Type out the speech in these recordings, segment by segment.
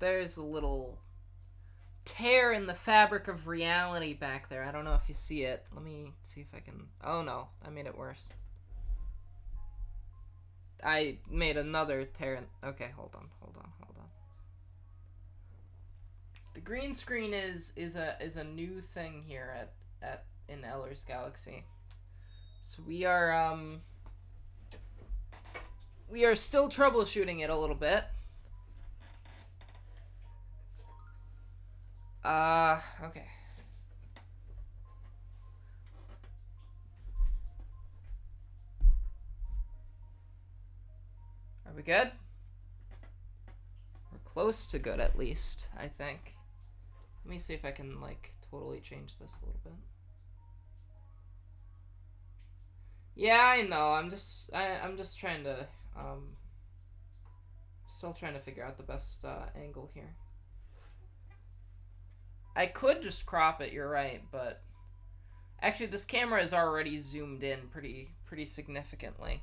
there's a little tear in the fabric of reality back there. I don't know if you see it. Let me see if I can... Oh no, I made it worse. I made another tear in... Okay, hold on. The green screen is a new thing here in Ellers Galaxy. So we are still troubleshooting it a little bit. Okay. Are we good? We're close to good, at least, I think. Let me see if I can, like, totally change this a little bit. Yeah, I know. I'm just trying to, still trying to figure out the best angle here. I could just crop it, you're right, but actually this camera is already zoomed in pretty significantly.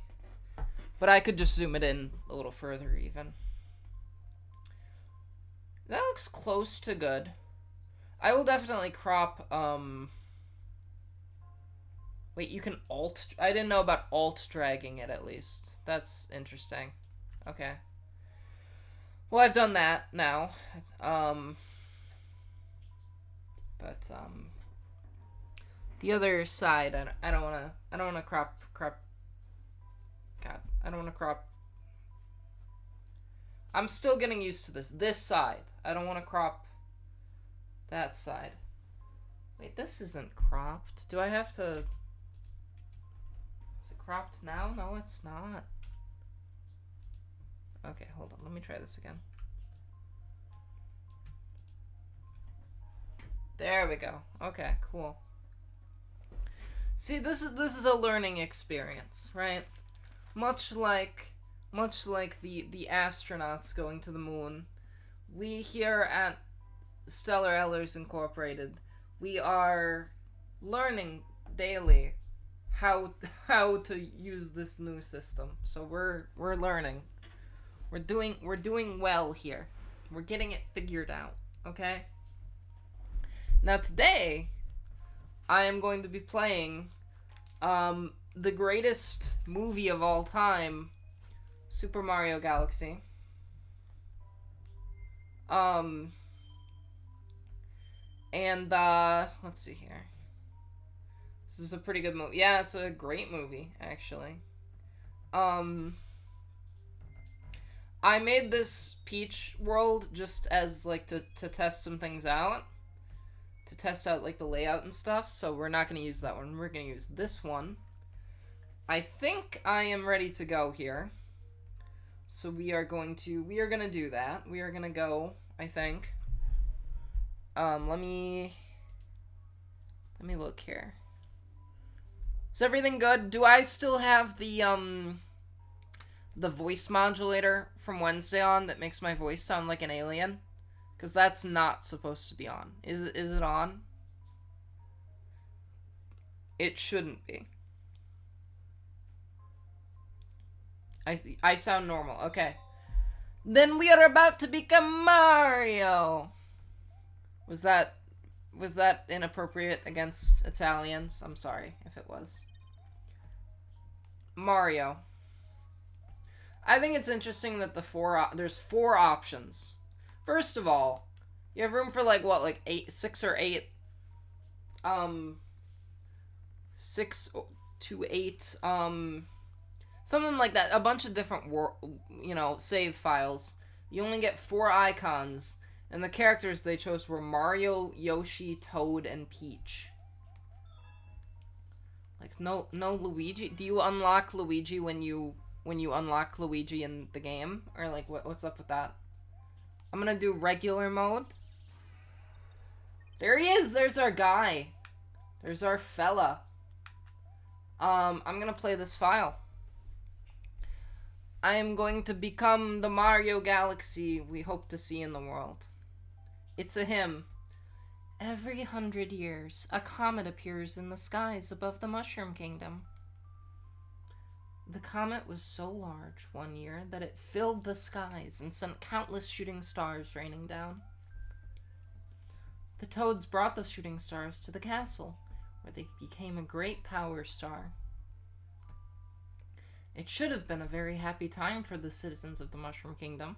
But I could just zoom it in a little further even. That looks close to good. I will definitely crop, wait, you can alt... I didn't know about alt dragging it, at least. That's interesting. Okay. Well, I've done that now. The other side, I don't wanna crop. God, I don't wanna crop. I'm still getting used to this side. I don't wanna crop that side. Wait, this isn't cropped. Do I have to... Is it cropped now? No, it's not. Okay, hold on. Let me try this again. There we go. Okay, cool. See, this is a learning experience, right? Much like the astronauts going to the moon, we here at StellarEllers Incorporated, we are learning daily how to use this new system. So we're learning. We're doing well here. We're getting it figured out, okay? Now today, I am going to be playing the greatest movie of all time, Super Mario Galaxy. Let's see here. This is a pretty good movie. Yeah, it's a great movie, actually. I made this Peach world just as, like, to test some things out. To test out, like, the layout and stuff. So we're not going to use that one. We're going to use this one. I think I am ready to go here. So we are going to do that. We are going to go, I think. Let me look here. Is everything good? Do I still have the voice modulator from Wednesday on that makes my voice sound like an alien? Because that's not supposed to be on. Is it on? It shouldn't be. I sound normal. Okay. Then we are about to become Mario. Was that inappropriate against Italians? I'm sorry if it was. Mario. I think it's interesting that there's 4 options. First of all, you have room for like 6 or 8 6 to 8 something like that, a bunch of different save files. You only get 4 icons, and the characters they chose were Mario, Yoshi, Toad, and Peach. Like no Luigi. Do you unlock Luigi when you unlock Luigi in the game, or like what's up with that? I'm gonna do regular mode. There he is! There's our guy. There's our fella. I'm gonna play this file. I am going to become the Mario Galaxy we hope to see in the world. It's a hymn. Every 100 years, a comet appears in the skies above the Mushroom Kingdom. The comet was so large one year that it filled the skies and sent countless shooting stars raining down. The toads brought the shooting stars to the castle, where they became a great power star. It should have been a very happy time for the citizens of the Mushroom Kingdom.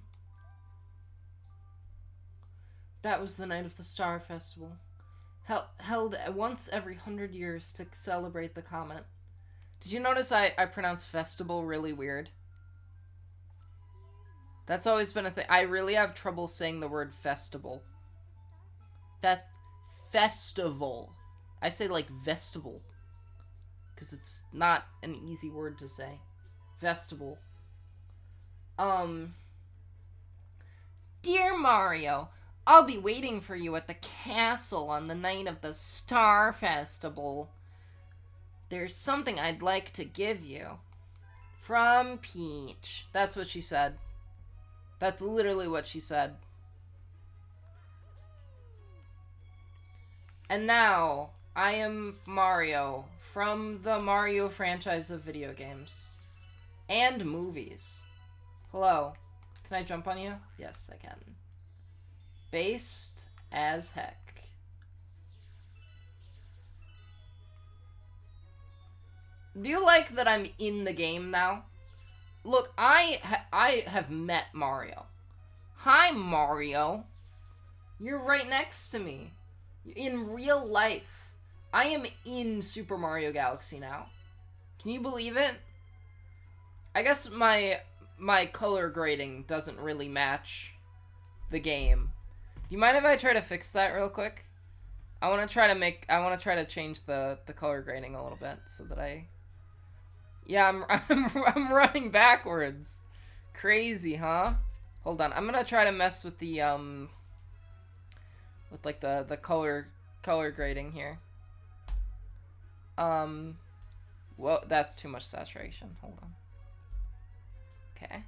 That was the night of the Star Festival, held once every 100 years to celebrate the comet. Did you notice I pronounced festival really weird? That's always been a thing. I really have trouble saying the word festival. Festival. I say like vestibule, because it's not an easy word to say. Vestibule. Dear Mario, I'll be waiting for you at the castle on the night of the Star Festival. There's something I'd like to give you. From Peach. That's what she said. That's literally what she said. And now, I am Mario from the Mario franchise of video games. And movies. Hello. Can I jump on you? Yes, I can. Based as heck. Do you like that I'm in the game now? Look, I have met Mario. Hi, Mario. You're right next to me. In real life. I am in Super Mario Galaxy now. Can you believe it? I guess my color grading doesn't really match the game. Do you mind if I try to fix that real quick? I want to try to change the color grading a little bit so that yeah, I'm running backwards. Crazy, huh? Hold on. I'm going to try to mess with the with like the color grading here. Well, that's too much saturation. Hold on. Okay.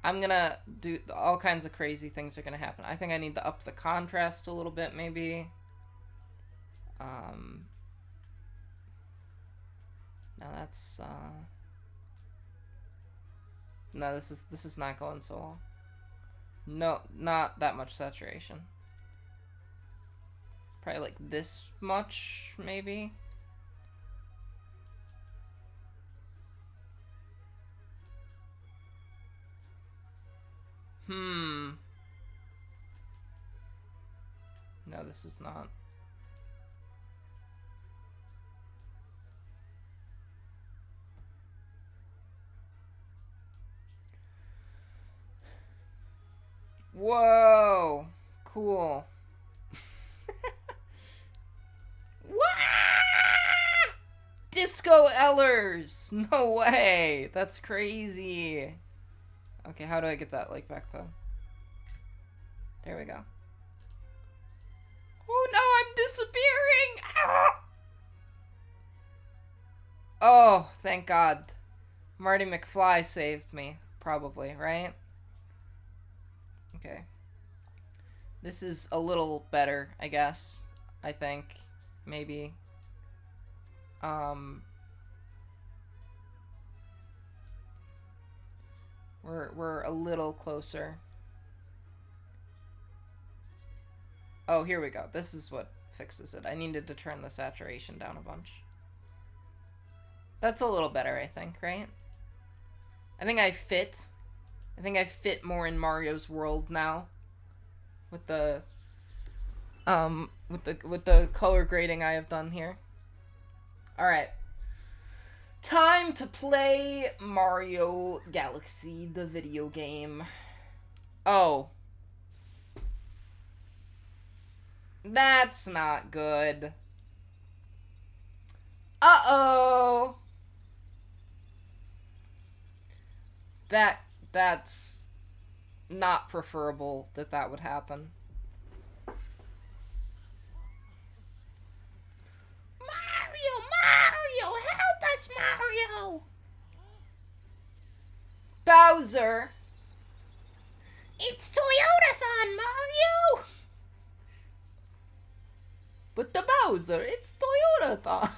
I'm gonna do all kinds of crazy things are gonna happen. I think I need to up the contrast a little bit, maybe. Now that's no, this is not going so well. No, not that much saturation. Probably like this much, maybe. No, this is not. Whoa! Cool. StellarEllers! No way! That's crazy. Okay, how do I get that, like, back to... There we go. Oh no, I'm disappearing! Ah! Oh, thank God. Marty McFly saved me. Probably, right? Okay. This is a little better, I guess. I think. Maybe. We're a little closer. Oh, here we go. This is what fixes it. I needed to turn the saturation down a bunch. That's a little better, I think, right? I think I fit more in Mario's world now. With the color grading I have done here. Alright. Time to play Mario Galaxy, the video game. Oh. That's not good. Uh-oh. That's not preferable that would happen. Mario, help us, Mario! Bowser! It's Toyotathon, Mario! But the Bowser, it's Toyotathon.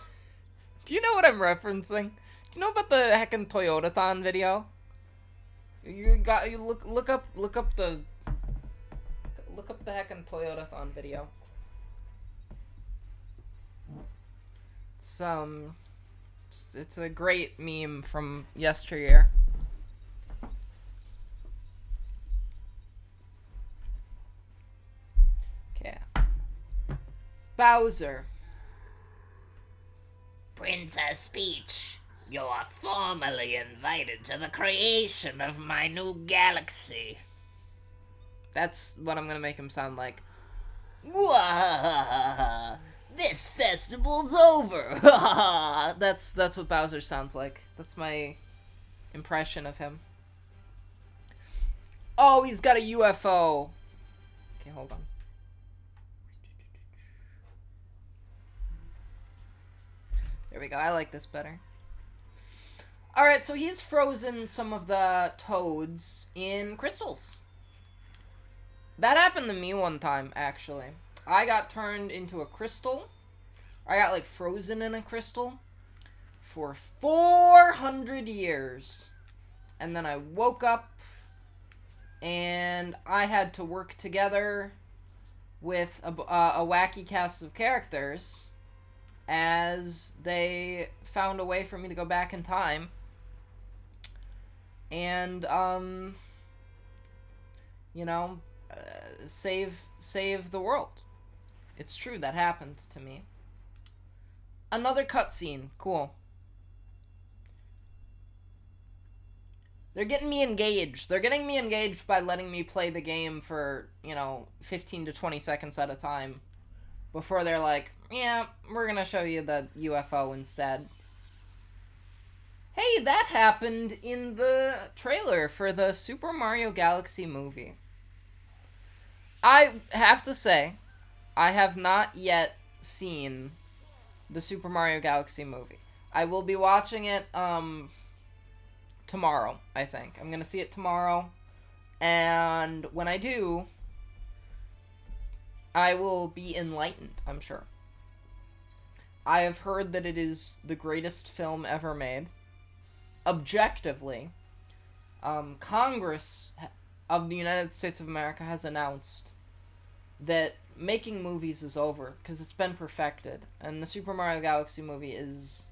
Do you know what I'm referencing? Do you know about the heckin' Toyotathon video? You look up the heckin' Toyotathon video. It's a great meme from yesteryear. Okay. Bowser. Princess Peach, you are formally invited to the creation of my new galaxy. That's what I'm gonna make him sound like. Wah! This festival's over. That's what Bowser sounds like. That's my impression of him. Oh, he's got a UFO. Okay, hold on. There we go. I like this better. Alright, so he's frozen some of the toads in crystals. That happened to me one time, actually. I got turned into a crystal. I got, like, frozen in a crystal for 400 years. And then I woke up, and I had to work together with a wacky cast of characters as they found a way for me to go back in time and, you know, save the world. It's true, that happened to me. Another cutscene. Cool. They're getting me engaged. They're getting me engaged by letting me play the game for, you know, 15 to 20 seconds at a time before they're like, yeah, we're gonna show you the UFO instead. Hey, that happened in the trailer for the Super Mario Galaxy movie. I have to say, I have not yet seen the Super Mario Galaxy movie. I will be watching it, tomorrow, I think. I'm gonna see it tomorrow, and when I do, I will be enlightened, I'm sure. I have heard that it is the greatest film ever made. Objectively, Congress of the United States of America has announced that making movies is over because it's been perfected, and the Super Mario Galaxy movie is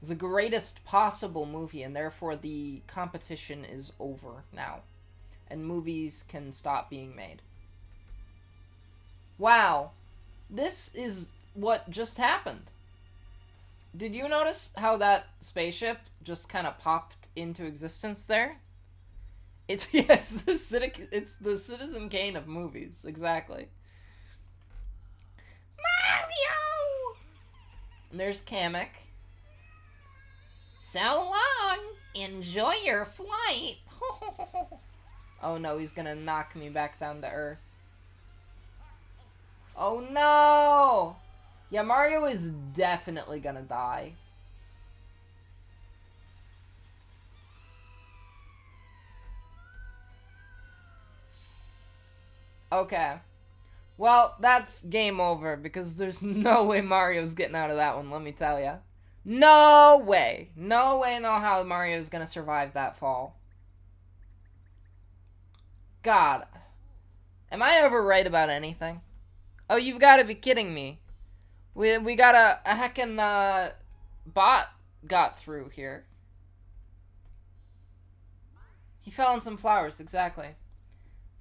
the greatest possible movie, and therefore the competition is over now, and movies can stop being made. Wow, this is what just happened. Did you notice how that spaceship just kind of popped into existence there? It's the Citizen Kane of movies, exactly. Mario! And there's Kamek. So long! Enjoy your flight! Oh no, he's gonna knock me back down to Earth. Oh no! Yeah, Mario is definitely gonna die. Okay. Well, that's game over, because there's no way Mario's getting out of that one, let me tell ya. No way! No way, no how Mario's gonna survive that fall. God. Am I ever right about anything? Oh, you've gotta be kidding me. We got a heckin' bot got through here. He fell on some flowers, exactly.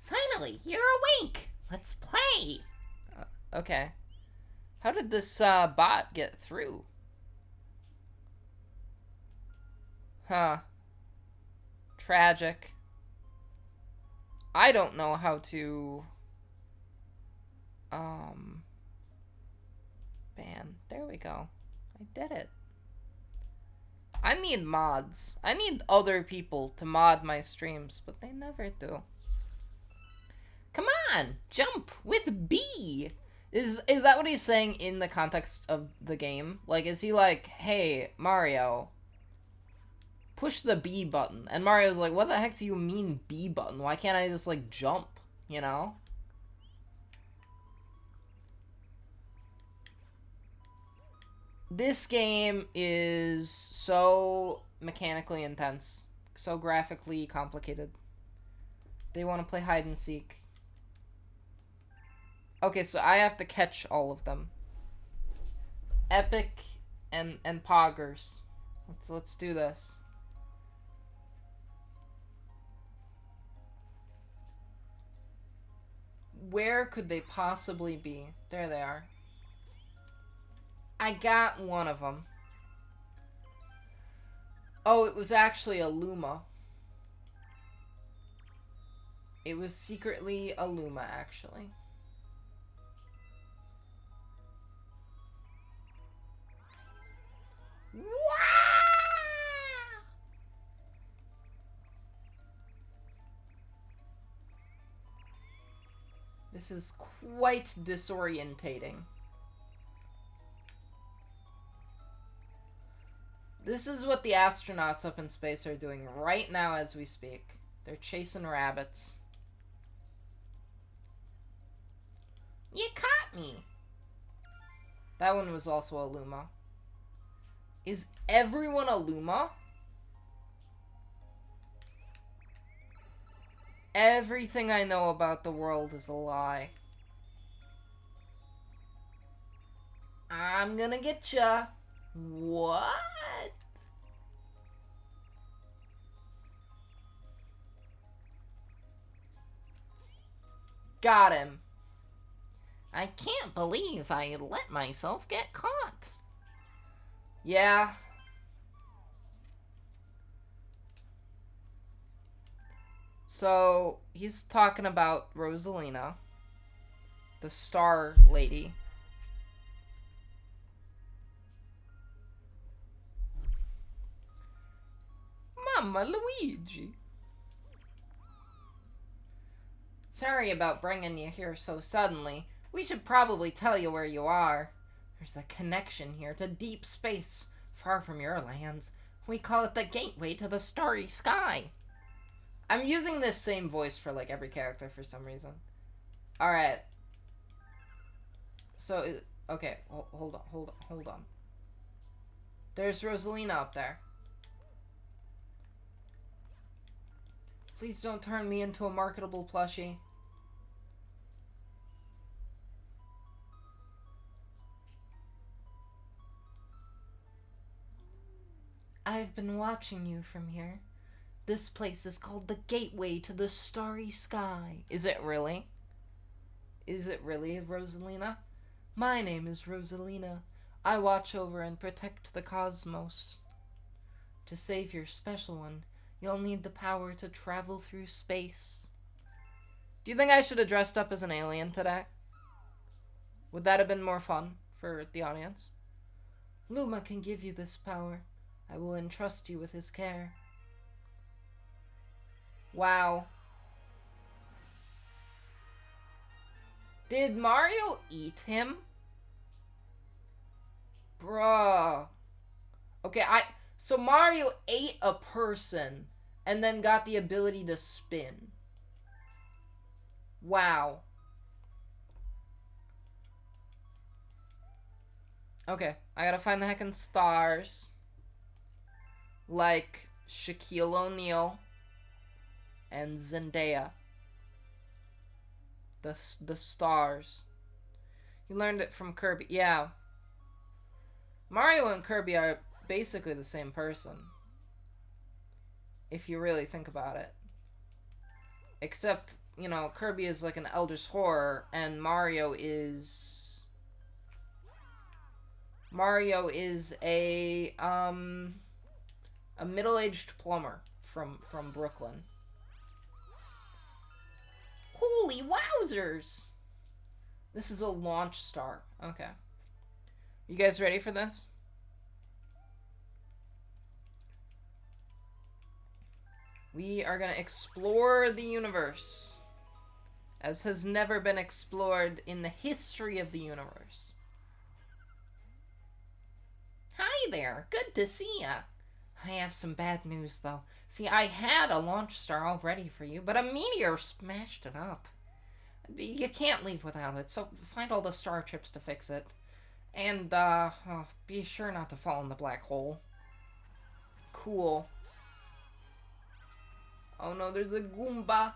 Finally, you're awake! Let's play! Okay. How did this bot get through? Huh. Tragic. I don't know how to... ban. There we go. I did it. I need mods. I need other people to mod my streams, but they never do. Come on! Jump with B! Is that what he's saying in the context of the game? Like, is he like, hey, Mario, push the B button? And Mario's like, what the heck do you mean B button? Why can't I just, like, jump? You know? This game is so mechanically intense, so graphically complicated. They want to play hide and seek. Okay, so I have to catch all of them. Epic and Poggers. Let's do this. Where could they possibly be? There they are. I got one of them. Oh, it was actually a Luma. It was secretly a Luma, actually. This is quite disorientating. This is what the astronauts up in space are doing right now as we speak. They're chasing rabbits. You caught me. That one was also a Luma. Is everyone a Luma? Everything I know about the world is a lie. I'm gonna get ya. What? Got him. I can't believe I let myself get caught. Yeah. So, he's talking about Rosalina, the star lady. Mama Luigi. Sorry about bringing you here so suddenly. We should probably tell you where you are. There's a connection here to deep space, far from your lands. We call it the gateway to the starry sky. I'm using this same voice for, like, every character for some reason. Alright. So, okay, hold on. There's Rosalina up there. Please don't turn me into a marketable plushie. I've been watching you from here. This place is called the gateway to the starry sky. Is it really? Is it really, Rosalina? My name is Rosalina. I watch over and protect the cosmos. To save your special one, you'll need the power to travel through space. Do you think I should have dressed up as an alien today? Would that have been more fun for the audience? Luma can give you this power. I will entrust you with his care. Wow. Did Mario eat him? Bruh. Okay, so Mario ate a person and then got the ability to spin. Wow. Okay, I gotta find the heckin' stars. Like Shaquille O'Neal and Zendaya. The stars. You learned it from Kirby. Yeah. Mario and Kirby are basically the same person. If you really think about it. Except, you know, Kirby is like an Elder's Horror and Mario is a middle-aged plumber from Brooklyn. Holy wowzers! This is a launch star. Okay. You guys ready for this? We are gonna explore the universe as has never been explored in the history of the universe. Hi there. Good to see ya. I have some bad news, though. See, I had a launch star all ready for you, but a meteor smashed it up. You can't leave without it, so find all the star chips to fix it. And, be sure not to fall in the black hole. Cool. Oh no, there's a Goomba.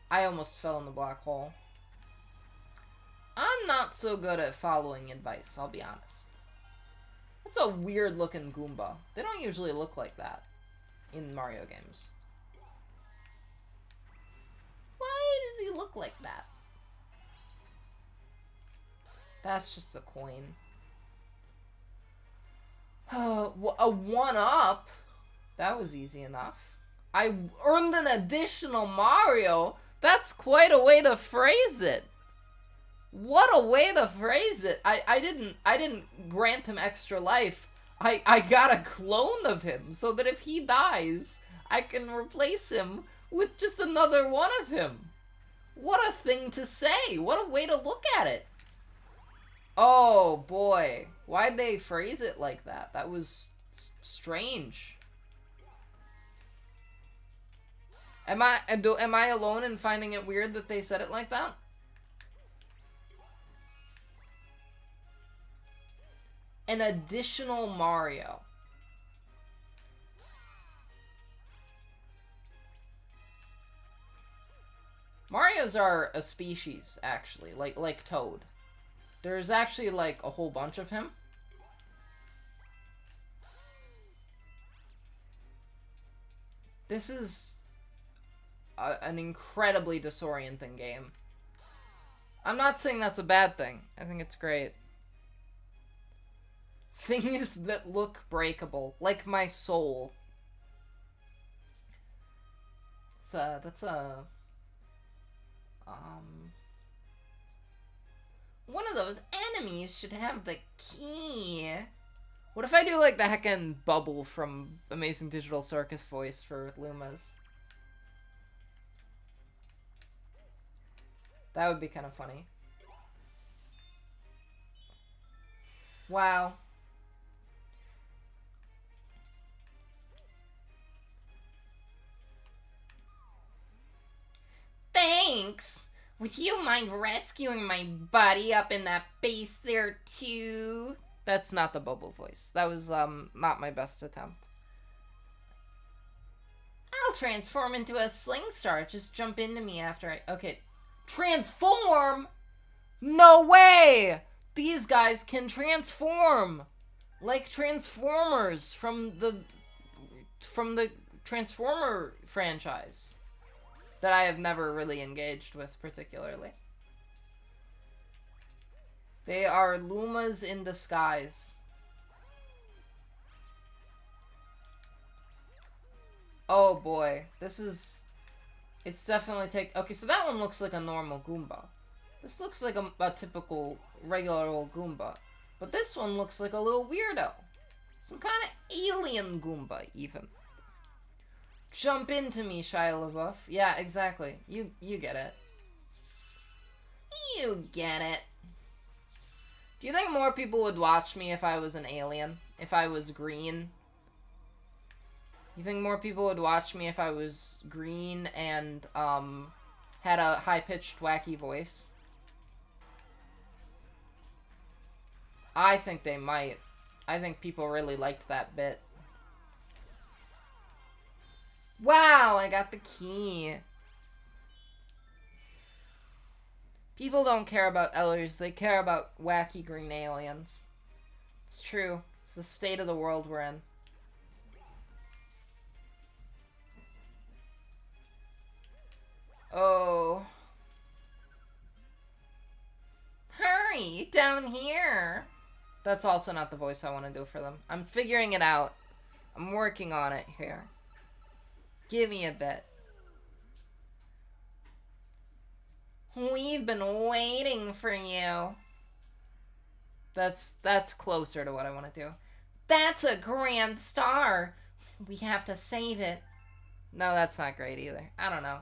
I almost fell in the black hole. I'm not so good at following advice, I'll be honest. That's a weird looking Goomba. They don't usually look like that in Mario games. Why does he look like that? That's just a coin. A 1-up? That was easy enough. I earned an additional Mario? That's quite a way to phrase it. What a way to phrase it. I didn't grant him extra life. I got a clone of him so that if he dies, I can replace him with just another one of him. What a thing to say. What a way to look at it. Oh boy. Why'd they phrase it like that? That was strange. Am I alone in finding it weird that they said it like that? An additional Mario. Marios are a species, actually, like Toad. There's actually like a whole bunch of him. This is an incredibly disorienting game. I'm not saying that's a bad thing. I think it's great. Things that look breakable, like my soul. That's a one of those enemies should have the key. What if I do like the heckin' Bubble from Amazing Digital Circus voice for Lumas? That would be kind of funny. Wow. Thanks! Would you mind rescuing my buddy up in that base there, too? That's not the Bubble voice. That was, not my best attempt. I'll transform into a sling star. Just jump into me after I... Okay. Transform?! No way! These guys can transform! Like Transformers from the Transformer franchise. That I have never really engaged with particularly. They are Lumas in disguise. Oh boy, this is... It's definitely Okay, so that one looks like a normal Goomba. This looks like a typical, regular old Goomba. But this one looks like a little weirdo. Some kind of alien Goomba, even. Jump into me, Shia LaBeouf. Yeah, exactly. You get it. You get it. Do you think more people would watch me if I was an alien? If I was green? You think more people would watch me if I was green and, had a high-pitched, wacky voice? I think they might. I think people really liked that bit. Wow, I got the key. People don't care about Ellers, they care about wacky green aliens. It's true. It's the state of the world we're in. Oh. Hurry, down here. That's also not the voice I want to do for them. I'm figuring it out. I'm working on it here. Give me a bit. We've been waiting for you. That's closer to what I want to do. That's a grand star. We have to save it. No, that's not great either. I don't know.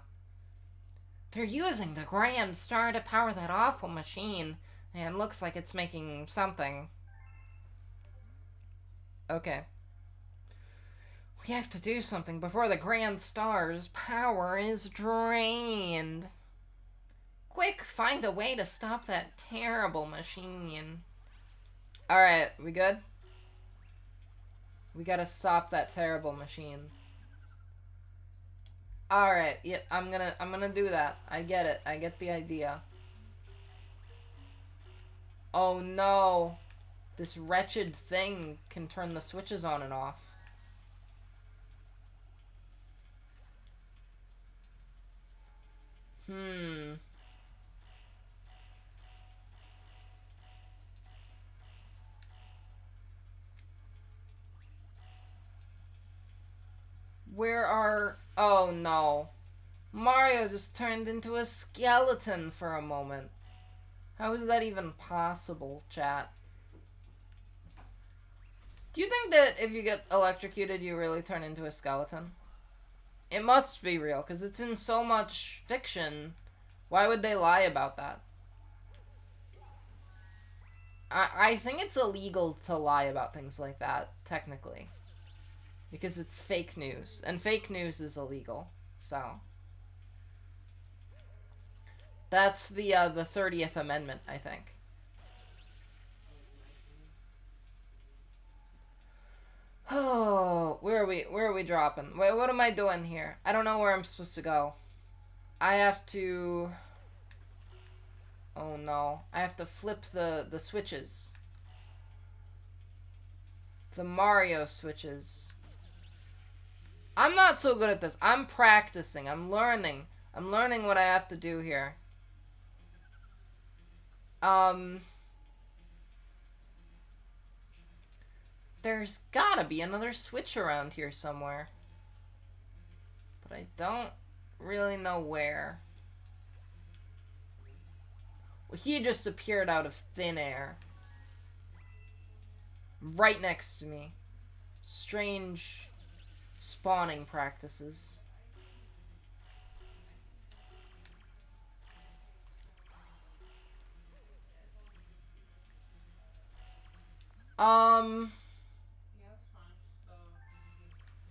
They're using the grand star to power that awful machine. And looks like it's making something. Okay. We have to do something before the grand star's power is drained. Quick, find a way to stop that terrible machine. Alright, we good? We gotta stop that terrible machine. Alright, yeah, I'm gonna do that. I get it. I get the idea. Oh no. This wretched thing can turn the switches on and off. Where are... Oh no. Mario just turned into a skeleton for a moment. How is that even possible, chat? Do you think that if you get electrocuted, you really turn into a skeleton? It must be real, because it's in so much fiction. Why would they lie about that? I think it's illegal to lie about things like that, technically. Because it's fake news. And fake news is illegal. So. That's the 30th Amendment, I think. Oh, where are we dropping? Wait, what am I doing here? I don't know where I'm supposed to go. I have to... Oh no. I have to flip the switches. The Mario switches. I'm not so good at this. I'm practicing. I'm learning. I'm learning what I have to do here. There's gotta be another switch around here somewhere. But I don't really know where. Well, he just appeared out of thin air. Right next to me. Strange spawning practices.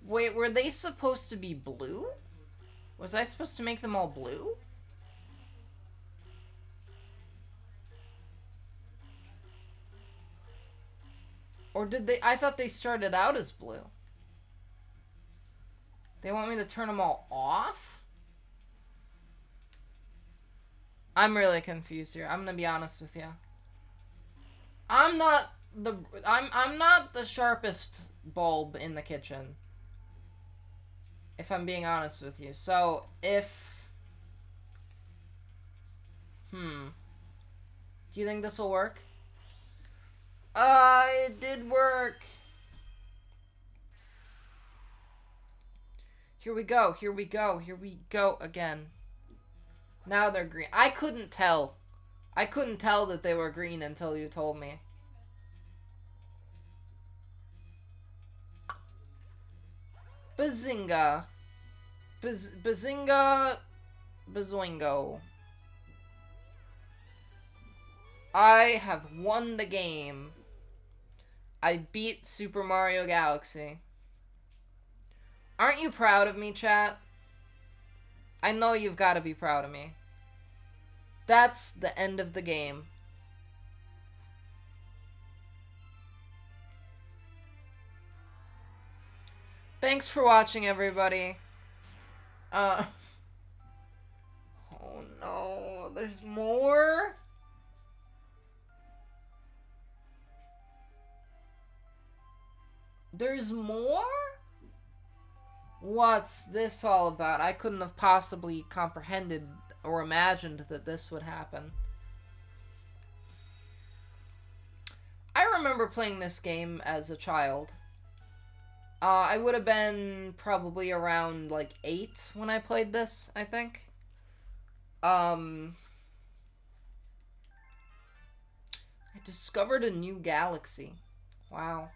Wait, were they supposed to be blue? Was I supposed to make them all blue? Or did they... I thought they started out as blue. They want me to turn them all off? I'm really confused here. I'm gonna be honest with you. I'm not the sharpest bulb in the kitchen. If I'm being honest with you. So, if... Do you think this will work? It did work. Here we go, here we go, here we go again. Now they're green. I couldn't tell. I couldn't tell that they were green until you told me. Bazinga. Bazinga. Bazoingo. I have won the game. I beat Super Mario Galaxy. Aren't you proud of me, chat? I know you've got to be proud of me. That's the end of the game. Thanks for watching, everybody. Oh no, there's more? There's more? What's this all about? I couldn't have possibly comprehended or imagined that this would happen. I remember playing this game as a child. I would have been probably around, like, 8 when I played this, I think. I discovered a new galaxy. Wow.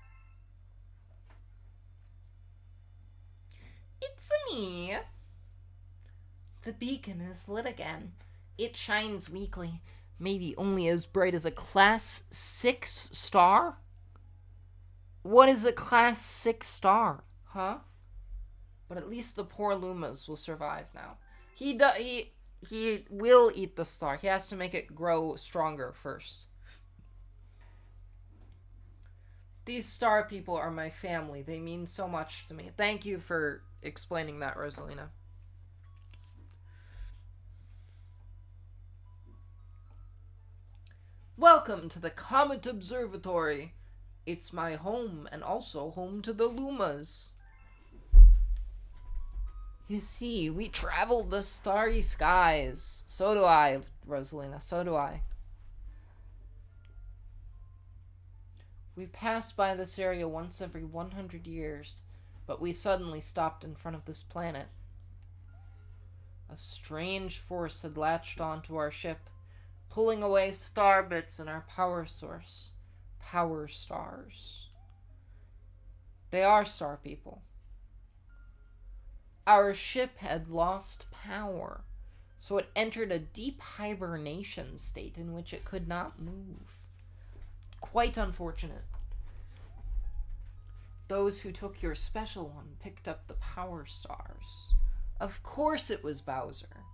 It's me. The beacon is lit again. It shines weakly, maybe only as bright as a Class 6 star? What is a Class 6 star? Huh? But at least the poor Lumas will survive now. he will eat the star. He has to make it grow stronger first. These star people are my family. They mean so much to me. Thank you for explaining that, Rosalina. Welcome to the Comet Observatory. It's my home and also home to the Lumas. You see, we traveled the starry skies. So do I, Rosalina. So do I. We pass by this area once every 100 years, but we suddenly stopped in front of this planet. A strange force had latched onto our ship, pulling away star bits in our power source. Power stars. They are star people. Our ship had lost power, so it entered a deep hibernation state in which it could not move. Quite unfortunate. Those who took your special one picked up the power stars. Of course it was Bowser.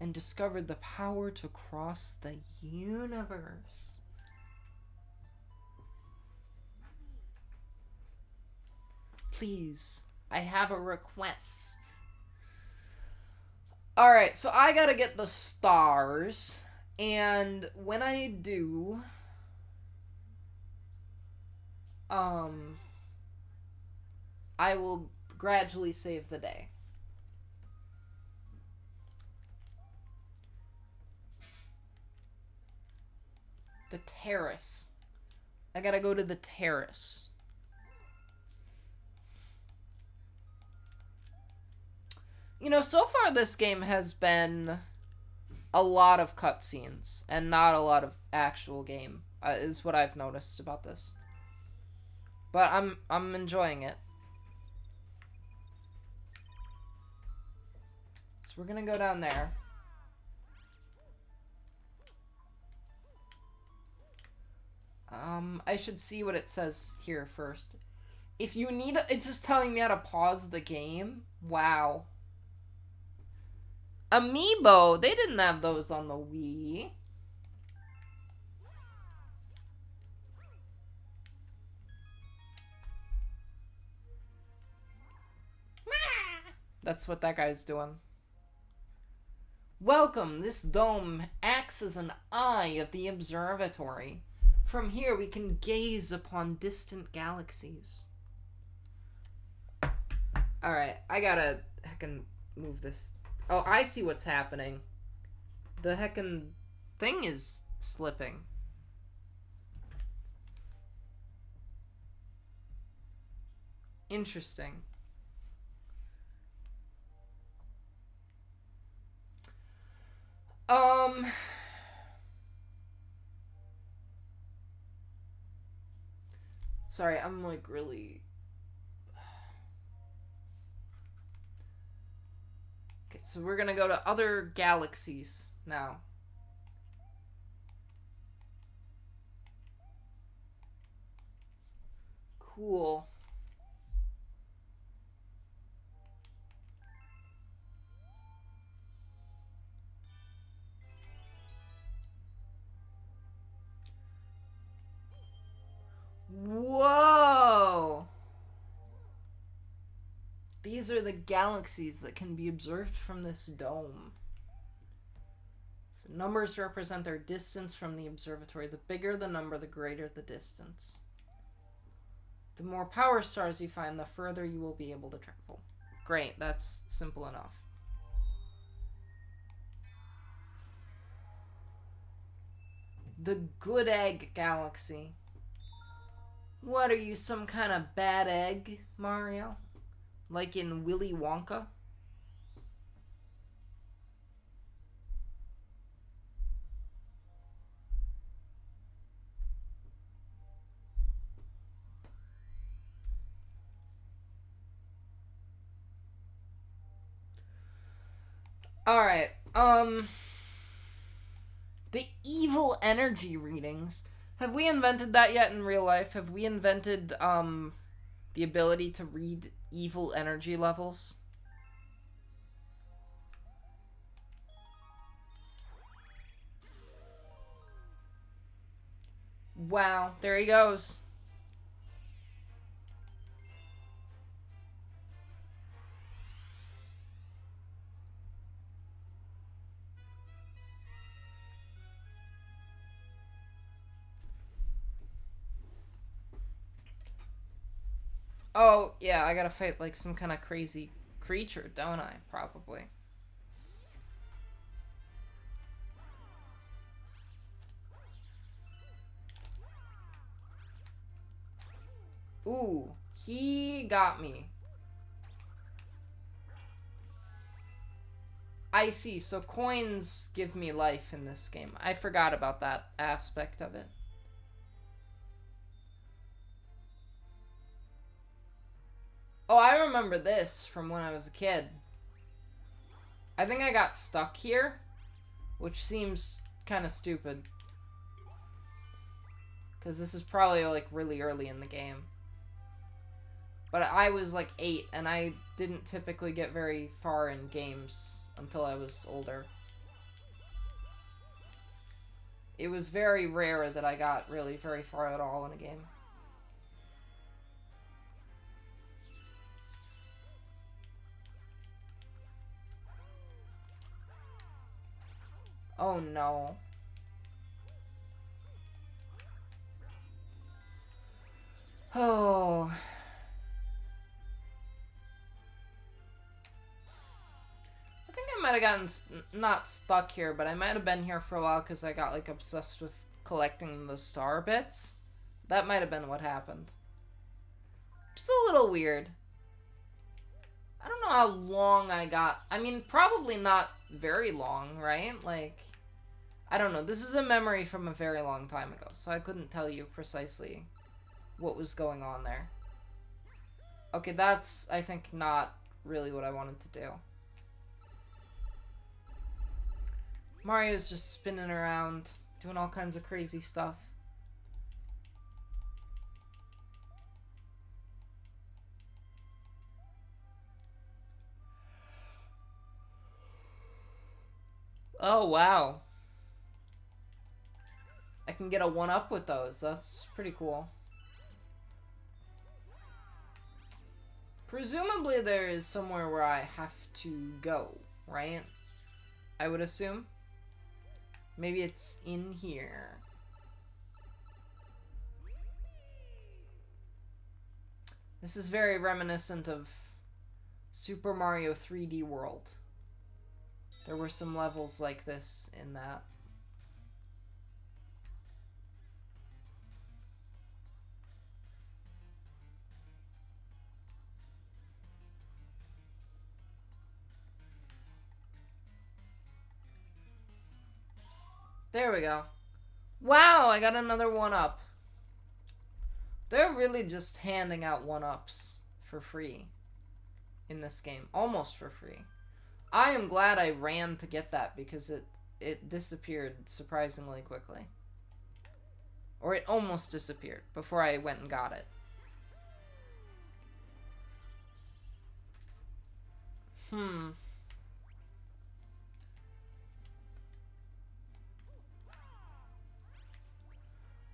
And discovered the power to cross the universe. Please, I have a request. Alright, so I gotta get the stars. And when I do... I will gradually save the day. The terrace. I gotta go to the terrace. You know, so far this game has been a lot of cutscenes and not a lot of actual game, is what I've noticed about this. But I'm enjoying it. So we're gonna go down there. I should see what it says here first. If you need it's just telling me how to pause the game. Wow. Amiibo, they didn't have those on the Wii. That's what that guy's doing. Welcome, this dome acts as an eye of the observatory. From here we can gaze upon distant galaxies. Alright, I gotta heckin' move this. Oh, I see what's happening. The heckin' thing is slipping. Interesting. Sorry, I'm like really... Okay, so we're gonna go to other galaxies now. Cool. Whoa! These are the galaxies that can be observed from this dome. The numbers represent their distance from the observatory. The bigger the number, the greater the distance. The more power stars you find, the further you will be able to travel. Great, that's simple enough. The Good Egg Galaxy. What are you, some kind of bad egg, Mario? Like in Willy Wonka? Alright, the evil energy readings. Have we invented that yet in real life? Have we invented, the ability to read evil energy levels? Wow, there he goes. Oh, yeah, I gotta fight like some kind of crazy creature, don't I? Probably. Ooh, he got me. I see, so coins give me life in this game. I forgot about that aspect of it. Oh, I remember this from when I was a kid. I think I got stuck here, which seems kind of stupid. Because this is probably like really early in the game. But I was like 8, and I didn't typically get very far in games until I was older. It was very rare that I got really very far at all in a game. Oh no. Oh. I think I might have gotten not stuck here, but I might have been here for a while because I got like obsessed with collecting the star bits. That might have been what happened. Just a little weird. I don't know how long I got. I mean, probably not very long, right? Like, I don't know. This is a memory from a very long time ago, so I couldn't tell you precisely what was going on there. Okay, that's, I think, not really what I wanted to do. Mario's just spinning around, doing all kinds of crazy stuff. Oh, wow. I can get a 1-up with those. That's pretty cool. Presumably there is somewhere where I have to go, right? I would assume. Maybe it's in here. This is very reminiscent of Super Mario 3D World. There were some levels like this in that. There we go. Wow, I got another 1-up. They're really just handing out 1-ups for free in this game. Almost for free. I am glad I ran to get that because it disappeared surprisingly quickly. Or it almost disappeared before I went and got it.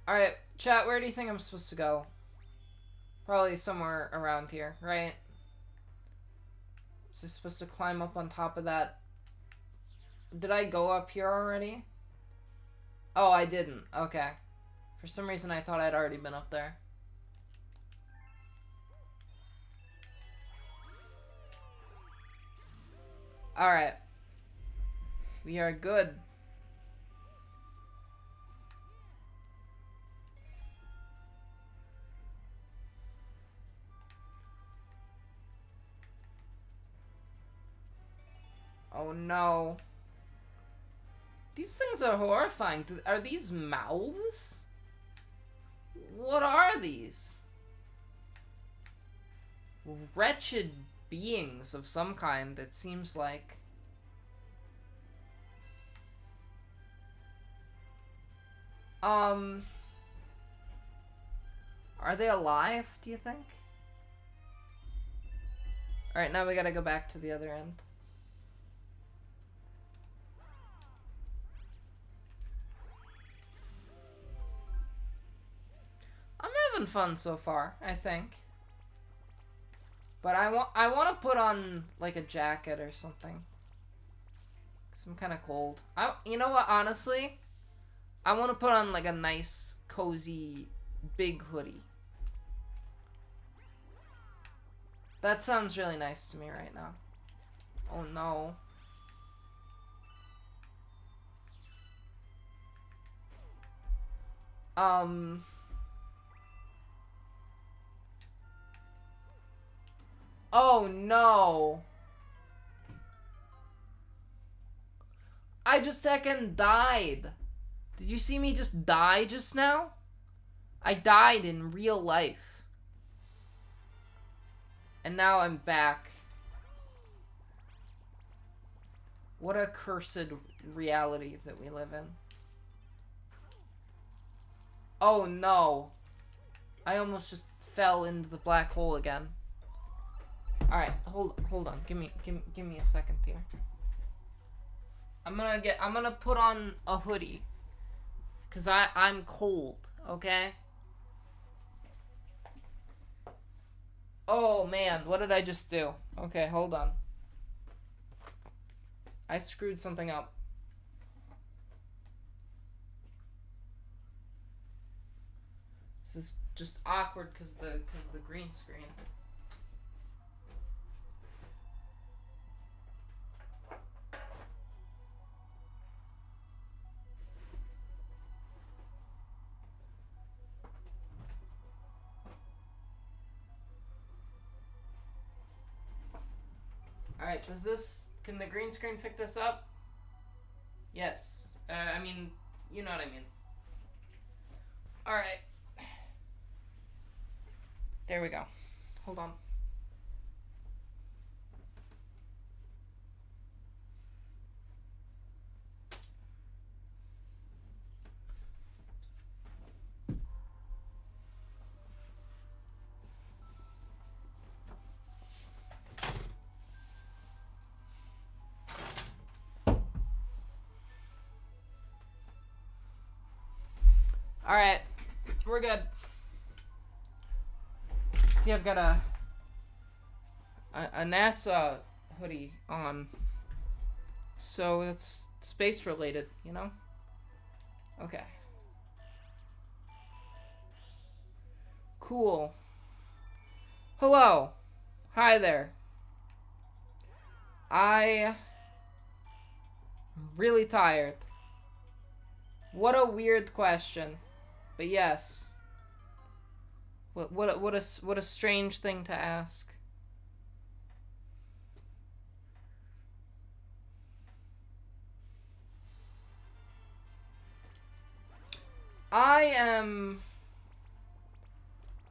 Alright, chat, where do you think I'm supposed to go? Probably somewhere around here, right? Was I supposed to climb up on top of that? Did I go up here already? Oh, I didn't. Okay. For some reason, I thought I'd already been up there. Alright. We are good. Oh no. These things are horrifying. Are these mouths? What are these? Wretched beings of some kind, it seems like. Are they alive, do you think? Alright, now we gotta go back to the other end. having fun so far, I think. But I want to put on like a jacket or something. 'Cause I'm kind of cold. You know what? Honestly, I want to put on like a nice, cozy, big hoodie. That sounds really nice to me right now. Oh no. Oh no. I just second died. Did you see me just die just now? I died in real life. And now I'm back. What a cursed reality that we live in. Oh no. I almost just fell into the black hole again. Alright, hold on. Give me a second here. I'm gonna put on a hoodie. 'Cause I'm cold, okay? Oh man, what did I just do? Okay, hold on. I screwed something up. This is just awkward because the green screen. Alright, can the green screen pick this up? Yes. I mean, you know what I mean. Alright. There we go. Hold on. Alright, we're good. See, I've got a NASA hoodie on. So it's space related, you know? Okay. Cool. Hello. Hi there. I'm really tired. What a weird question. But yes. What a strange thing to ask. I am...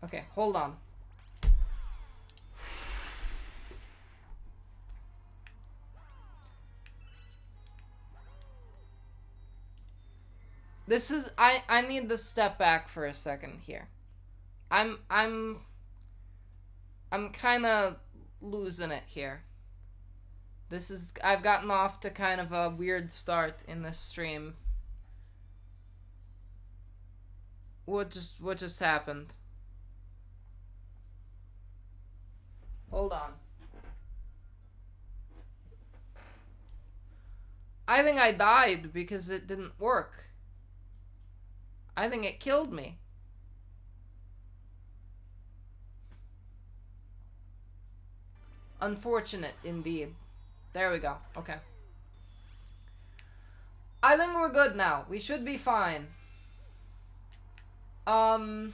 Okay, hold on. This is... I need to step back for a second here. I'm kind of losing it here. I've gotten off to kind of a weird start in this stream. What just happened? Hold on. I think I died because it didn't work. I think it killed me. Unfortunate indeed. There we go. Okay. I think we're good now. We should be fine. I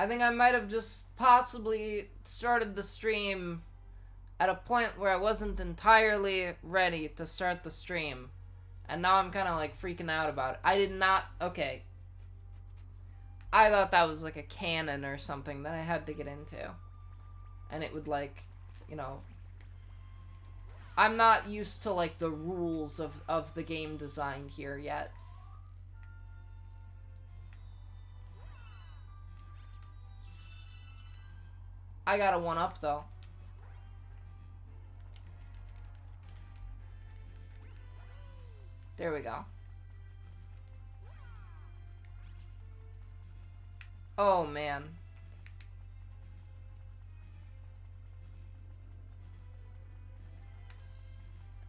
think I might have just possibly started the stream at a point where I wasn't entirely ready to start the stream. And now I'm kind of like freaking out about it. I did not... Okay. I thought that was like a canon or something that I had to get into. And it would like, you know... I'm not used to like the rules of the game design here yet. I got a 1-up though. There we go. Oh, man.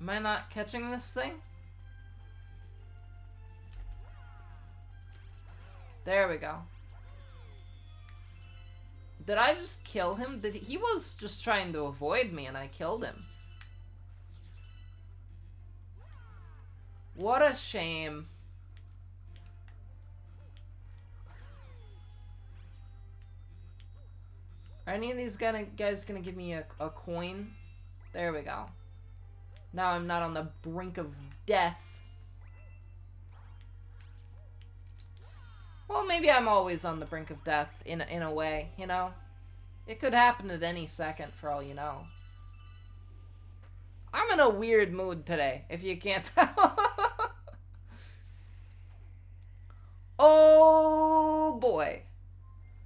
Am I not catching this thing? There we go. Did I just kill him? He was just trying to avoid me and I killed him. What a shame. Are any of these guys gonna give me a coin? There we go. Now I'm not on the brink of death. Well, maybe I'm always on the brink of death, in a way, you know? It could happen at any second, for all you know. I'm in a weird mood today, if you can't tell. Oh, boy.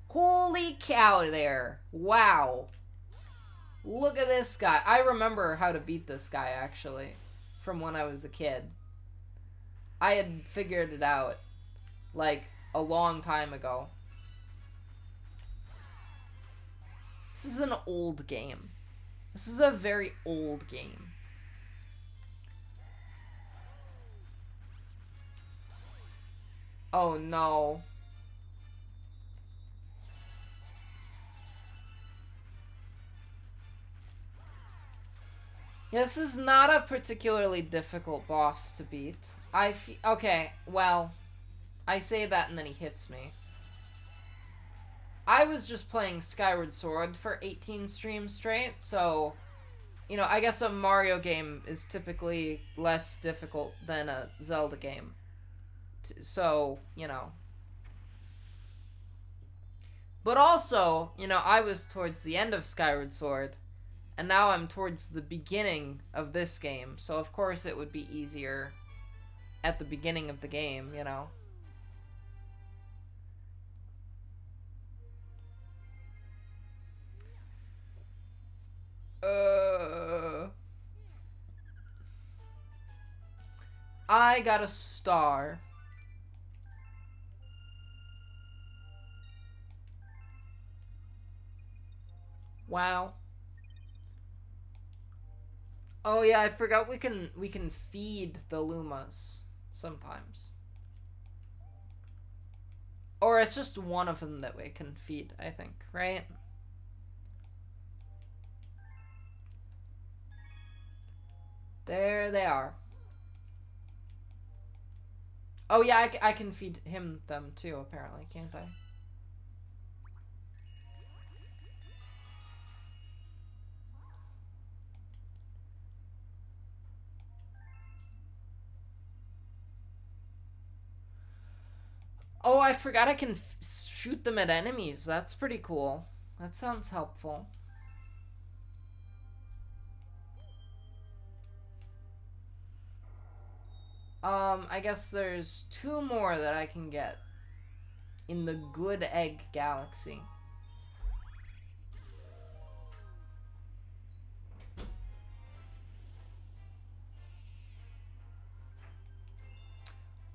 Holy cow there. Wow. Look at this guy. I remember how to beat this guy, actually, from when I was a kid. I had figured it out, like, a long time ago. This is an old game. This is a very old game. Oh no. Yeah, this is not a particularly difficult boss to beat. Okay, well, I say that and then he hits me. I was just playing Skyward Sword for 18 streams straight, so, you know, I guess a Mario game is typically less difficult than a Zelda game. So, you know. But also, you know, I was towards the end of Skyward Sword, and now I'm towards the beginning of this game, so of course it would be easier at the beginning of the game, you know. I got a star. Wow. Oh yeah, I forgot we can feed the Lumas sometimes. Or it's just one of them that we can feed, I think, right? There they are. Oh yeah, I can feed him them too, apparently, can't I? Oh, I forgot I can shoot them at enemies. That's pretty cool. That sounds helpful. I guess there's 2 more that I can get in the Good Egg Galaxy.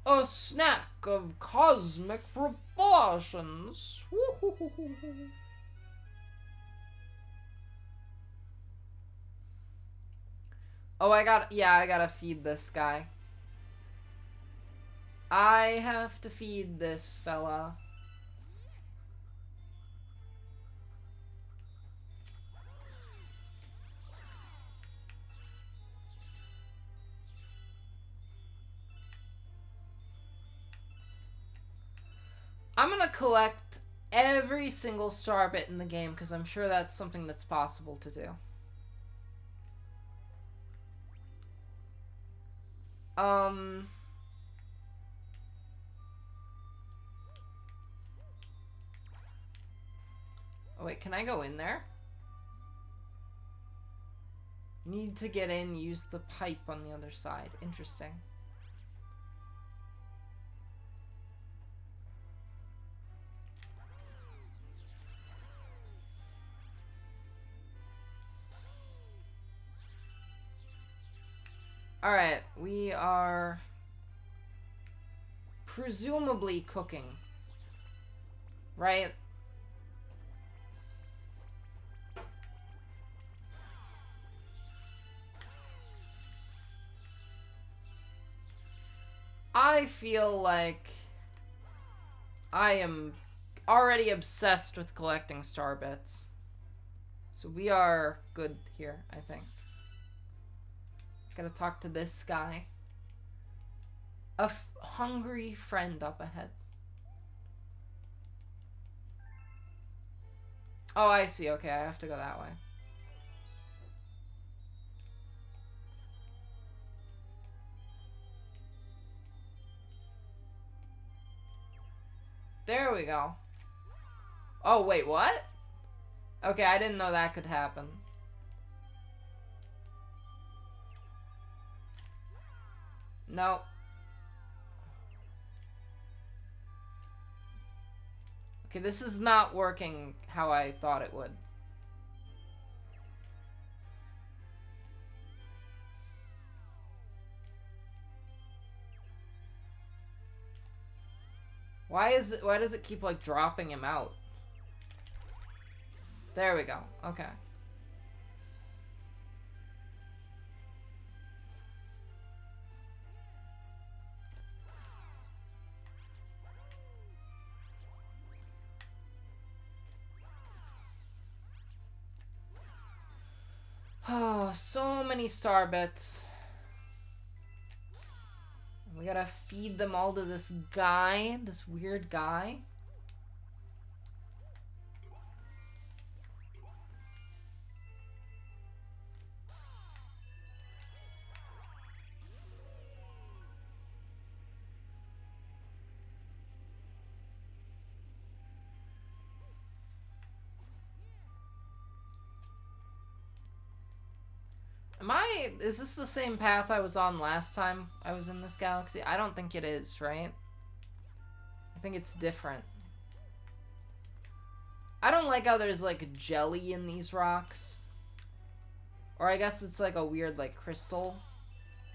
A snack of cosmic proportions. Oh, I gotta feed this guy. I have to feed this fella. I'm gonna collect every single star bit in the game because I'm sure that's something that's possible to do. Oh wait, can I go in there? Need to get in, use the pipe on the other side. Interesting. Alright, we are presumably cooking. right? I feel like I am already obsessed with collecting star bits. So we are good here, I think. Gotta talk to this guy. A hungry friend up ahead. Oh, I see. Okay, I have to go that way. There we go. Oh, wait, what? Okay, I didn't know that could happen. Nope. Okay, this is not working how I thought it would. Why does it keep like dropping him out? There we go. Okay. Oh, so many star bits. We gotta feed them all to this guy, this weird guy. Is this the same path I was on last time I was in this galaxy? I don't think it is, right? I think it's different. I don't like how there's like jelly in these rocks. Or I guess it's like a weird like crystal.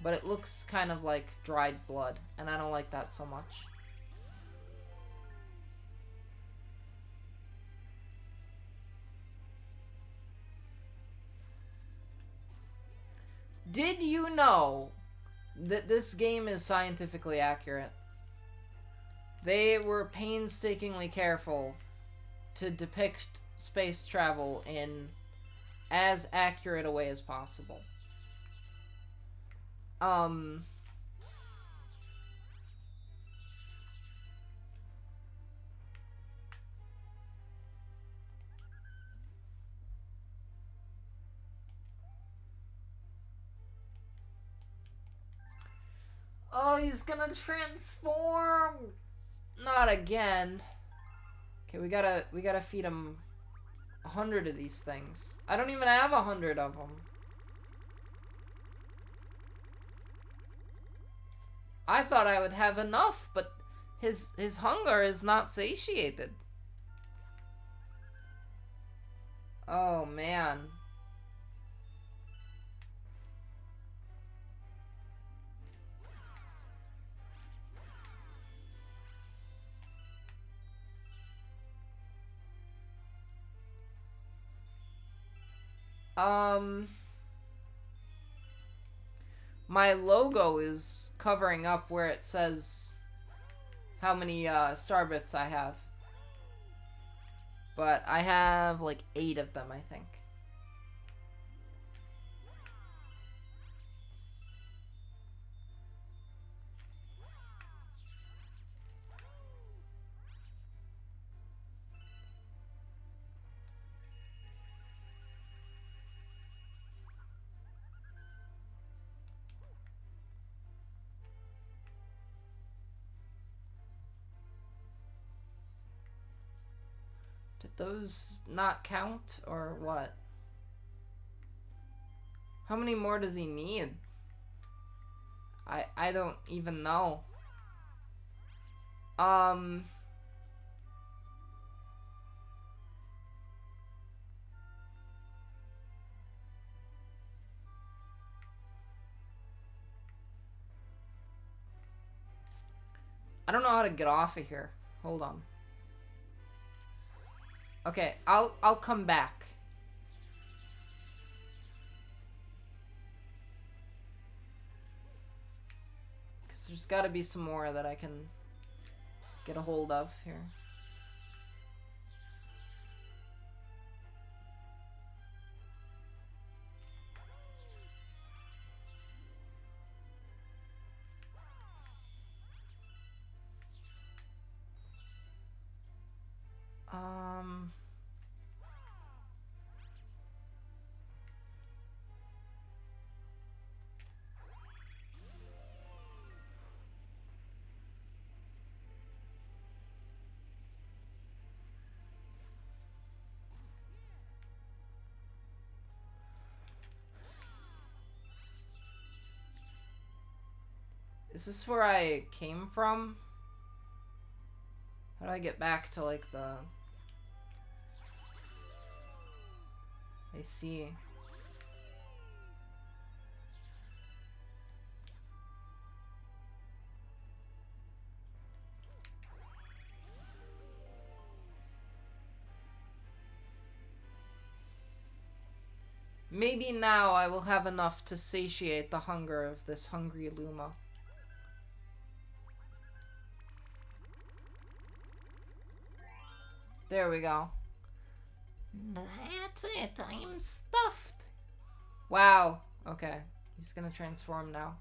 But it looks kind of like dried blood. And I don't like that so much. Did you know that this game is scientifically accurate? They were painstakingly careful to depict space travel in as accurate a way as possible. Oh, he's gonna transform! Not again. Okay, we gotta feed him 100 of these things. I don't even have 100 of them. I thought I would have enough, but his hunger is not satiated. Oh, man. My logo is covering up where it says how many star bits I have. But I have like 8 of them, I think. Did those not count or what? How many more does he need? I don't even know. I don't know how to get off of here. Hold on. Okay, I'll come back. Cause there's gotta be some more that I can get a hold of here. Is this where I came from? How do I get back to, like, the... I see. Maybe now I will have enough to satiate the hunger of this hungry Luma. There we go. That's it. I'm stuffed. Wow. Okay. He's gonna transform now.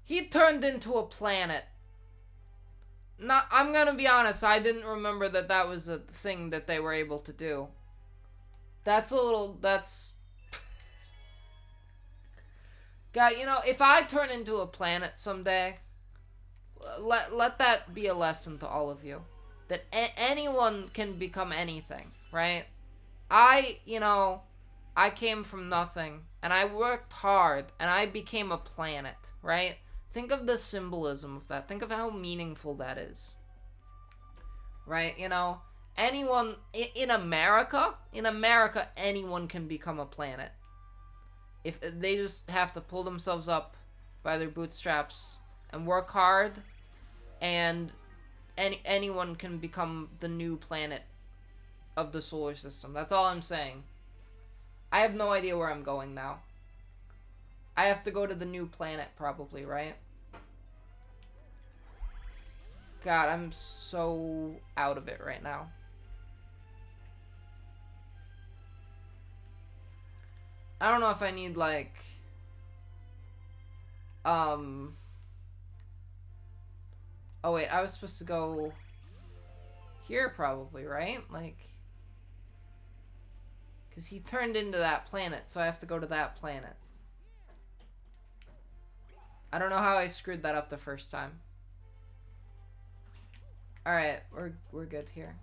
He turned into a planet. Not, I'm gonna be honest, I didn't remember that that was a thing that they were able to do. That's a little, that's... God, you know, if I turn into a planet someday, let that be a lesson to all of you. That anyone can become anything, right? You know, I came from nothing, and I worked hard, and I became a planet, right? Think of the symbolism of that. Think of how meaningful that is. Right? You know, anyone in America, anyone can become a planet. If they just have to pull themselves up by their bootstraps and work hard, and anyone can become the new planet of the solar system. That's all I'm saying. I have no idea where I'm going now. I have to go to the new planet, probably, right? God, I'm so out of it right now. I don't know if I need, like... Oh, wait, I was supposed to go... here, probably, right? Like... because he turned into that planet, so I have to go to that planet. I don't know how I screwed that up the first time. Alright, we're good here.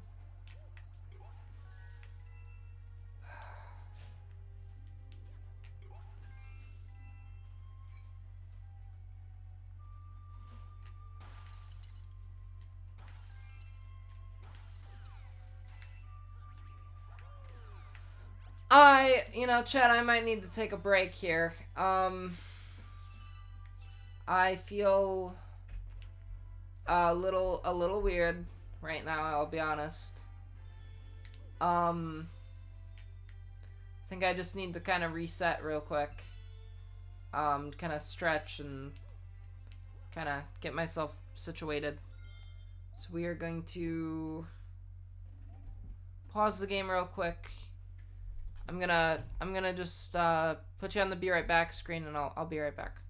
You know, Chad, I might need to take a break here. I feel a little weird right now, I'll be honest. I think I just need to kind of reset real quick. Kind of stretch and kind of get myself situated. So we are going to pause the game real quick. I'm gonna just put you on the be right back screen, and I'll be right back.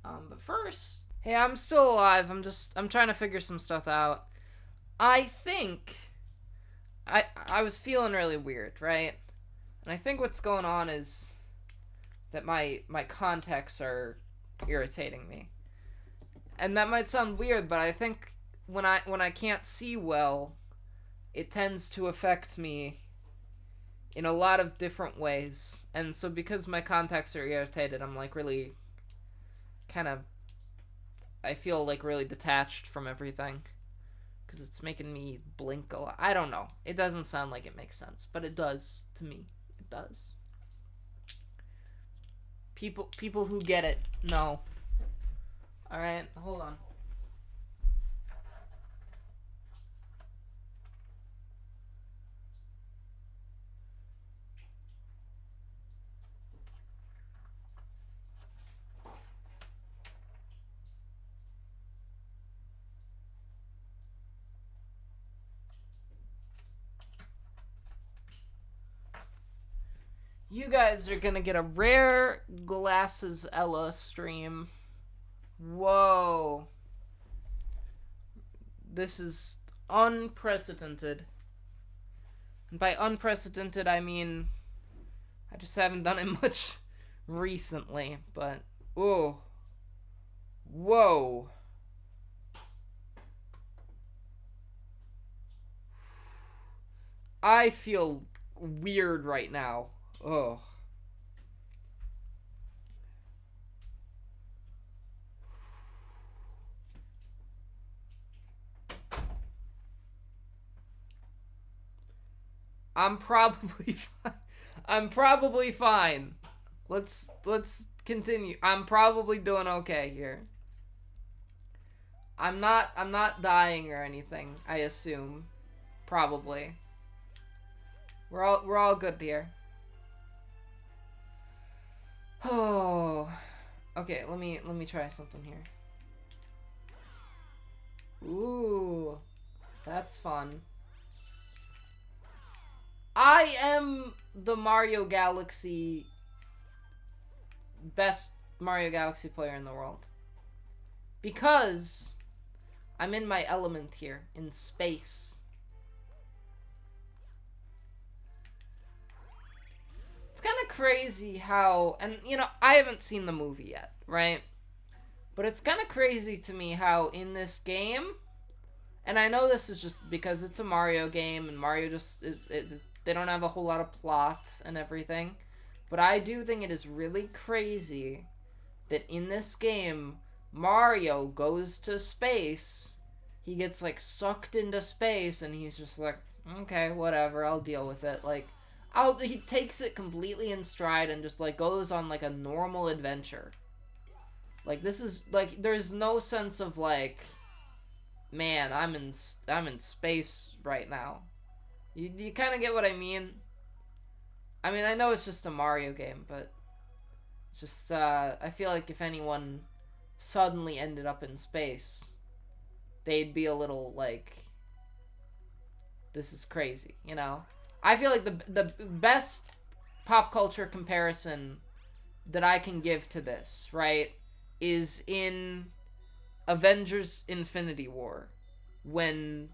But first, hey, I'm still alive. I'm trying to figure some stuff out. I think I was feeling really weird, right? And I think what's going on is that my contacts are irritating me. And that might sound weird, but I think when I can't see well, it tends to affect me in a lot of different ways. And so because my contacts are irritated, I'm like really kind of, I feel like really detached from everything because it's making me blink a lot. I don't know. It doesn't sound like it makes sense, but it does to me. It does. People who get it know. Alright, hold on. You guys are gonna get a rare Glasses Ella stream. Whoa. This is unprecedented. And by unprecedented, I mean I just haven't done it much recently, but ooh. Whoa. I feel weird right now. Oh. I'm probably fine. I'm probably fine. Let's continue. I'm probably doing okay here. I'm not dying or anything, I assume. Probably. We're all good here. Oh. Okay, let me try something here. Ooh. That's fun. I am the Mario Galaxy best Mario Galaxy player in the world. Because I'm in my element here, in space. It's kind of crazy how, and you know, I haven't seen the movie yet, right? But it's kind of crazy to me how in this game, and I know this is just because it's a Mario game and Mario just is they don't have a whole lot of plot and everything, but I do think it is really crazy that in this game, Mario goes to space, he gets like sucked into space, and he's just like, okay, whatever, I'll deal with it. Like, he takes it completely in stride and just like goes on like a normal adventure. Like, this is like, there's no sense of like, man, I'm in space right now. You kind of get what I mean? I mean, I know it's just a Mario game, but it's just, I feel like if anyone suddenly ended up in space, they'd be a little, like, this is crazy, you know? I feel like the best pop culture comparison that I can give to this, right, is in Avengers Infinity War, when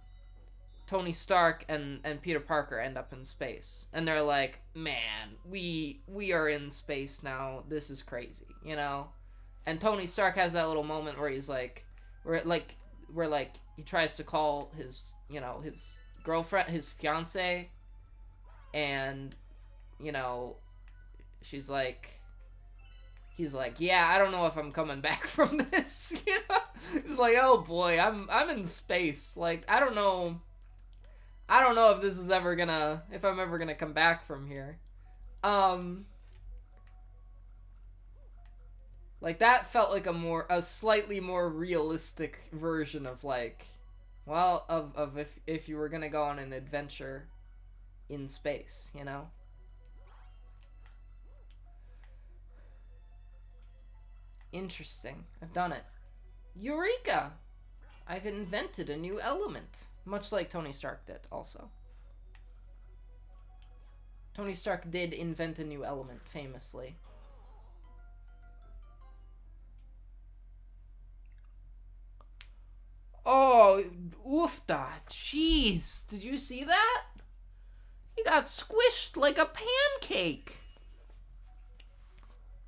Tony Stark and Peter Parker end up in space, and they're like, man, we are in space now, this is crazy, you know? And Tony Stark has that little moment where he's like, where he tries to call his, you know, his girlfriend, his fiance, and, you know, he's like, yeah, I don't know if I'm coming back from this, you know? He's like, oh boy, I'm in space, like, I don't know if this is ever gonna, if I'm ever gonna come back from here. Like, that felt like a slightly more realistic version of, like, well, of if you were gonna go on an adventure in space, you know? Interesting. I've done it. Eureka! I've invented a new element. Much like Tony Stark did, also. Tony Stark did invent a new element, famously. Oh, oofda. Jeez. Did you see that? He got squished like a pancake.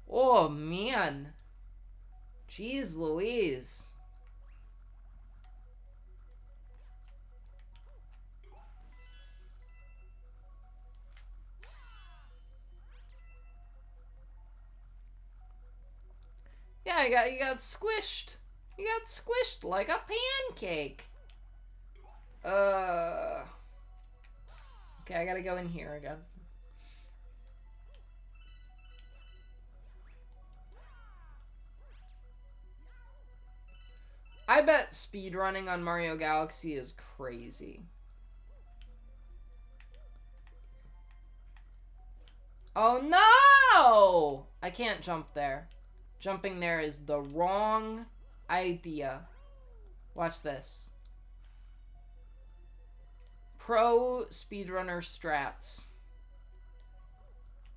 Oh, man. Jeez Louise. Yeah, he got squished. He got squished like a pancake. Okay, I gotta go in here. I gotta... I bet speedrunning on Mario Galaxy is crazy. Oh no! I can't jump there. Jumping there is the wrong idea. Watch this. Pro speedrunner strats.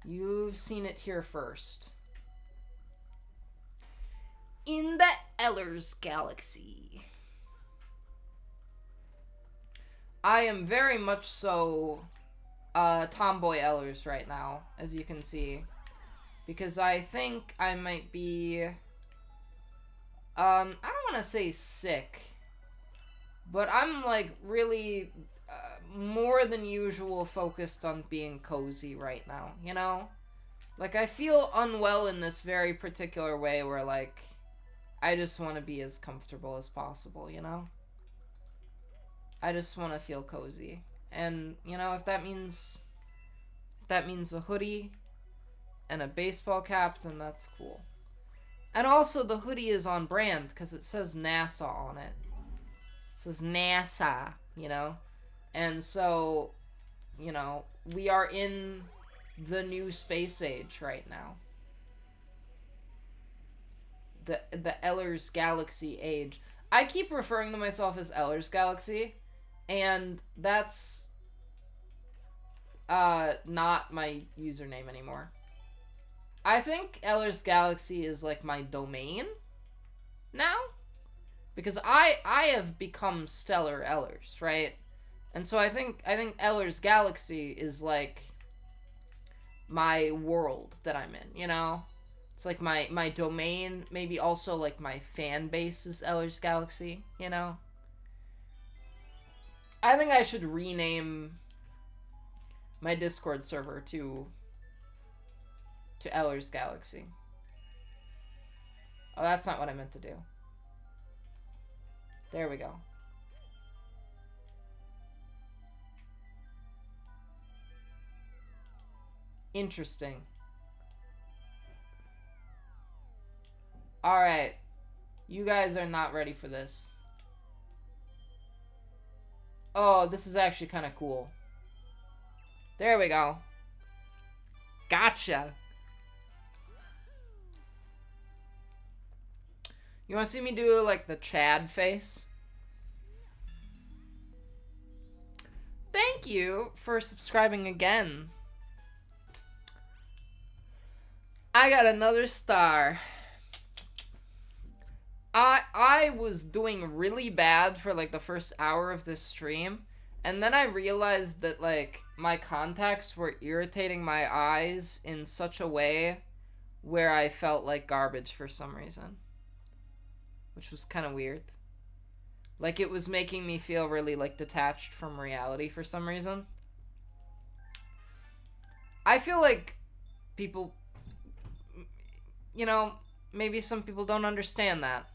You've seen it here first. In the Ellers Galaxy. I am very much so Tomboy Ellers right now, as you can see. Because I think I might be... I don't want to say sick. But I'm, like, really more than usual focused on being cozy right now, you know? Like, I feel unwell in this very particular way where, like, I just want to be as comfortable as possible, you know? I just want to feel cozy. And, you know, if that means a hoodie and a baseball cap, then that's cool. And also, the hoodie is on brand, because it says NASA on it. It says NASA, you know? And so, you know, we are in the new space age right now. The Ellers Galaxy age. I keep referring to myself as Ellers Galaxy, and that's not my username anymore. I think Ellers Galaxy is like my domain now, because I have become StellarEllers, right? And so I think Ellers Galaxy is like my world that I'm in, you know? It's like my domain, maybe also like my fan base is Ellers Galaxy, you know? I think I should rename my Discord server to Ellers Galaxy. Oh, that's not what I meant to do. There we go. Interesting. Alright. You guys are not ready for this. Oh, this is actually kind of cool. There we go. Gotcha. You want to see me do, like, the Chad face? Thank you for subscribing again. I got another star. I was doing really bad for, like, the first hour of this stream, and then I realized that, like, my contacts were irritating my eyes in such a way where I felt like garbage for some reason. Which was kind of weird. Like, it was making me feel really, like, detached from reality for some reason. I feel like people... You know, maybe some people don't understand that.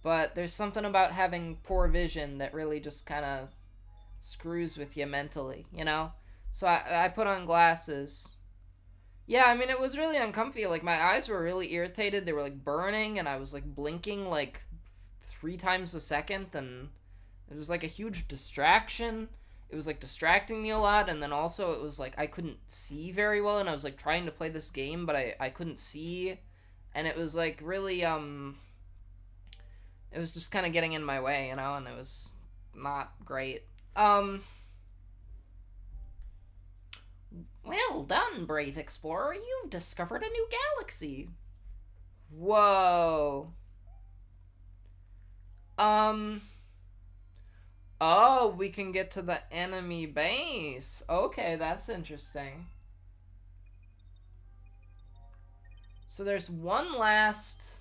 But there's something about having poor vision that really just kind of screws with you mentally, you know? So I put on glasses. Yeah, I mean, it was really uncomfy. Like, my eyes were really irritated. They were, like, burning, and I was, like, blinking, like, 3 times a second, and it was, like, a huge distraction. It was, like, distracting me a lot, and then also it was, like, I couldn't see very well, and I was, like, trying to play this game, but I couldn't see, and it was, like, really, it was just kind of getting in my way, you know, and it was not great. Well done, brave explorer. You've discovered a new galaxy. Whoa. Oh, we can get to the enemy base. Okay, that's interesting. So there's one last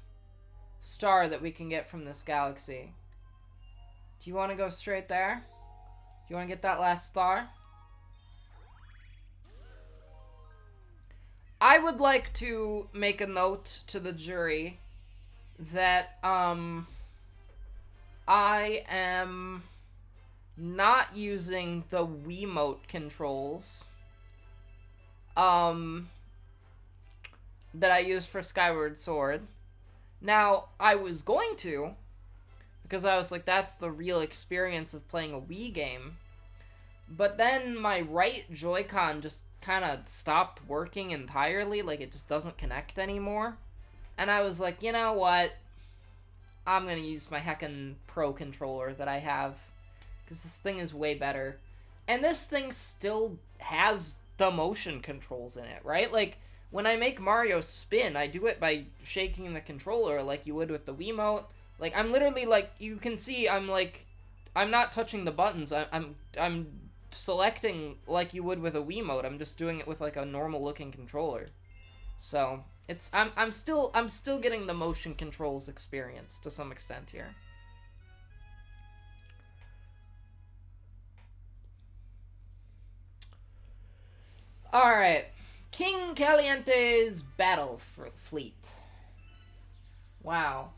star that we can get from this galaxy. Do you want to go straight there? Do you want to get that last star? I would like to make a note to the jury that, I am not using the Wiimote controls, that I used for Skyward Sword. Now, I was going to, because I was like, that's the real experience of playing a Wii game. But then my right Joy-Con just kind of stopped working entirely, like it just doesn't connect anymore. And I was like, you know what? I'm gonna use my heckin' Pro controller that I have, because this thing is way better. And this thing still has the motion controls in it, right? Like, when I make Mario spin, I do it by shaking the controller like you would with the Wiimote. Like, I'm literally, like, you can see I'm, like, I'm not touching the buttons. I'm selecting like you would with a Wiimote. I'm just doing it with, like, a normal-looking controller. So, I'm still getting the motion controls experience to some extent here. Alright. King Caliente's battle fleet. Wow.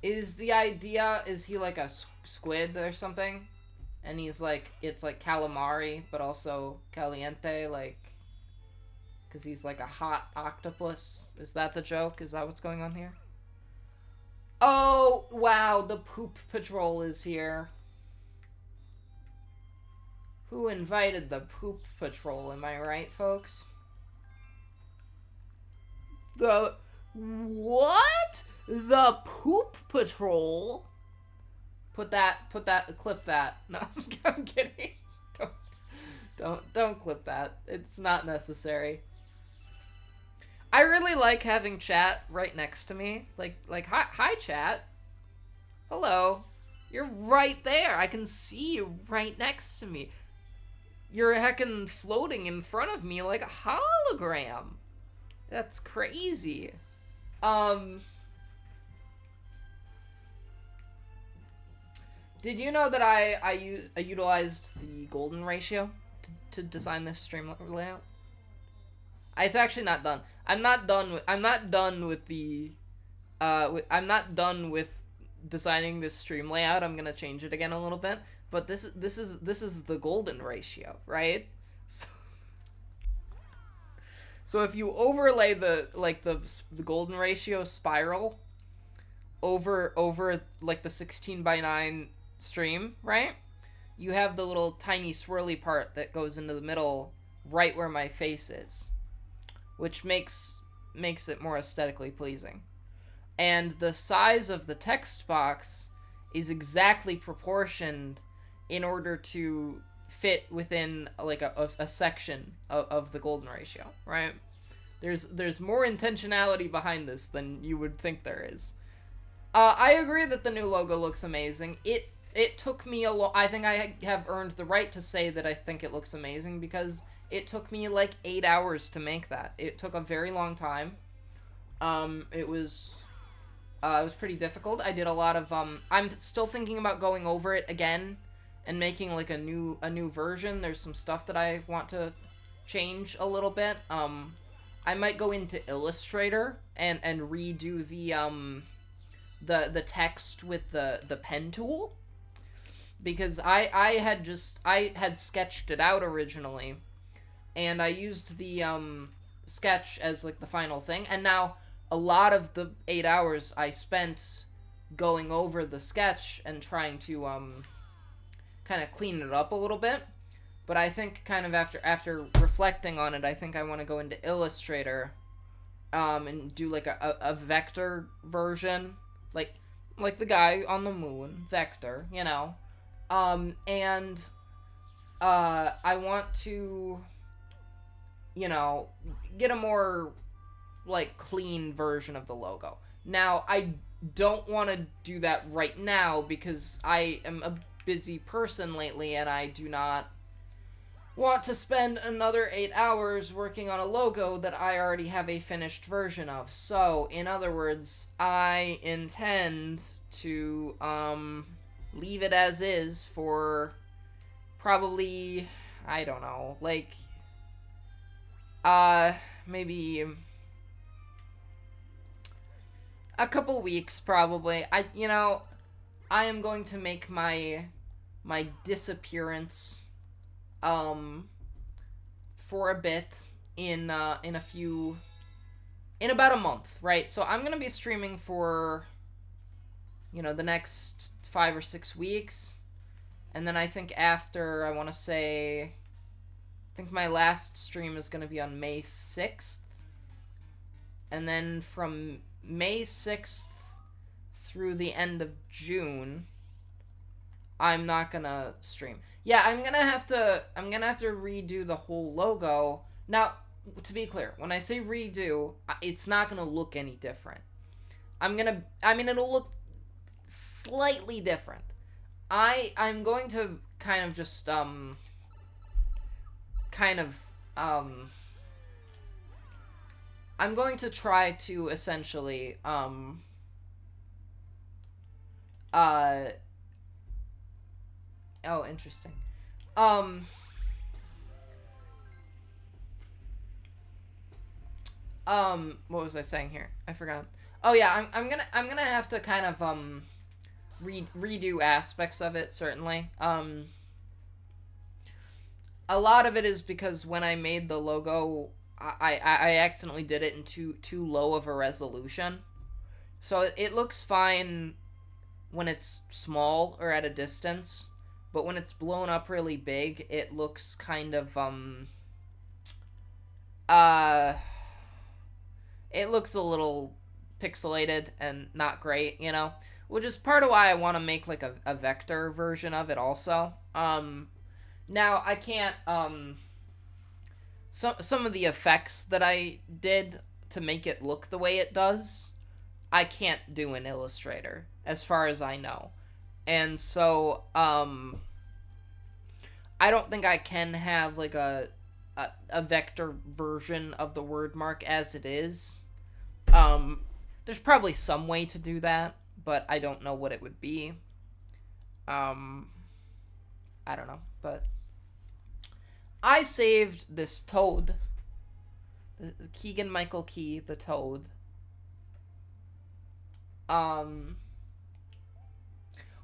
Is the idea, is he like a squid or something? And he's like, it's like calamari, but also caliente, like, because he's like a hot octopus. Is that the joke? Is that what's going on here? Oh, wow, the Poop Patrol is here. Who invited the Poop Patrol, am I right, folks? The... What? The Poop Patrol? Clip that. No, I'm kidding. Don't clip that. It's not necessary. I really like having chat right next to me. Like, hi chat. Hello. You're right there. I can see you right next to me. You're heckin' floating in front of me like a hologram. That's crazy. Did you know that I utilized the golden ratio to design this stream layout? It's actually not done. I'm not done with designing this stream layout. I'm gonna change it again a little bit. But this is the golden ratio, right? So if you overlay the golden ratio spiral over like the 16:9 stream, right? You have the little tiny swirly part that goes into the middle, right where my face is, which makes it more aesthetically pleasing. And the size of the text box is exactly proportioned in order to fit within like a section of the golden ratio, right? There's more intentionality behind this than you would think there is. I agree that the new logo looks amazing. It took me a lot. I think I have earned the right to say that I think it looks amazing because it took me like 8 hours to make that. It took a very long time. It was pretty difficult. I did a lot of I'm still thinking about going over it again and making like a new version. There's some stuff that I want to change a little bit. I might go into Illustrator and redo the text with the pen tool, because I had sketched it out originally, and I used the sketch as like the final thing, and now a lot of the 8 hours I spent going over the sketch and trying to kind of clean it up a little bit. But I think kind of after reflecting on it, I think I want to go into Illustrator and do like a vector version, like the guy on the moon, Vector, you know. And I want to, you know, get a more like clean version of the logo. Now, I don't want to do that right now because I am a busy person lately and I do not want to spend another 8 hours working on a logo that I already have a finished version of. So, in other words, I intend to leave it as is for probably, I don't know, like maybe a couple weeks probably. I am going to make my disappearance for a bit in a few in about a month, right? So I'm gonna be streaming for, the next 5 or 6 weeks, and then I think after, I want to say, I think my last stream is gonna be on May 6th, and then from May 6th through the end of June, I'm not gonna stream. Yeah, I'm gonna have to redo the whole logo. Now, to be clear, when I say redo, it's not gonna look any different. It'll look slightly different. I'm going to kind of just I'm going to try to essentially oh, interesting. What was I saying here? I forgot. Oh yeah, I'm gonna have to kind of redo aspects of it, certainly. A lot of it is because when I made the logo, I accidentally did it in too low of a resolution. So it looks fine when it's small or at a distance, but when it's blown up really big, it looks kind of it looks a little pixelated and not great, which is part of why I want to make like a vector version of it also. Now I can't some of the effects that I did to make it look the way it does, I can't do in Illustrator as far as I know. And so I don't think I can have like a vector version of the word mark as it is. There's probably some way to do that, but I don't know what it would be. I don't know, but I saved this toad. Keegan Michael Key, the toad.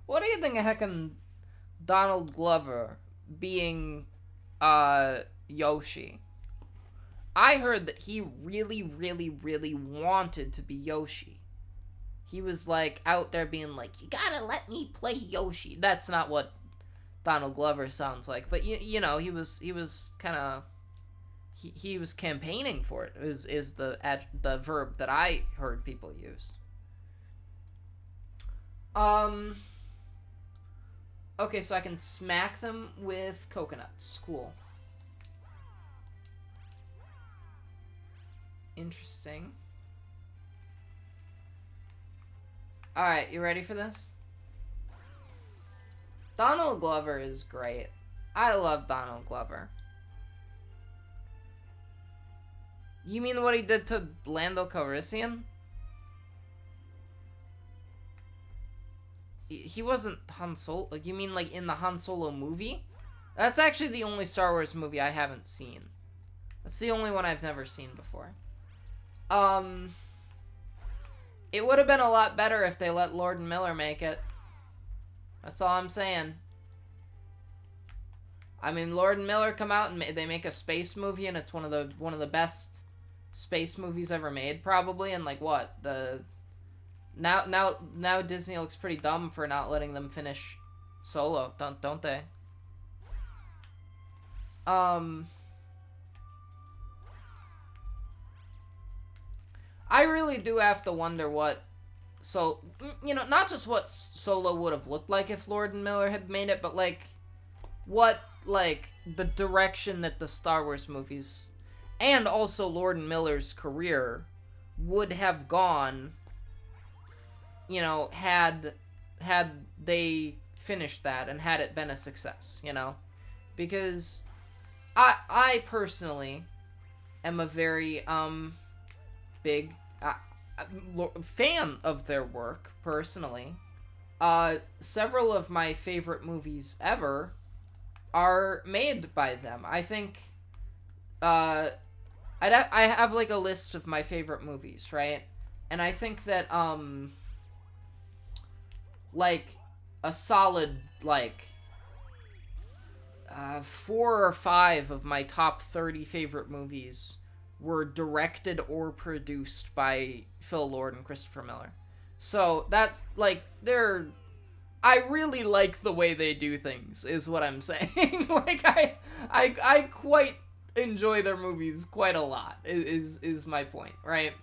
What do you think of heckin' Donald Glover being Yoshi? I heard that he really, really, really wanted to be Yoshi. He was like out there being like, "You gotta let me play Yoshi." That's not what Donald Glover sounds like, but he was kind of he was campaigning for it. Is the verb that I heard people use. Okay, so I can smack them with coconuts. Cool. Interesting. Alright, you ready for this? Donald Glover is great. I love Donald Glover. You mean what he did to Lando Calrissian? He wasn't Han Solo. You mean like in the Han Solo movie? That's actually the only Star Wars movie I haven't seen. That's the only one I've never seen before. It would have been a lot better if they let Lord and Miller make it. That's all I'm saying. I mean, Lord and Miller come out and they make a space movie, and it's one of the best space movies ever made, probably. And like what now Disney looks pretty dumb for not letting them finish Solo, don't they? I really do have to wonder not just what Solo would have looked like if Lord and Miller had made it, but like what the direction that the Star Wars movies and also Lord and Miller's career would have gone, had they finished that and had it been a success, because I personally am a very big fan of their work personally. Several of my favorite movies ever are made by them. I think I have like a list of my favorite movies, right? And I think that like a solid 4 or 5 of my top 30 favorite movies were directed or produced by Phil Lord and Christopher Miller. So that's like I really like the way they do things, is what I'm saying. Like I quite enjoy their movies quite a lot. Is my point, right?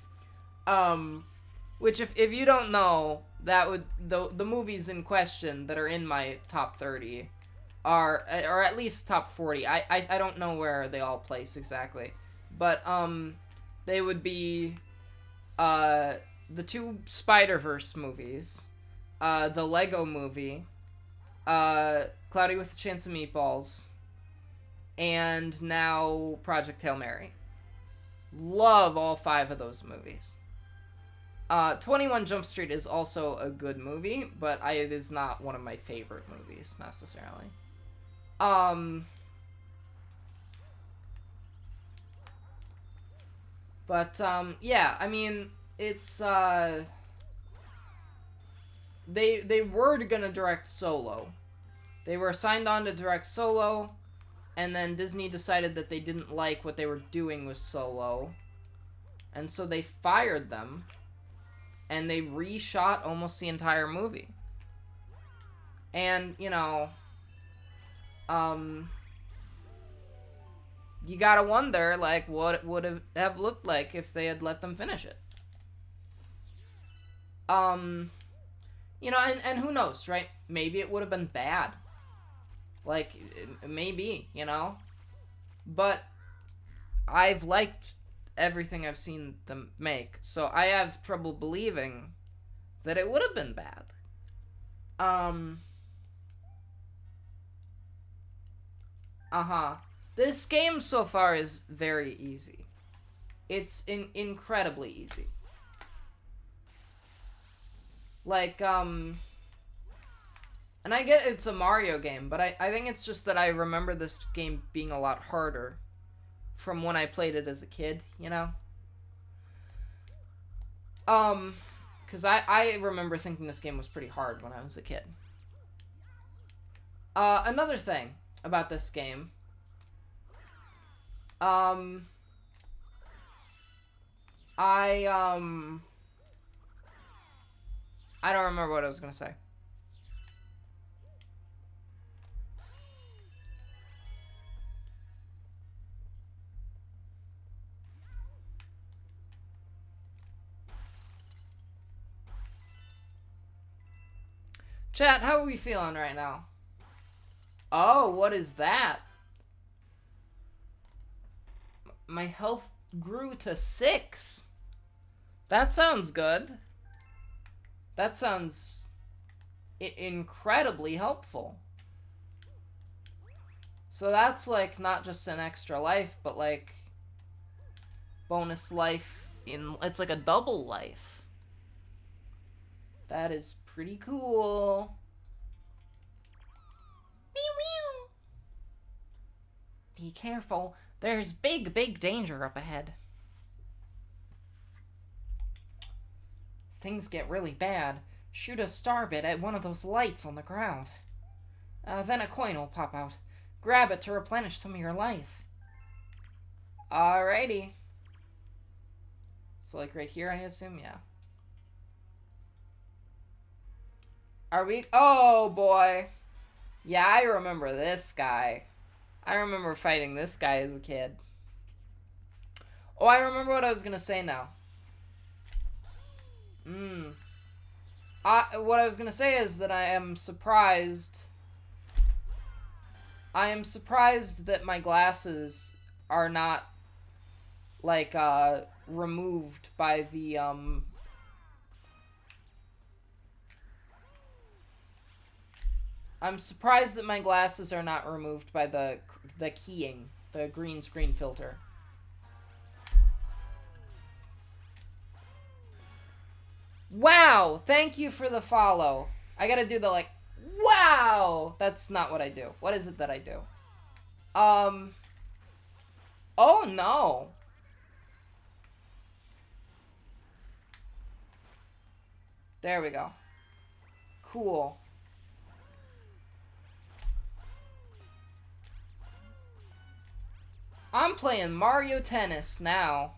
Which if you don't know, that would the movies in question that are in my top 30 are, or at least top 40. I don't know where they all place exactly, but they would be the two Spider-Verse movies, the Lego movie, Cloudy with a Chance of Meatballs, and now Project Hail Mary. Love all 5 of those movies. 21 Jump Street is also a good movie, but it is not one of my favorite movies, necessarily. Yeah, I mean, it's, they were gonna direct Solo. They were signed on to direct Solo, and then Disney decided that they didn't like what they were doing with Solo, and so they fired them, and they reshot almost the entire movie. And, you know, you gotta wonder, like, what it would have looked like if they had let them finish it. You know, and who knows, right? Maybe it would have been bad. Like, maybe, you know? But I've liked everything I've seen them make, so I have trouble believing that it would have been bad. This game so far is very easy. It's incredibly easy. Like, and I get it's a Mario game, but I think it's just that I remember this game being a lot harder from when I played it as a kid, you know? Because I remember thinking this game was pretty hard when I was a kid. Another thing about this game, I don't remember what I was gonna say. Chat, how are we feeling right now? Oh, what is that? My health grew to 6. That sounds good. That sounds incredibly helpful. So that's like not just an extra life, but like bonus life it's like a double life. That is pretty cool. Meow meow. Be careful. There's big danger up ahead. Things get really bad. Shoot a starbit at one of those lights on the ground. Then a coin will pop out. Grab it to replenish some of your life. Alrighty. So like right here, I assume? Yeah. Are we... Oh, boy. Yeah, I remember this guy. I remember fighting this guy as a kid. Oh, I remember what I was gonna say now. What I was gonna say is that I am surprised that my glasses are not, like, removed by the, I'm surprised that my glasses are not removed by the keying, the green screen filter. Wow! Thank you for the follow. I gotta do the, like, wow! That's not what I do. What is it that I do? Oh, no. There we go. Cool. I'm playing Mario Tennis now.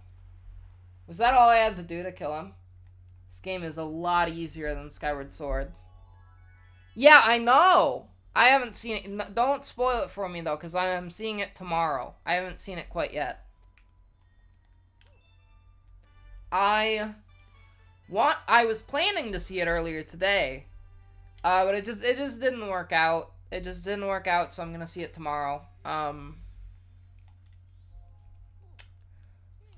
Was that all I had to do to kill him? This game is a lot easier than Skyward Sword. Yeah, I know! I haven't seen it. Don't spoil it for me, though, because I am seeing it tomorrow. I haven't seen it quite yet. I was planning to see it earlier today. But it just didn't work out. It just didn't work out, so I'm gonna see it tomorrow.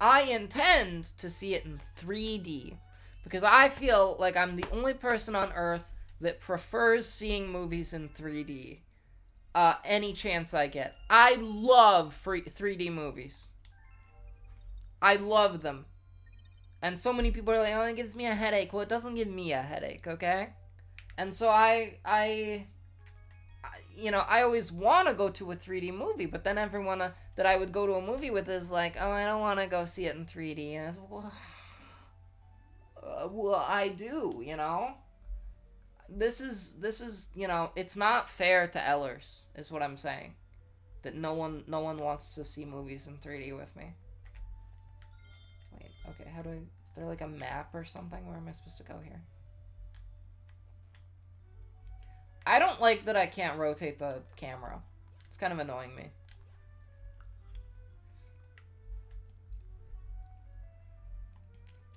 I intend to see it in 3D. Because I feel like I'm the only person on Earth that prefers seeing movies in 3D. Any chance I get. I love 3D movies. I love them. And so many people are like, oh, it gives me a headache. Well, it doesn't give me a headache, okay? And so I always want to go to a 3D movie, but then everyone that I would go to a movie with is like, oh, I don't want to go see it in 3D. And it's, well, I do, you know? This is, it's not fair to Ellers, is what I'm saying. That no one wants to see movies in 3D with me. Wait, okay, is there like a map or something? Where am I supposed to go here? I don't like that I can't rotate the camera. It's kind of annoying me.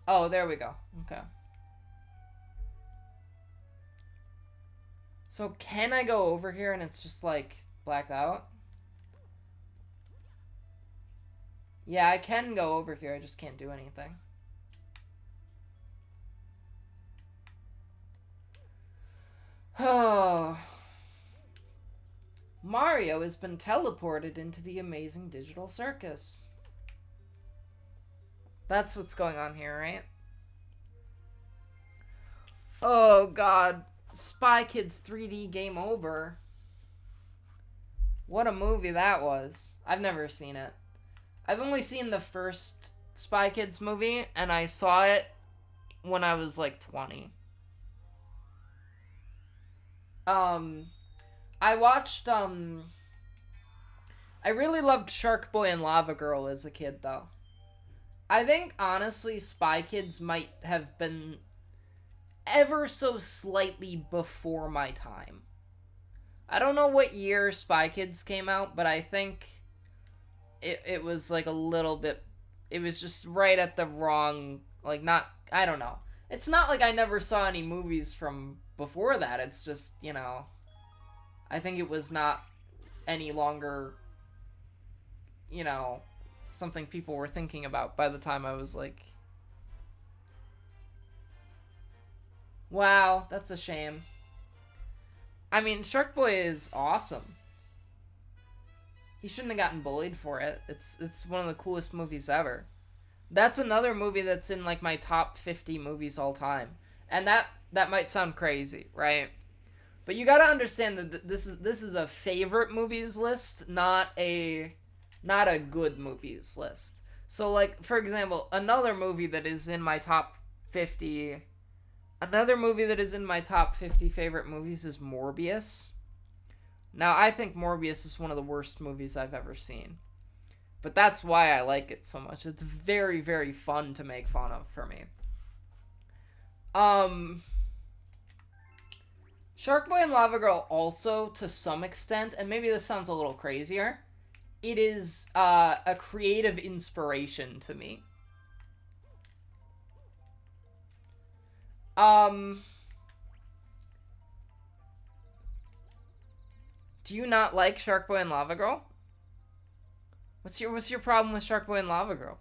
Oh, there we go. Okay. So can I go over here and it's just like blacked out? Yeah, I can go over here. I just can't do anything. Oh. Mario has been teleported into the amazing digital circus. That's what's going on here, right? Oh, God. Spy Kids 3D Game Over. What a movie that was. I've never seen it. I've only seen the first Spy Kids movie, and I saw it when I was like 20. I watched, I really loved Shark Boy and Lava Girl as a kid, though. I think, honestly, Spy Kids might have been ever so slightly before my time. I don't know what year Spy Kids came out, but I think it was like a little bit, it was just right at the wrong, like not, I don't know. It's not like I never saw any movies from before that, it's just, I think it was not any longer, something people were thinking about by the time I was like, wow, that's a shame. I mean, Shark Boy is awesome. He shouldn't have gotten bullied for it. It's one of the coolest movies ever. That's another movie that's in like my top 50 movies all time. And that might sound crazy, right? But you got to understand that this is a favorite movies list, not a good movies list. So like, for example, another movie that is in my top 50 favorite movies is Morbius. Now, I think Morbius is one of the worst movies I've ever seen. But that's why I like it so much. It's very, very fun to make fun of for me. Shark Boy and Lava Girl also, to some extent, and maybe this sounds a little crazier, it is a creative inspiration to me. Do you not like Shark Boy and Lava Girl? What's your problem with Shark Boy and Lava Girl?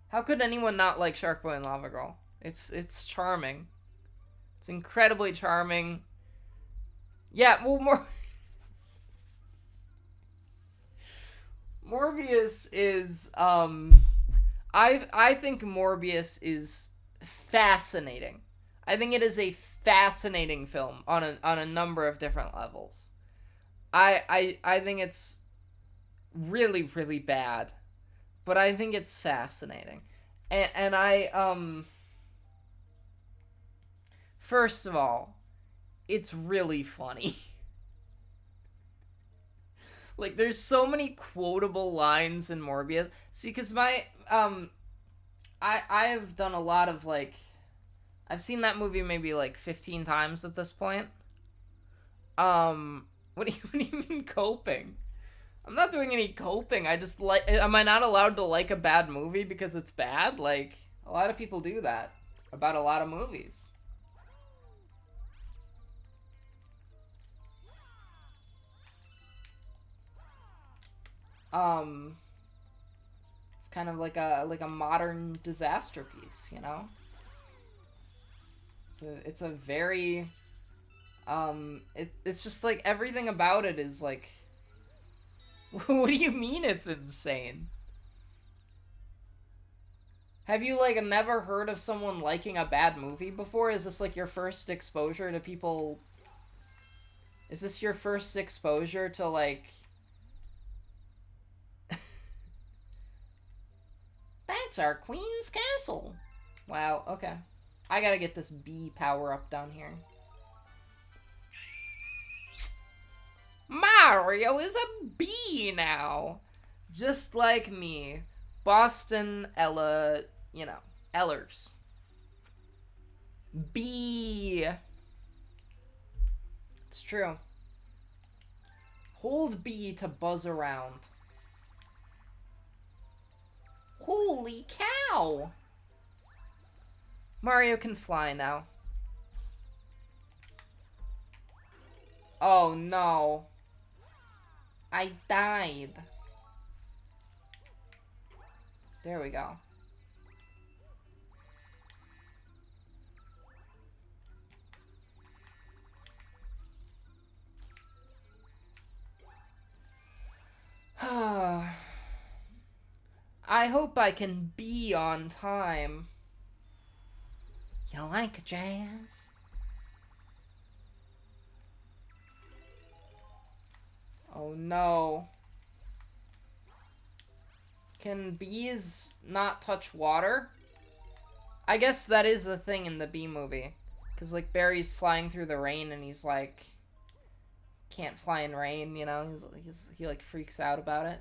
How could anyone not like Shark Boy and Lava Girl? It's charming. It's incredibly charming. Yeah, well, Morbius is I think Morbius is fascinating. I think it is a fascinating film on a number of different levels. I think it's really, really bad, but I think it's fascinating. And I first of all, it's really funny. Like, there's so many quotable lines in Morbius. See, because I've done a lot of, like, I've seen that movie maybe, like, 15 times at this point. What do you mean coping? I'm not doing any coping. I just like, am I not allowed to like a bad movie because it's bad? Like, a lot of people do that about a lot of movies. It's kind of like a modern disaster piece, you know? It's a very it's just like everything about it is like what do you mean it's insane? Have you like never heard of someone liking a bad movie before? Is this like your first exposure to people? Is this your first exposure to like That's our queen's castle. Wow, okay. I gotta get this bee power up down here. Mario is a bee now. Just like me. Boston Ella, you know, Ellers. Bee. It's true. Hold B to buzz around. Holy cow! Mario can fly now. Oh no. I died. There we go. I hope I can be on time. You like jazz? Oh no. Can bees not touch water? I guess that is a thing in the bee movie. Because, like, Barry's flying through the rain and he's like, can't fly in rain, you know? He like, freaks out about it.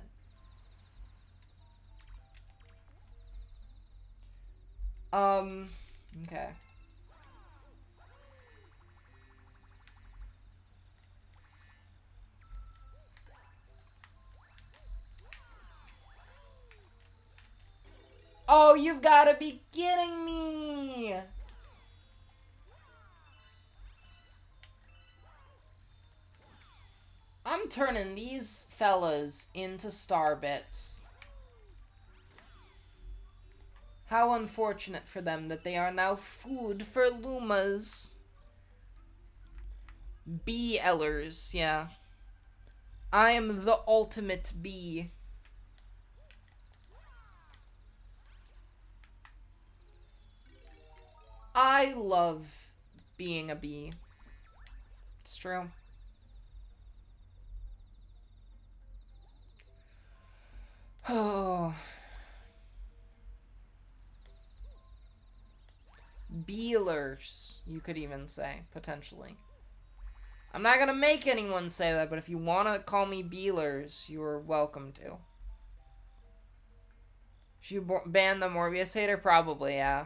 Okay. Oh, you've got to be kidding me! I'm turning these fellas into star bits. How unfortunate for them that they are now food for Lumas. Bee-ellers, yeah. I am the ultimate bee. I love being a bee. It's true. Oh. Beelers, you could even say, potentially. I'm not gonna make anyone say that, but if you want to call me Beelers, you're welcome to. Should you ban the Morbius hater? Probably, yeah.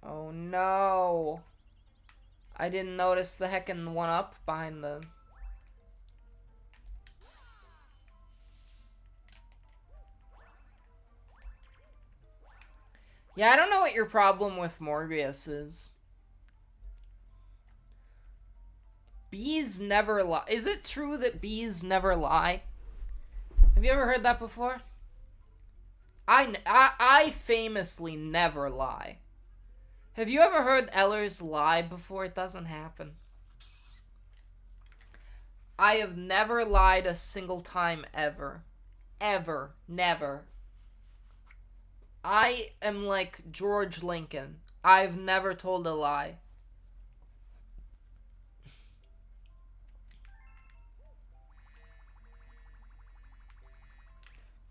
Oh no. I didn't notice the heckin' one up behind the... Yeah, I don't know what your problem with Morbius is. Bees never lie. Is it true that bees never lie? Have you ever heard that before? I famously never lie. Have you ever heard Ellers lie before? It doesn't happen. I have never lied a single time ever. Ever. Never. I am like George Lincoln. I've never told a lie.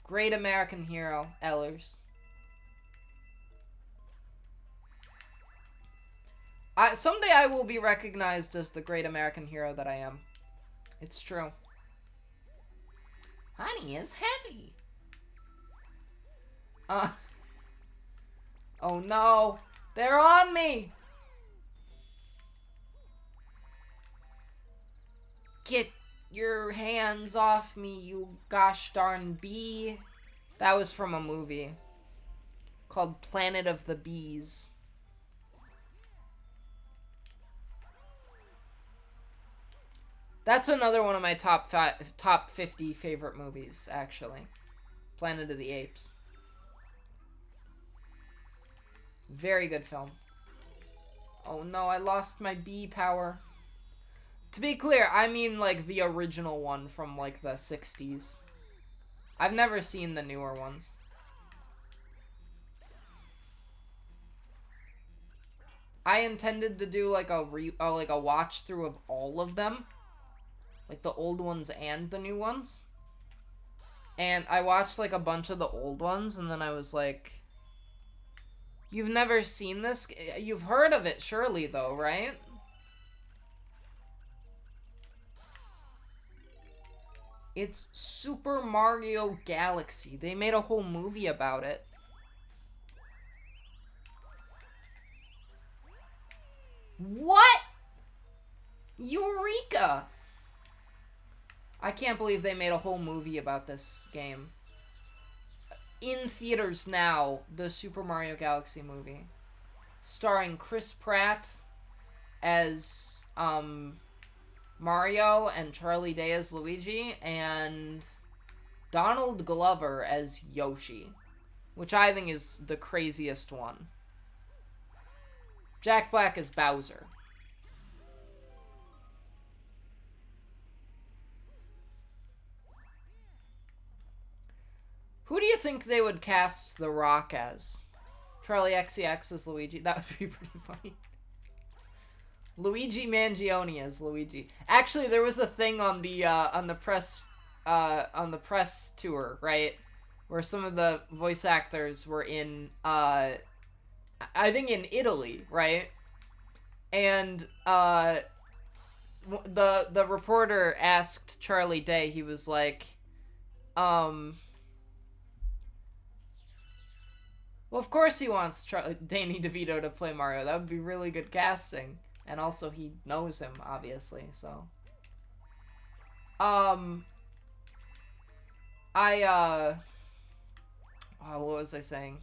Great American hero, Ellers. Someday I will be recognized as the great American hero that I am. It's true. Honey is heavy. Oh no. They're on me! Get your hands off me, you gosh darn bee. That was from a movie called Planet of the Bees. That's another one of my top 50 favorite movies, actually. Planet of the Apes. Very good film. Oh no, I lost my bee power. To be clear, I mean like the original one from like the 60s. I've never seen the newer ones. I intended to do like a watch through of all of them. Like the old ones and the new ones. And I watched like a bunch of the old ones and then I was like, you've never seen this? You've heard of it surely though, right? It's Super Mario Galaxy. They made a whole movie about it. What? Eureka! I can't believe they made a whole movie about this game. In theaters now, the Super Mario Galaxy movie. Starring Chris Pratt as, Mario and Charlie Day as Luigi, and Donald Glover as Yoshi, which I think is the craziest one. Jack Black as Bowser. Who do you think they would cast The Rock as? Charlie XCX as Luigi? That would be pretty funny. Luigi Mangione as Luigi. Actually, there was a thing on the press tour, right? Where some of the voice actors were in I think in Italy, right? And the reporter asked Charlie Day, he was like, well, of course he wants Danny DeVito to play Mario. That would be really good casting. And also, he knows him, obviously, so. Oh, what was I saying?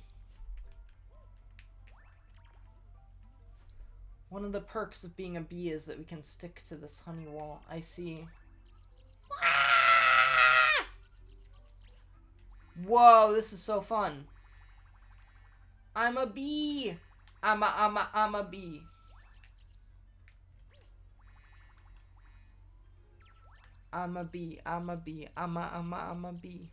One of the perks of being a bee is that we can stick to this honey wall. I see. Whoa, this is so fun. I'm a bee. I'm a bee. I'm a bee. I'm a bee. I'm a bee.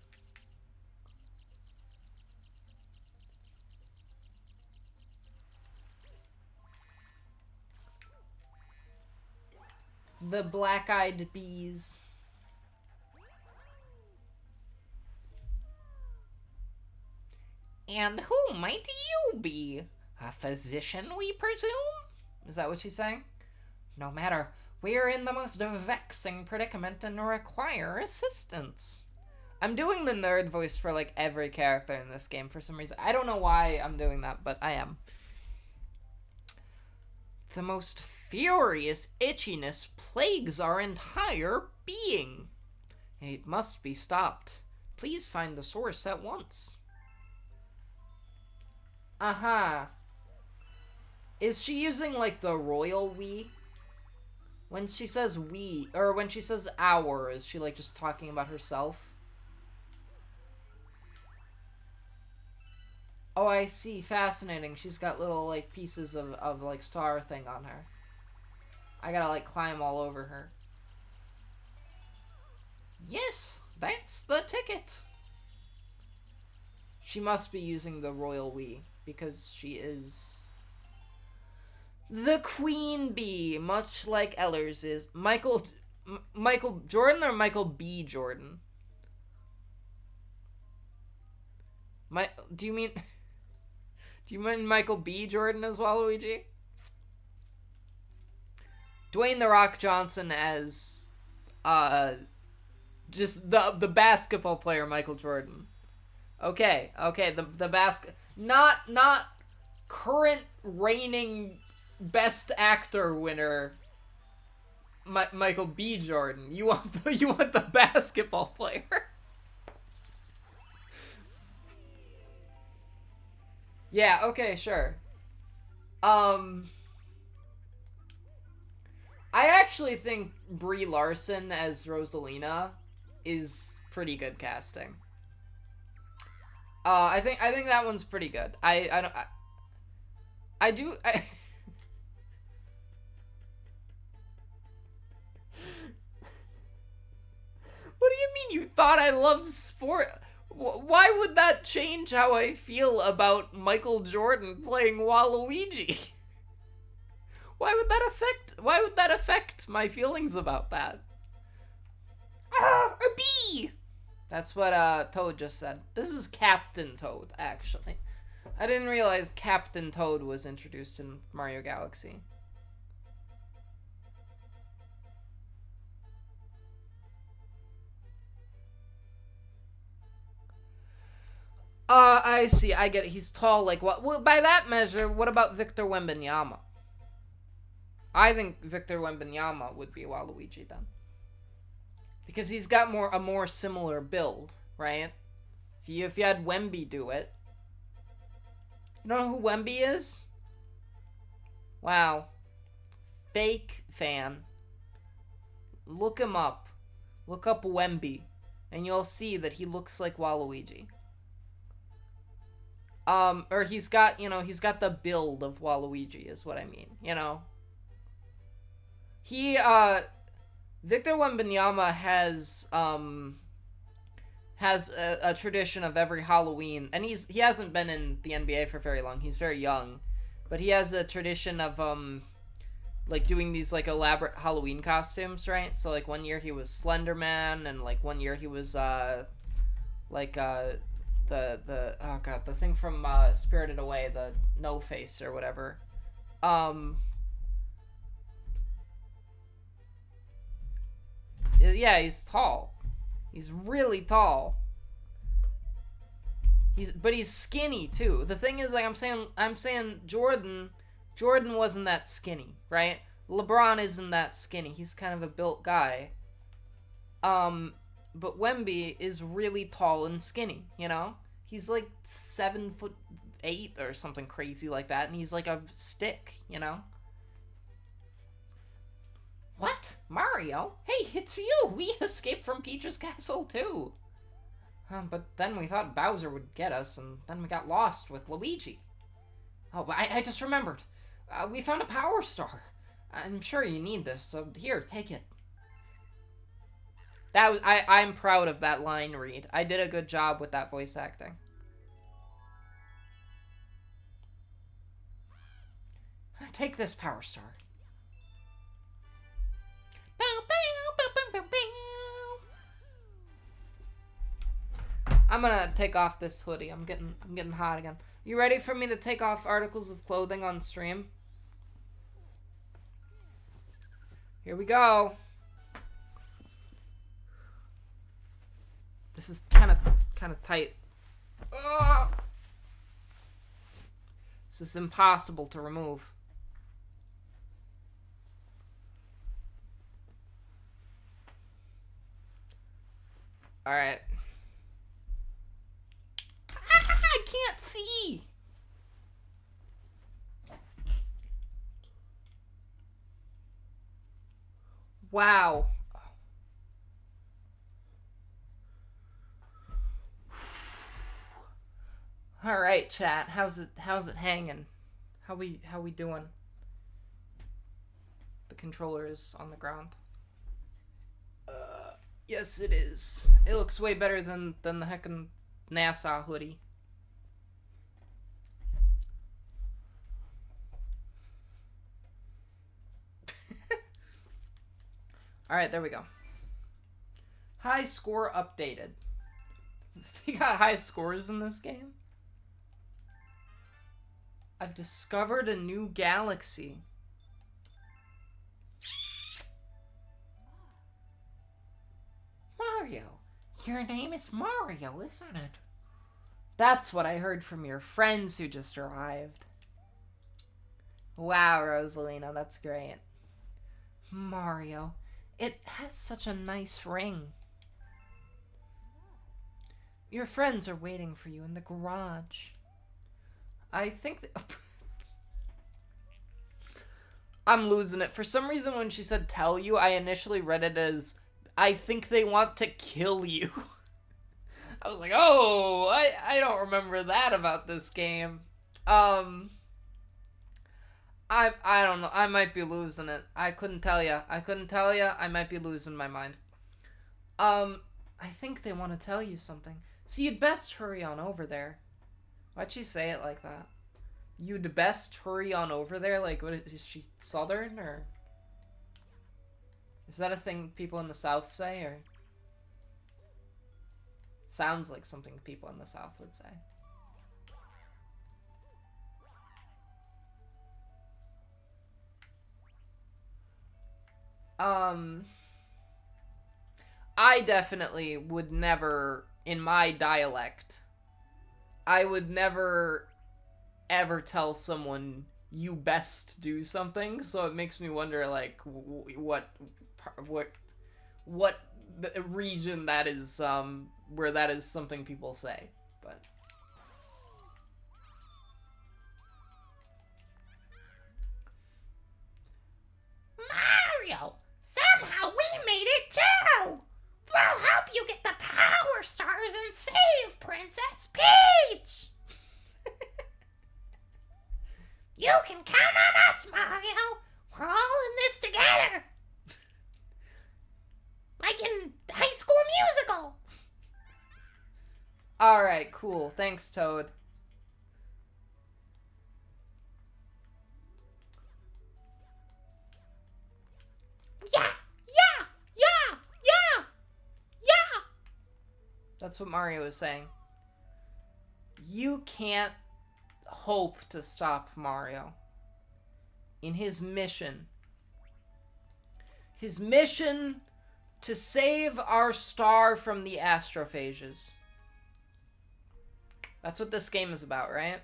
The black-eyed bees. And who might you be? A physician, we presume? Is that what she's saying? No matter. We're in the most vexing predicament and require assistance. I'm doing the nerd voice for, like, every character in this game for some reason. I don't know why I'm doing that, but I am. The most furious itchiness plagues our entire being. It must be stopped. Please find the source at once. Uh-huh. Is she using, like, the royal we? When she says we, or when she says our, is she, like, just talking about herself? Oh, I see. Fascinating. She's got little, like, pieces of like, star thing on her. I gotta, like, climb all over her. Yes, that's the ticket. She must be using the royal we, because she is the queen bee, much like Ellers is. Michael Jordan or Michael B. Jordan? Do you mean Michael B. Jordan as well, Luigi? Dwayne "The Rock" Johnson as just the basketball player Michael Jordan. Okay, not current reigning best actor winner Michael B. Jordan. You want the basketball player. Yeah, okay, sure. I actually think Brie Larson as Rosalina is pretty good casting. I think that one's pretty good. I don't I do I What do you mean you thought I loved sport? Why would that change how I feel about Michael Jordan playing Waluigi? Why would that affect my feelings about that? Ah, a bee! That's what Toad just said. This is Captain Toad, actually. I didn't realize Captain Toad was introduced in Mario Galaxy. I see. I get it. He's tall like what? Well, by that measure, what about Victor Wembanyama? I think Victor Wembanyama would be Waluigi then. Because he's got a more similar build, right? If you had Wemby do it. You don't know who Wemby is? Wow. Fake fan. Look him up. Look up Wemby. And you'll see that he looks like Waluigi. Or he's got the build of Waluigi is what I mean, you know? Victor Wembanyama has a tradition of every Halloween, and he hasn't been in the NBA for very long. He's very young, but he has a tradition of like doing these like elaborate Halloween costumes, right? So like one year he was Slender Man, and like one year he was the oh god, the thing from Spirited Away, the No Face or whatever. Yeah, he's tall. He's really tall. But he's skinny too. The thing is, like I'm saying Jordan wasn't that skinny, right? LeBron isn't that skinny. He's kind of a built guy. But Wemby is really tall and skinny, you know? He's like 7'8" or something crazy like that, and he's like a stick, you know? What? Mario? Hey, it's you! We escaped from Peach's castle, too! But then we thought Bowser would get us, and then we got lost with Luigi. Oh, but I just remembered. We found a power star. I'm sure you need this, so here, take it. I'm proud of that line read. I did a good job with that voice acting. Take this power star. I'm gonna take off this hoodie. I'm getting hot again. You ready for me to take off articles of clothing on stream? Here we go. This is kind of tight. Ugh. This is impossible to remove. All right. I can't see. Wow. All right, chat. How's it hanging? How we doing? The controller is on the ground. Yes, it is. It looks way better than the heckin' NASA hoodie. Alright, there we go. High score updated. They got high scores in this game? I've discovered a new galaxy. Mario. Your name is Mario, isn't it? That's what I heard from your friends who just arrived. Wow, Rosalina, that's great. Mario, it has such a nice ring. Your friends are waiting for you in the garage. I think I'm losing it. For some reason, when she said tell you, I initially read it as, I think they want to kill you. I was like, oh, I don't remember that about this game. I don't know. I might be losing it. I couldn't tell you. I might be losing my mind. I think they want to tell you something. So you'd best hurry on over there. Why'd she say it like that? You'd best hurry on over there? Like, what is she, Southern, or? Is that a thing people in the South say, or? Sounds like something people in the South would say. I definitely would never, in my dialect, I would never ever tell someone you best do something, so it makes me wonder, like, what region that is, where that is something people say, but... Mario! Somehow we made it too! We'll help you get the Power Stars and save Princess Peach! You can count on us, Mario! We're all in this together! Like in High School Musical! Alright, cool. Thanks, Toad. Yeah! That's what Mario is saying. You can't hope to stop Mario in his mission. His mission to save our star from the astrophages. That's what this game is about, right?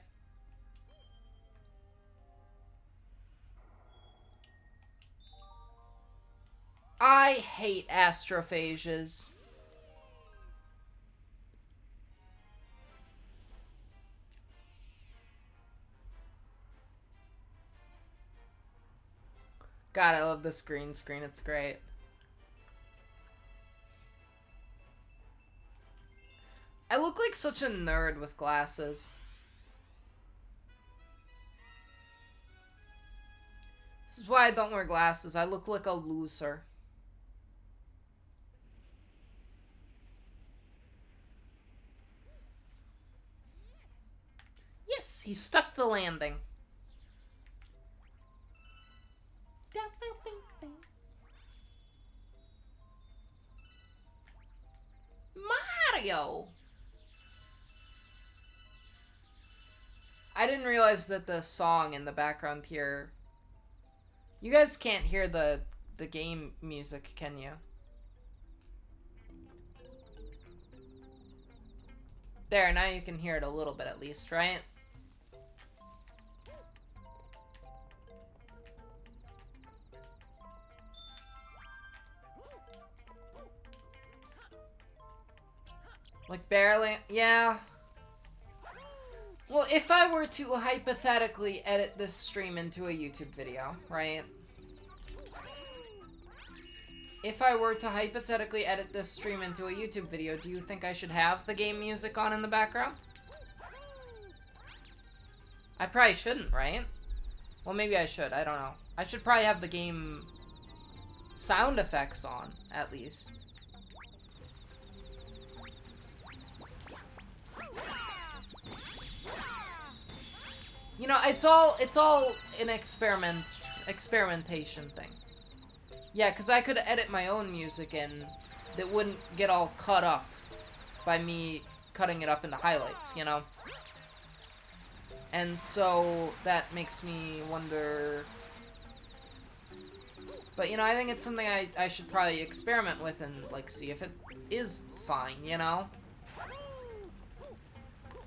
I hate astrophages. God, I love this green screen. It's great. I look like such a nerd with glasses. This is why I don't wear glasses. I look like a loser. Yes, he stuck the landing. Mario! I didn't realize that the song in the background here... You guys can't hear the game music, can you? There, now you can hear it a little bit at least, right? Like, barely? Yeah. Well, if I were to hypothetically edit this stream into a YouTube video, right? If I were to hypothetically edit this stream into a YouTube video, do you think I should have the game music on in the background? I probably shouldn't, right? Well, maybe I should. I don't know. I should probably have the game sound effects on, at least. You know, it's all an experimentation thing. Yeah, because I could edit my own music and that wouldn't get all cut up by me cutting it up into highlights, you know? And so that makes me wonder... But, you know, I think it's something I should probably experiment with and, like, see if it is fine, you know?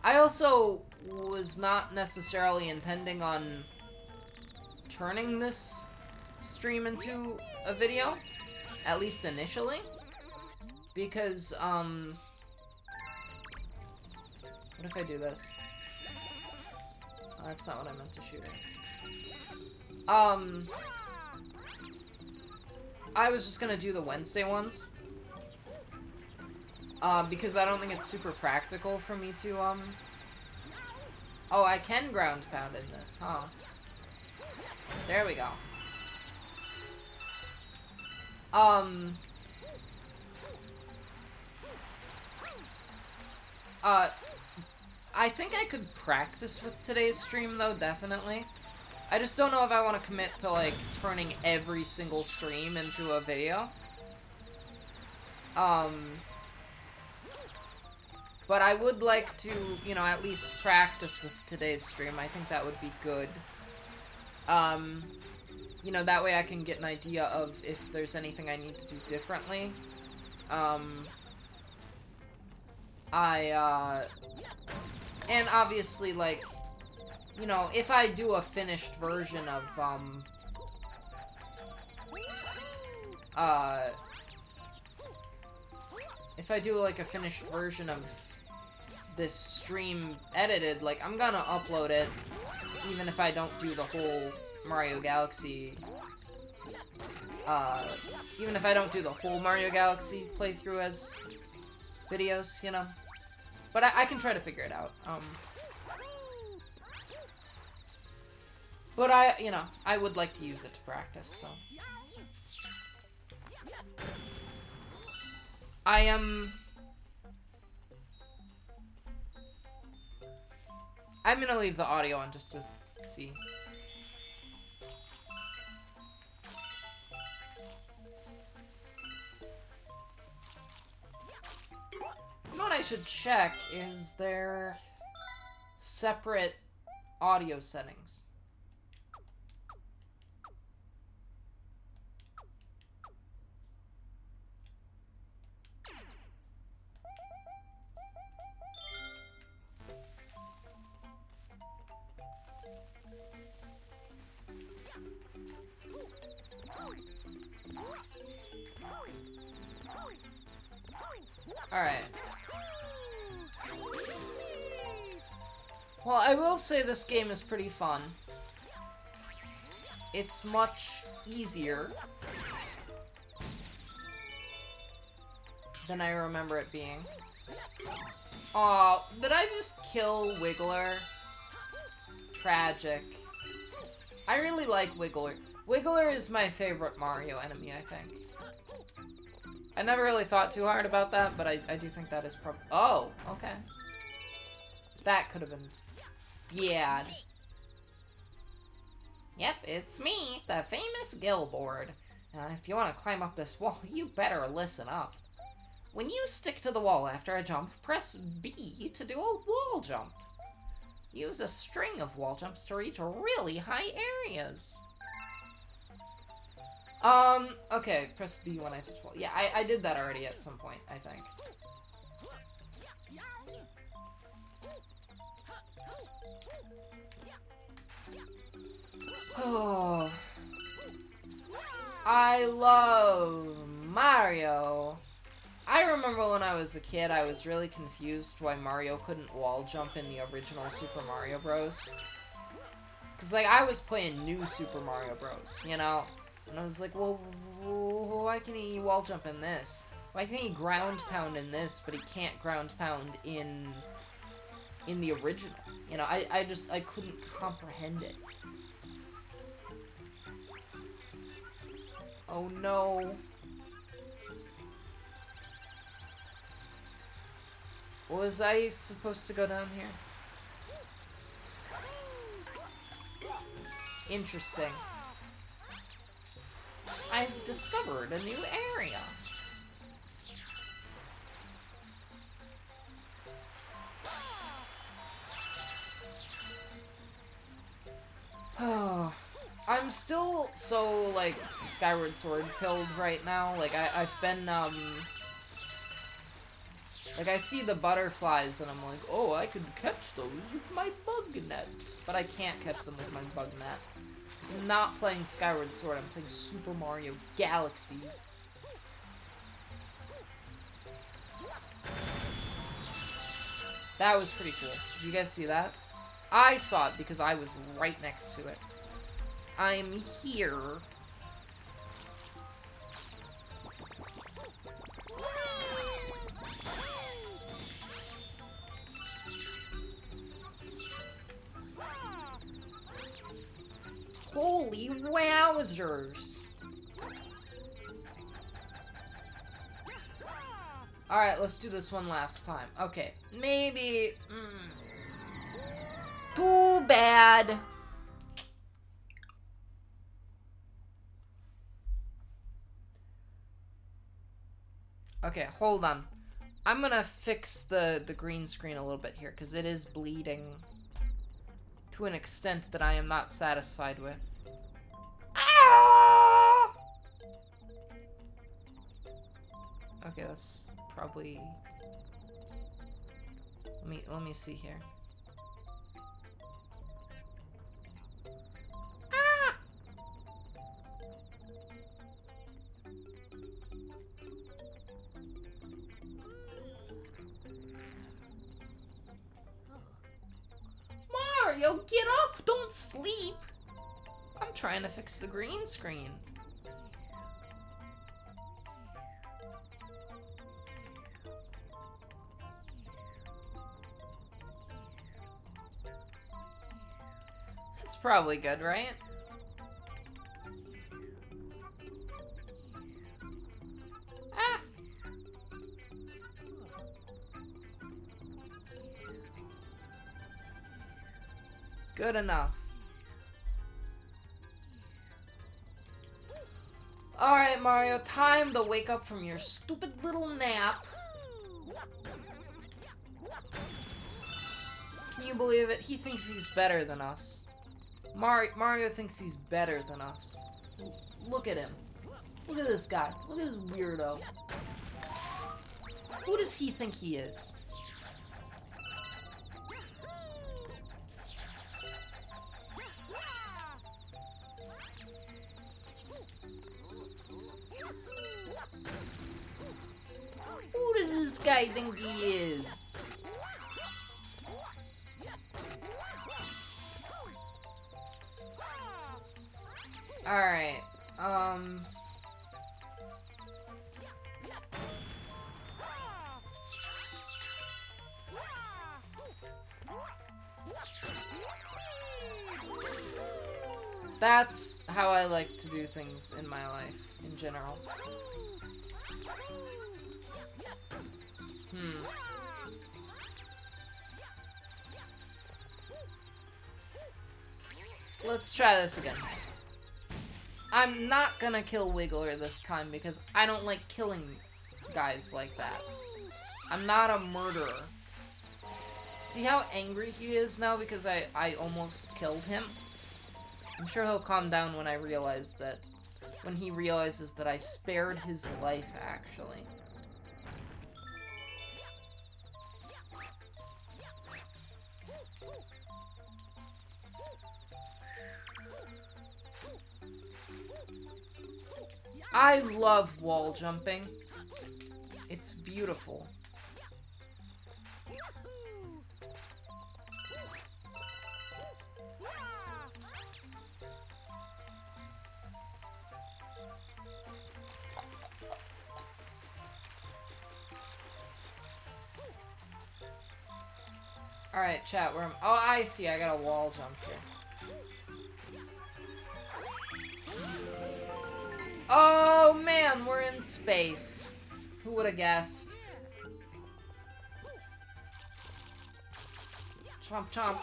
I also was not necessarily intending on turning this stream into a video, at least initially, because, what if I do this? Oh, that's not what I meant to shoot at. I was just gonna do the Wednesday ones. Because I don't think it's super practical for me to, Oh, I can ground pound in this, huh? There we go. I think I could practice with today's stream, though, definitely. I just don't know if I want to commit to, like, turning every single stream into a video. But I would like to, you know, at least practice with today's stream. I think that would be good. You know, that way I can get an idea of if there's anything I need to do differently. And obviously, like, you know, if I do a finished version of, if I do, like, a finished version of this stream edited, like, I'm gonna upload it, even if I don't do the whole Mario Galaxy, even if I don't do the whole Mario Galaxy playthrough as videos, you know? But I can try to figure it out, But you know, I would like to use it to practice, so. I'm gonna leave the audio on just to see. You know what I should check is their separate audio settings. Alright. Well, I will say this game is pretty fun. It's much easier than I remember it being. Aw, did I just kill Wiggler? Tragic. I really like Wiggler. Wiggler is my favorite Mario enemy, I think. I never really thought too hard about that, but I do think that is probably... Oh, okay. That could have been bad. Yep, it's me, the famous Gilboard. If you want to climb up this wall, you better listen up. When you stick to the wall after a jump, press B to do a wall jump. Use a string of wall jumps to reach really high areas. Okay, press B when I touch wall. Yeah, I did that already at some point, I think. Oh. I love Mario. I remember when I was a kid, I was really confused why Mario couldn't wall jump in the original Super Mario Bros. Because, like, I was playing new Super Mario Bros, you know? And I was like, well, why can he wall jump in this? Why can he ground pound in this, but he can't ground pound in the original? You know, I couldn't comprehend it. Oh no. Was I supposed to go down here? Interesting. I've discovered a new area. Oh, I'm I'm still so, like, Skyward Sword pilled right now. Like, I've been, like, I see the butterflies and I'm like, oh, I could catch those with my bug net. But I can't catch them with my bug net. Because I'm not playing Skyward Sword, I'm playing Super Mario Galaxy. That was pretty cool. Did you guys see that? I saw it because I was right next to it. I'm here. Holy wowzers! Alright, let's do this one last time. Okay, maybe... Too bad. Okay, hold on. I'm gonna fix the green screen a little bit here, because it is bleeding to an extent that I am not satisfied with. Ah! Okay, that's probably... Let me see here. Ah! Mario, get up! Don't sleep! I'm trying to fix the green screen. That's probably good, right? Ah! Good enough. Alright, Mario, time to wake up from your stupid little nap. Can you believe it? He thinks he's better than us. Mario thinks he's better than us. Look at him. Look at this guy. Look at this weirdo. Who does he think he is? Who does this guy think he is? Alright, that's how I like to do things in my life, in general. Let's try this again. I'm not gonna kill Wiggler this time because I don't like killing guys like that. I'm not a murderer. See how angry he is now because I almost killed him? I'm sure he'll calm down when he realizes that I spared his life, actually. I love wall jumping. It's beautiful. Alright, chat, where am I? Oh, I see, I got a wall jump here. Oh man, we're in space. Who would have guessed? Chomp chomp.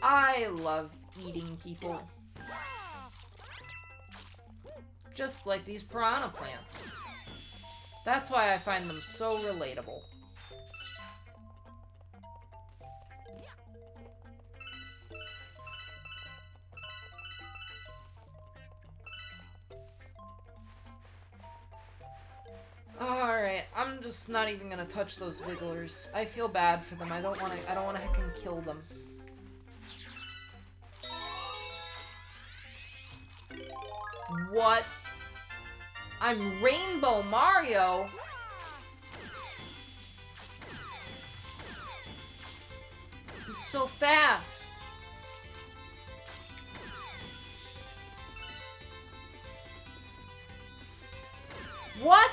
I love eating people. Just like these piranha plants. That's why I find them so relatable. just not even gonna touch those wigglers. I feel bad for them. I don't wanna heckin' kill them. What? I'm Rainbow Mario? He's so fast. What?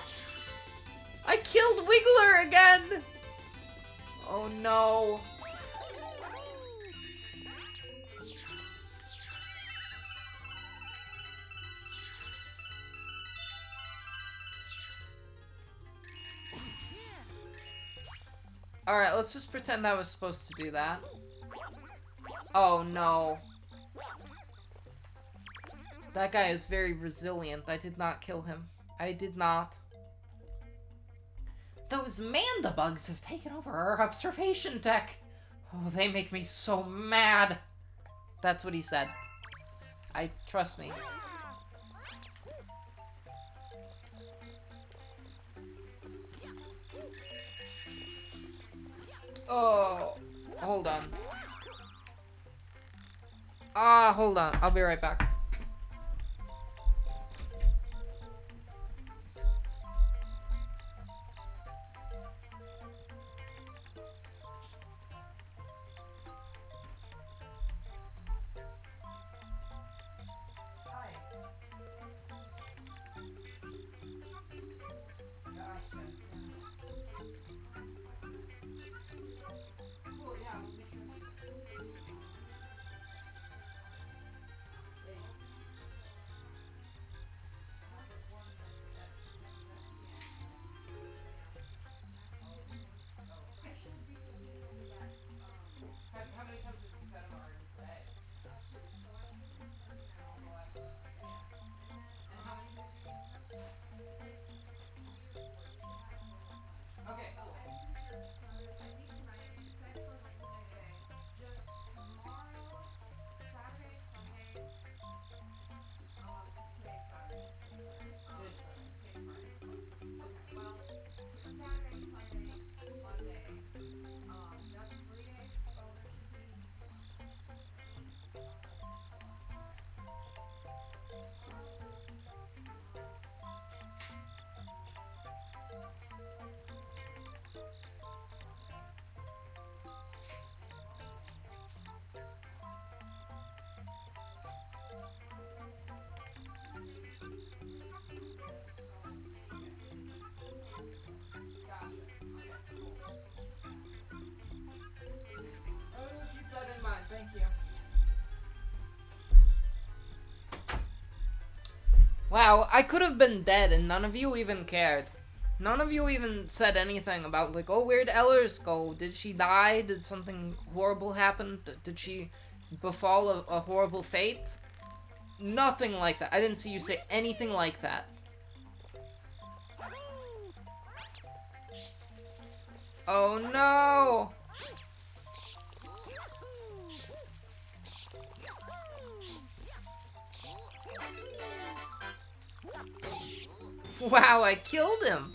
I killed Wiggler again! Oh no. Alright, let's just pretend I was supposed to do that. Oh no. That guy is very resilient. I did not kill him. I did not. Those mandabugs have taken over our observation deck. Oh, they make me so mad. That's what he said. Trust me. Oh, hold on. Hold on. I'll be right back. Thank you. Wow, I could have been dead and none of you even cared. None of you even said anything about, like, oh, where'd Ellers go? Did she die? Did something horrible happen? Did she befall a horrible fate? Nothing like that. I didn't see you say anything like that. Oh no! Wow, I killed him!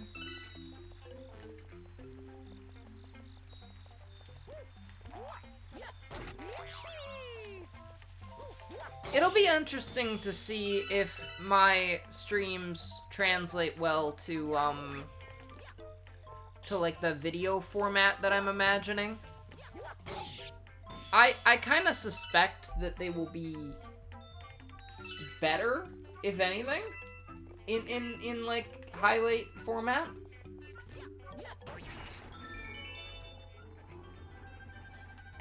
It'll be interesting to see if my streams translate well to like the video format that I'm imagining. I kind of suspect that they will be better, if anything, in like highlight format.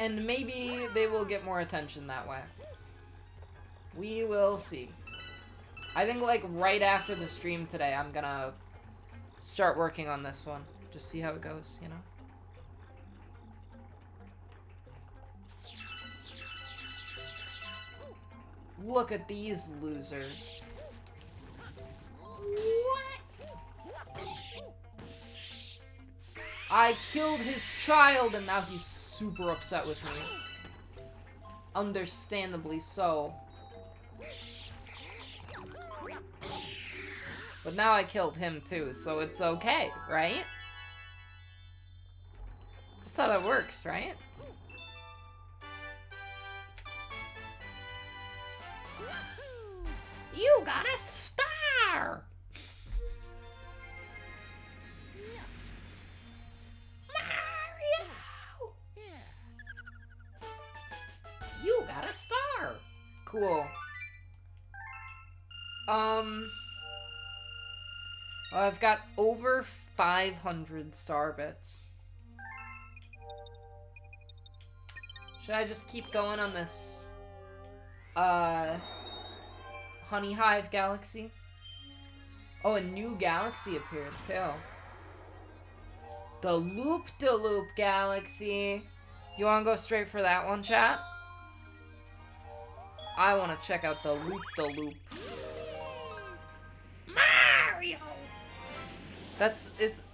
And maybe they will get more attention that way. We will see. I think like right after the stream today, I'm gonna start working on this one. Just see how it goes, you know? Look at these losers. What? I killed his child and now he's super upset with me. Understandably so. But now I killed him too, so it's okay, right? That's how that works, right? You got a star! Mario! You got a star! Cool. I've got over 500 star bits. Should I just keep going on this, Honey Hive Galaxy? Oh, a new galaxy appeared, too. The Loop-de-Loop Galaxy. Do you want to go straight for that one, chat? I want to check out the Loop-de-Loop. Mario!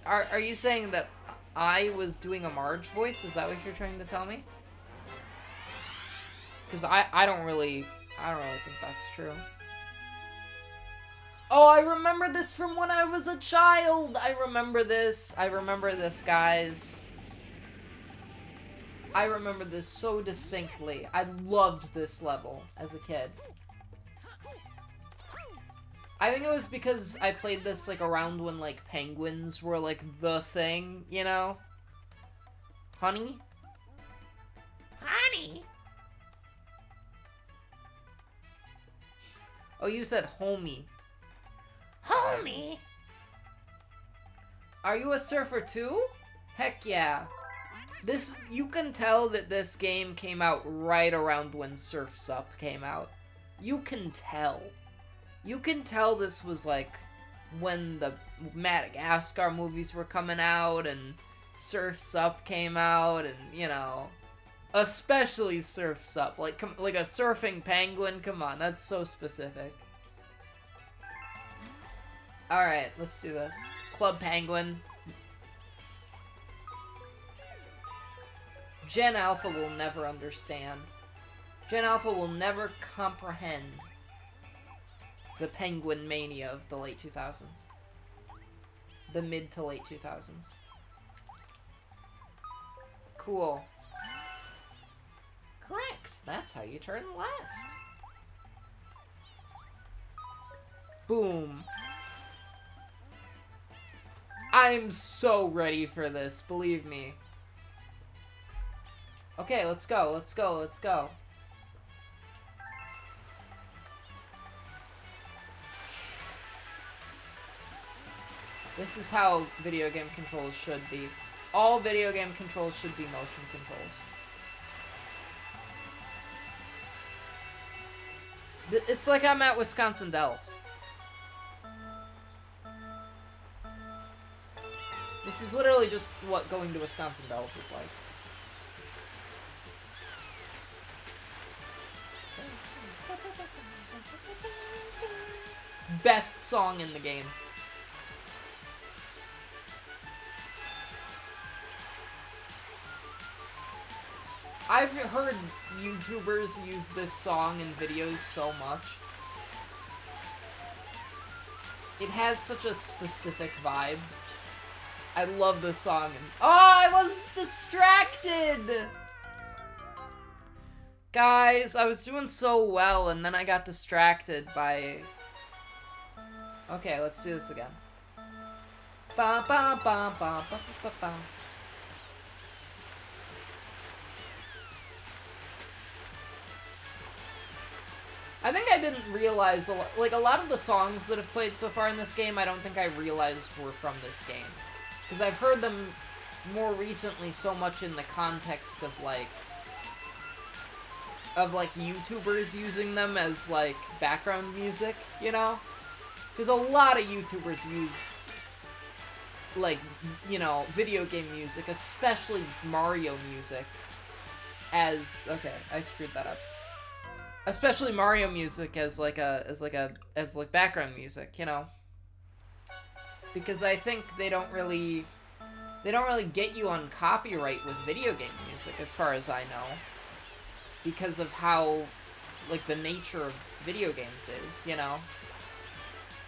Are you saying that I was doing a Marge voice? Is that what you're trying to tell me? Because I don't really think that's true. Oh, I remember this from when I was a child! I remember this, guys. I remember this so distinctly. I loved this level as a kid. I think it was because I played this, like, around when, like, penguins were, like, the thing, you know? Honey? Honey? Oh, you said homie. Homie? Are you a surfer too? Heck yeah. You can tell that this game came out right around when Surf's Up came out. You can tell. You can tell this was like when the Madagascar movies were coming out and Surf's Up came out and, you know, especially Surf's Up. Like a surfing penguin, come on, that's so specific. Alright, let's do this. Club Penguin. Gen Alpha will never understand. Gen Alpha will never comprehend the penguin mania of the late 2000s. The mid to late 2000s. Cool. Correct. That's how you turn left. Boom. I'm so ready for this, believe me. Okay, let's go, let's go, let's go. This is how video game controls should be. All video game controls should be motion controls. It's like I'm at Wisconsin Dells. This is literally just what going to Wisconsin Dells is like. Best song in the game. I've heard YouTubers use this song in videos so much. It has such a specific vibe. I love this song. Oh, I was distracted! Guys, I was doing so well, and then I got distracted by... Okay, let's do this again. Ba ba ba ba ba ba ba. I think I didn't realize, like, a lot of the songs that have played so far in this game, I don't think I realized were from this game. Because I've heard them more recently so much in the context of, like, YouTubers using them as, like, background music, you know? Because a lot of YouTubers use, like, you know, video game music, especially Mario music, as... Okay, I screwed that up. Especially Mario music as background music, you know? Because I think they don't really get you on copyright with video game music, as far as I know. Because of how, like, the nature of video games is, you know?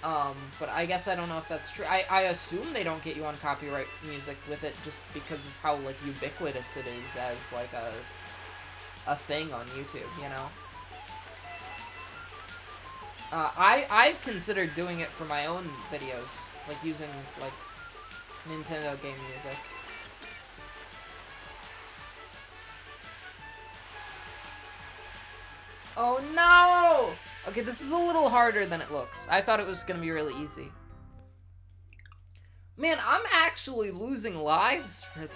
But I guess I don't know if that's true. I assume they don't get you on copyright music with it just because of how, like, ubiquitous it is as, like, a thing on YouTube, you know? I've considered doing it for my own videos, like, using, like, Nintendo game music. Oh no! Okay, this is a little harder than it looks. I thought it was gonna be really easy. Man, I'm actually losing lives for that.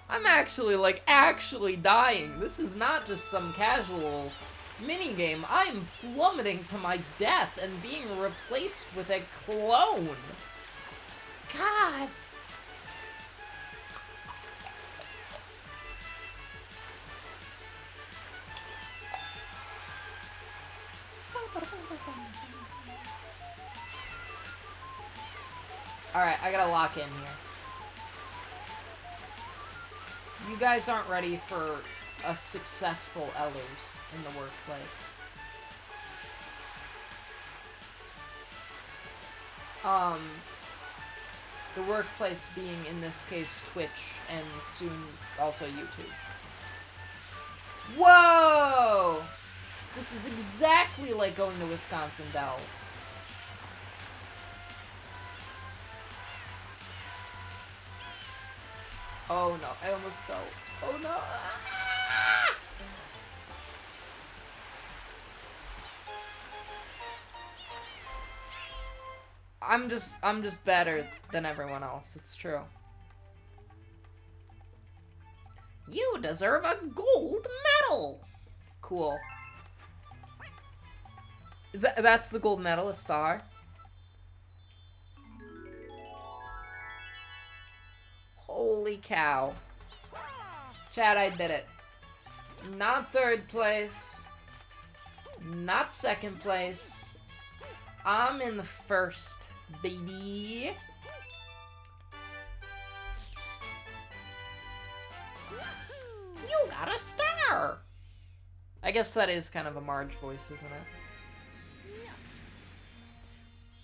I'm actually, like, actually dying. This is not just some casual minigame. I'm plummeting to my death and being replaced with a clone. God. Alright, I gotta lock in here. You guys aren't ready for a successful Ellers in the workplace. The workplace being, in this case, Twitch, and soon also YouTube. Whoa! This is exactly like going to Wisconsin Dells. Oh no, I almost fell. Oh no! Ah! I'm just better than everyone else, it's true. You deserve a gold medal! Cool. That's the gold medal, a star. Holy cow. Chad, I did it. Not third place. Not second place. I'm in the first, baby. You got a star! I guess that is kind of a Marge voice, isn't it?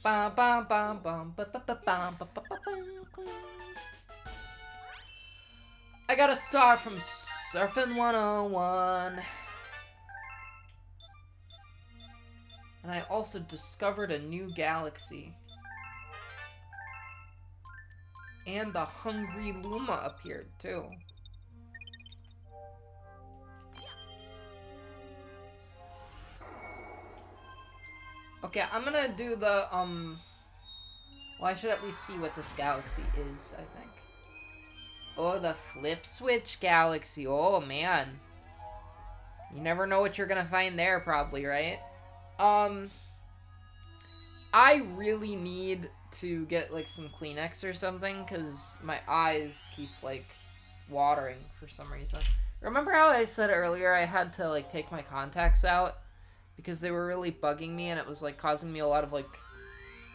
Bum, bum, bum, bum, ba, ba, ba, bum, ba, ba, ba, bum. I got a star from Surfin' 101. And I also discovered a new galaxy. And the Hungry Luma appeared, too. Okay, I'm gonna do the, well, I should at least see what this galaxy is, I think. Oh, the Flip Switch Galaxy. Oh, man. You never know what you're gonna find there, probably, right? I really need to get, like, some Kleenex or something, because my eyes keep, like, watering for some reason. Remember how I said earlier I had to, like, take my contacts out? Because they were really bugging me and it was, like, causing me a lot of, like,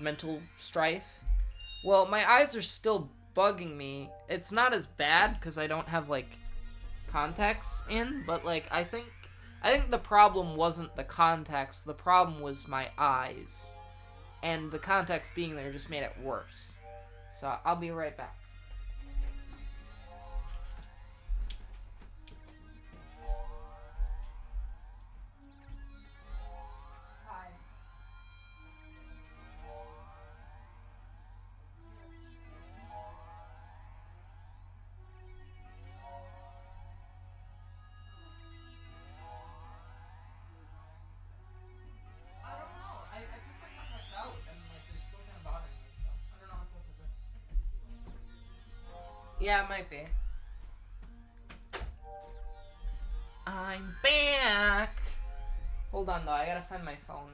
mental strife? Well, my eyes are still bugging me. It's not as bad because I don't have, like, contacts in, but, like, I think the problem wasn't the contacts. The problem was my eyes. And the contacts being there just made it worse. So I'll be right back. Yeah, it might be. I'm back! Hold on, though. I gotta find my phone.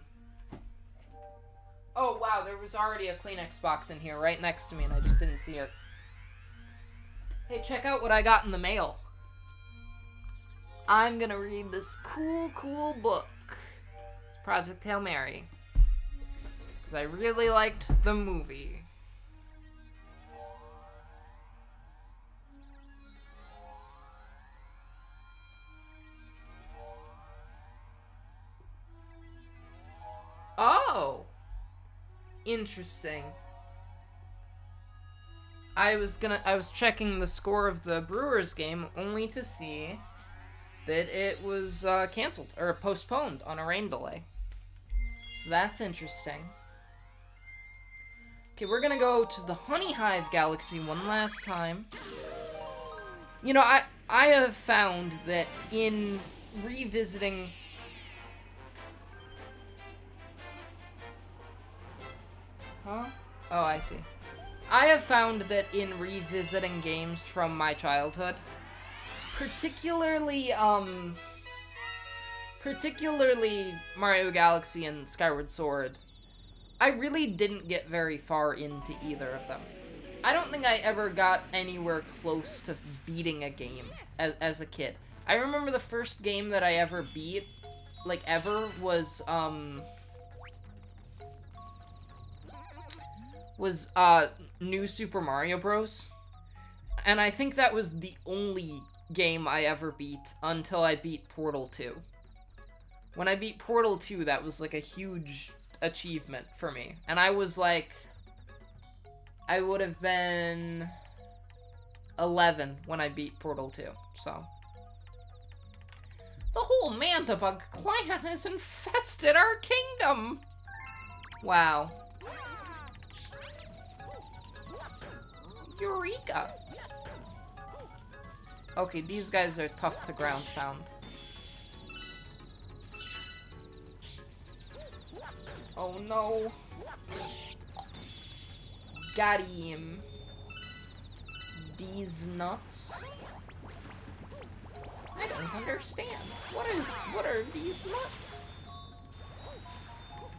Oh, wow. There was already a Kleenex box in here right next to me, and I just didn't see it. Hey, check out what I got in the mail. I'm gonna read this cool, cool book. It's Project Hail Mary. Because I really liked the movie. Oh! interesting. I was checking the score of the Brewers game only to see that it was canceled or postponed on a rain delay. So that's interesting. Okay, we're gonna go to the Honey Hive Galaxy one last time. You know, I have found that in revisiting... Huh? Oh, I see. I have found that in revisiting games from my childhood, particularly Mario Galaxy and Skyward Sword, I really didn't get very far into either of them. I don't think I ever got anywhere close to beating a game as a kid. I remember the first game that I ever beat, like ever, was New Super Mario Bros. And I think that was the only game I ever beat until I beat Portal 2. When I beat Portal 2, that was like a huge achievement for me. And I was like, I would have been 11 when I beat Portal 2, so. The whole Mandabug clan has infested our kingdom! Wow. Eureka! Okay, these guys are tough to ground pound. Oh no. Got him. These nuts. I don't understand. What are these nuts?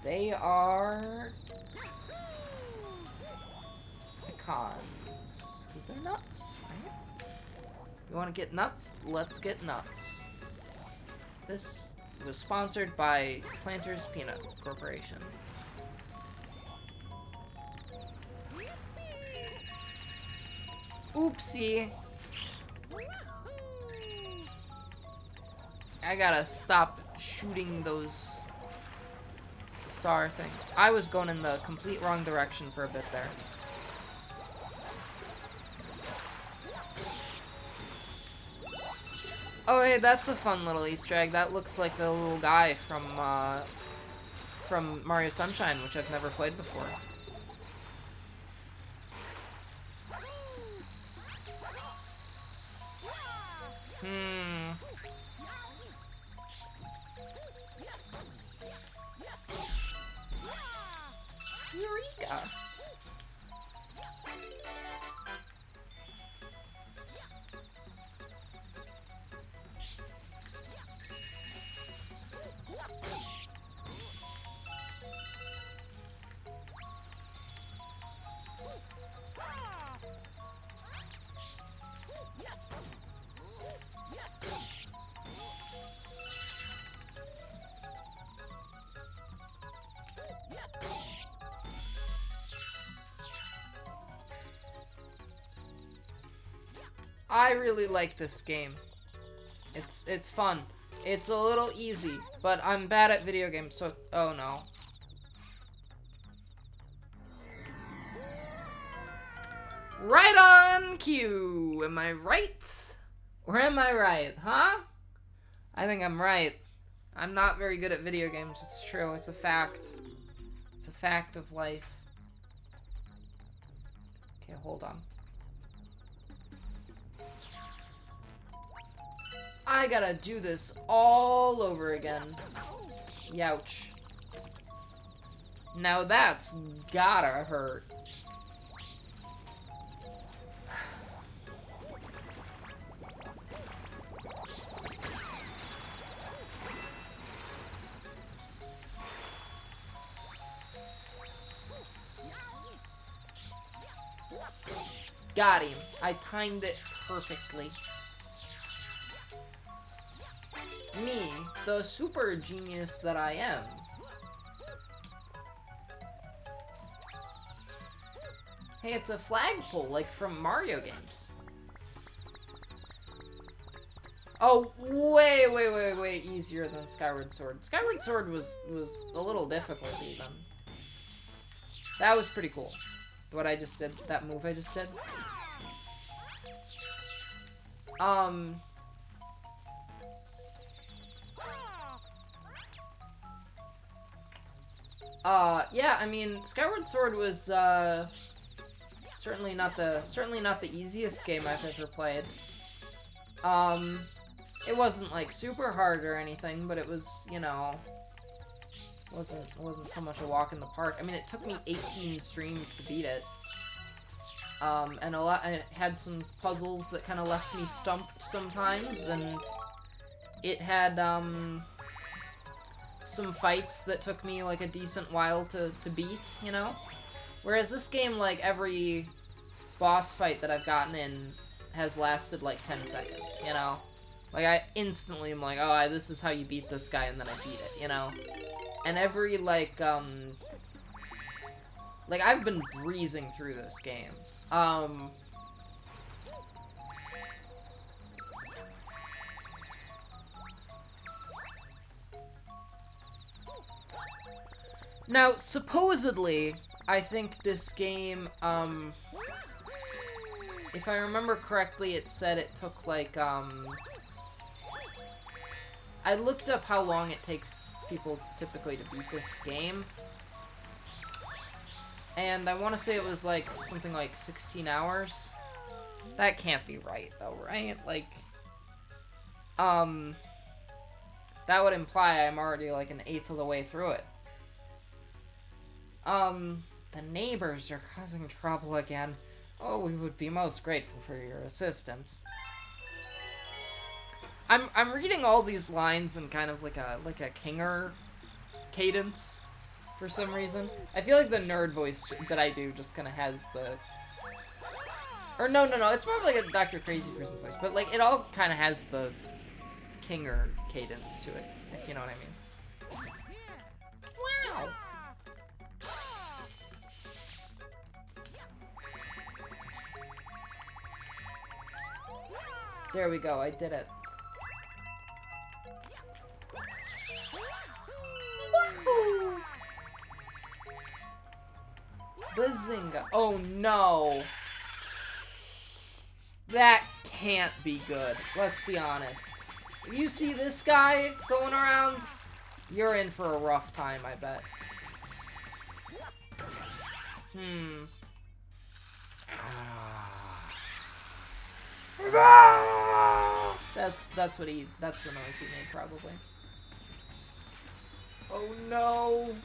They are pecans. Because they're nuts, right? You want to get nuts? Let's get nuts. This was sponsored by Planters Peanut Corporation. Oopsie. I gotta stop shooting those star things. I was going in the complete wrong direction for a bit there. Oh, hey, that's a fun little Easter egg. That looks like the little guy from Mario Sunshine, which I've never played before. Eureka! I really like this game. It's fun. It's a little easy, but I'm bad at video games, so oh no. Right on cue. Am I right? Or am I right, huh? I think I'm right. I'm not very good at video games, it's true, it's a fact. It's a fact of life. Okay, hold on. I gotta do this all over again. Youch. Now that's gotta hurt. Got him. I timed it perfectly. Me, the super genius that I am. Hey, it's a flagpole, like from Mario games. Oh, way easier than Skyward Sword. Skyward Sword was a little difficult, even. That was pretty cool. What I just did, that move I just did. Yeah, I mean, Skyward Sword was, certainly not the easiest game I've ever played. It wasn't, like, super hard or anything, but it was, you know, wasn't so much a walk in the park. I mean, it took me 18 streams to beat it. And it had some puzzles that kind of left me stumped sometimes, and it had, some fights that took me, like, a decent while to beat, you know? Whereas this game, like, every boss fight that I've gotten in has lasted, like, 10 seconds, you know? Like, I instantly am like, oh, this is how you beat this guy, and then I beat it, you know? And every, like, I've been breezing through this game. Now, supposedly, I think this game, if I remember correctly, it said it took, like, I looked up how long it takes people typically to beat this game. And I want to say it was, like, something like 16 hours. That can't be right, though, right? Like, that would imply I'm already, like, an eighth of the way through it. The neighbors are causing trouble again. Oh, we would be most grateful for your assistance. I'm reading all these lines in kind of like a Kinger cadence for some reason. I feel like the nerd voice that I do just kind of has the... Or no, it's more of like a Dr. Crazy Person voice, but like it all kind of has the Kinger cadence to it, if you know what I mean. Wow! There we go, I did it. Woohoo! Bazinga. Oh no! That can't be good. Let's be honest. If you see this guy going around, you're in for a rough time, I bet. That's the noise he made, probably. Oh no!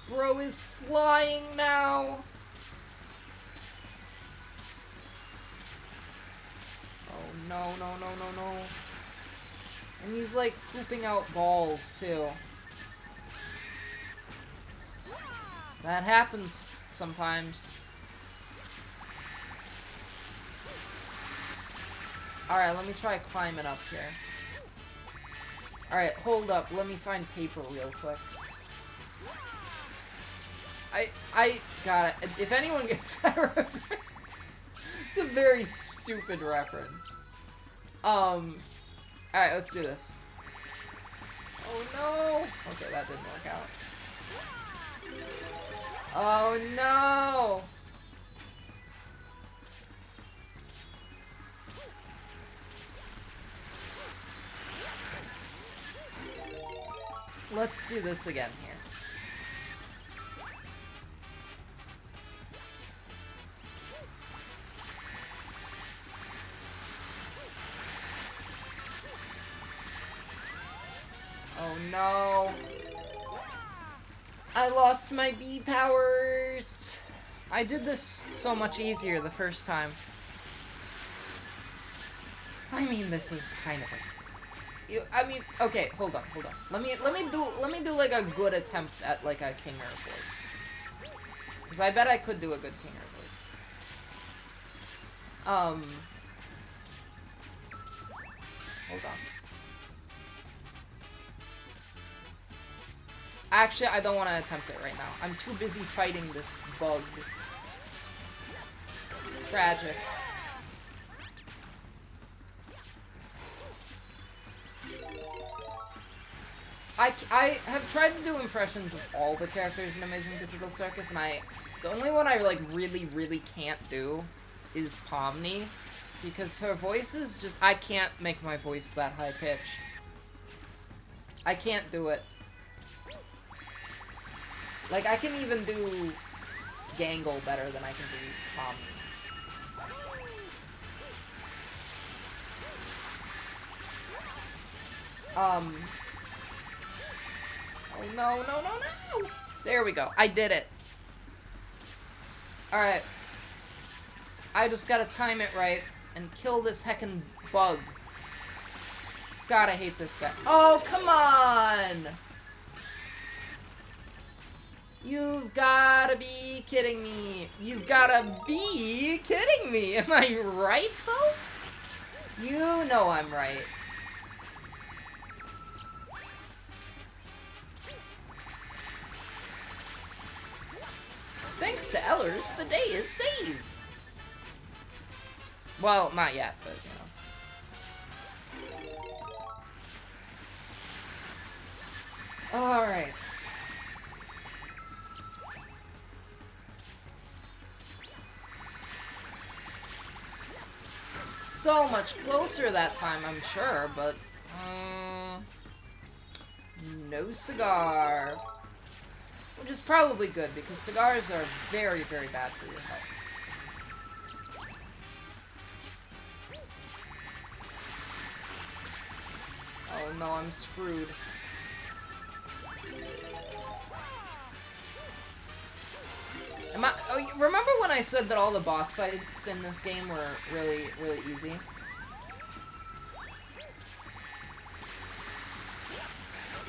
Bro is flying now! Oh no. And he's like pooping out balls too. That happens sometimes. Alright, let me try climbing up here. Alright, hold up. Let me find paper real quick. I got it. If anyone gets that reference, it's a very stupid reference. Alright, let's do this. Oh no! Okay, that didn't work out. Oh no! Let's do this again here. Oh no. I lost my bee powers. I did this so much easier the first time. I mean, this is kind of a... okay, hold on. Let me do like a good attempt at like a Kinger voice. Because I bet I could do a good Kinger voice. Hold on. Actually, I don't want to attempt it right now. I'm too busy fighting this bug. Tragic. I have tried to do impressions of all the characters in Amazing Digital Circus, and the only one I like really can't do is Pomni, because her voice is just, I can't make my voice that high pitched. I can't do it. Like, I can even do Gangle better than I can do Pomni. Oh no. There we go. I did it. Alright. I just gotta time it right and kill this heckin' bug. God, I hate this guy. Oh, come on! You've gotta be kidding me. You've gotta be kidding me. Am I right, folks? You know I'm right. Thanks to Ellers, the day is saved. Well, not yet, but you know. Alright. So much closer that time, I'm sure, but... no cigar. Which is probably good, because cigars are very bad for your health. Oh no, I'm screwed. Oh, remember when I said that all the boss fights in this game were really easy?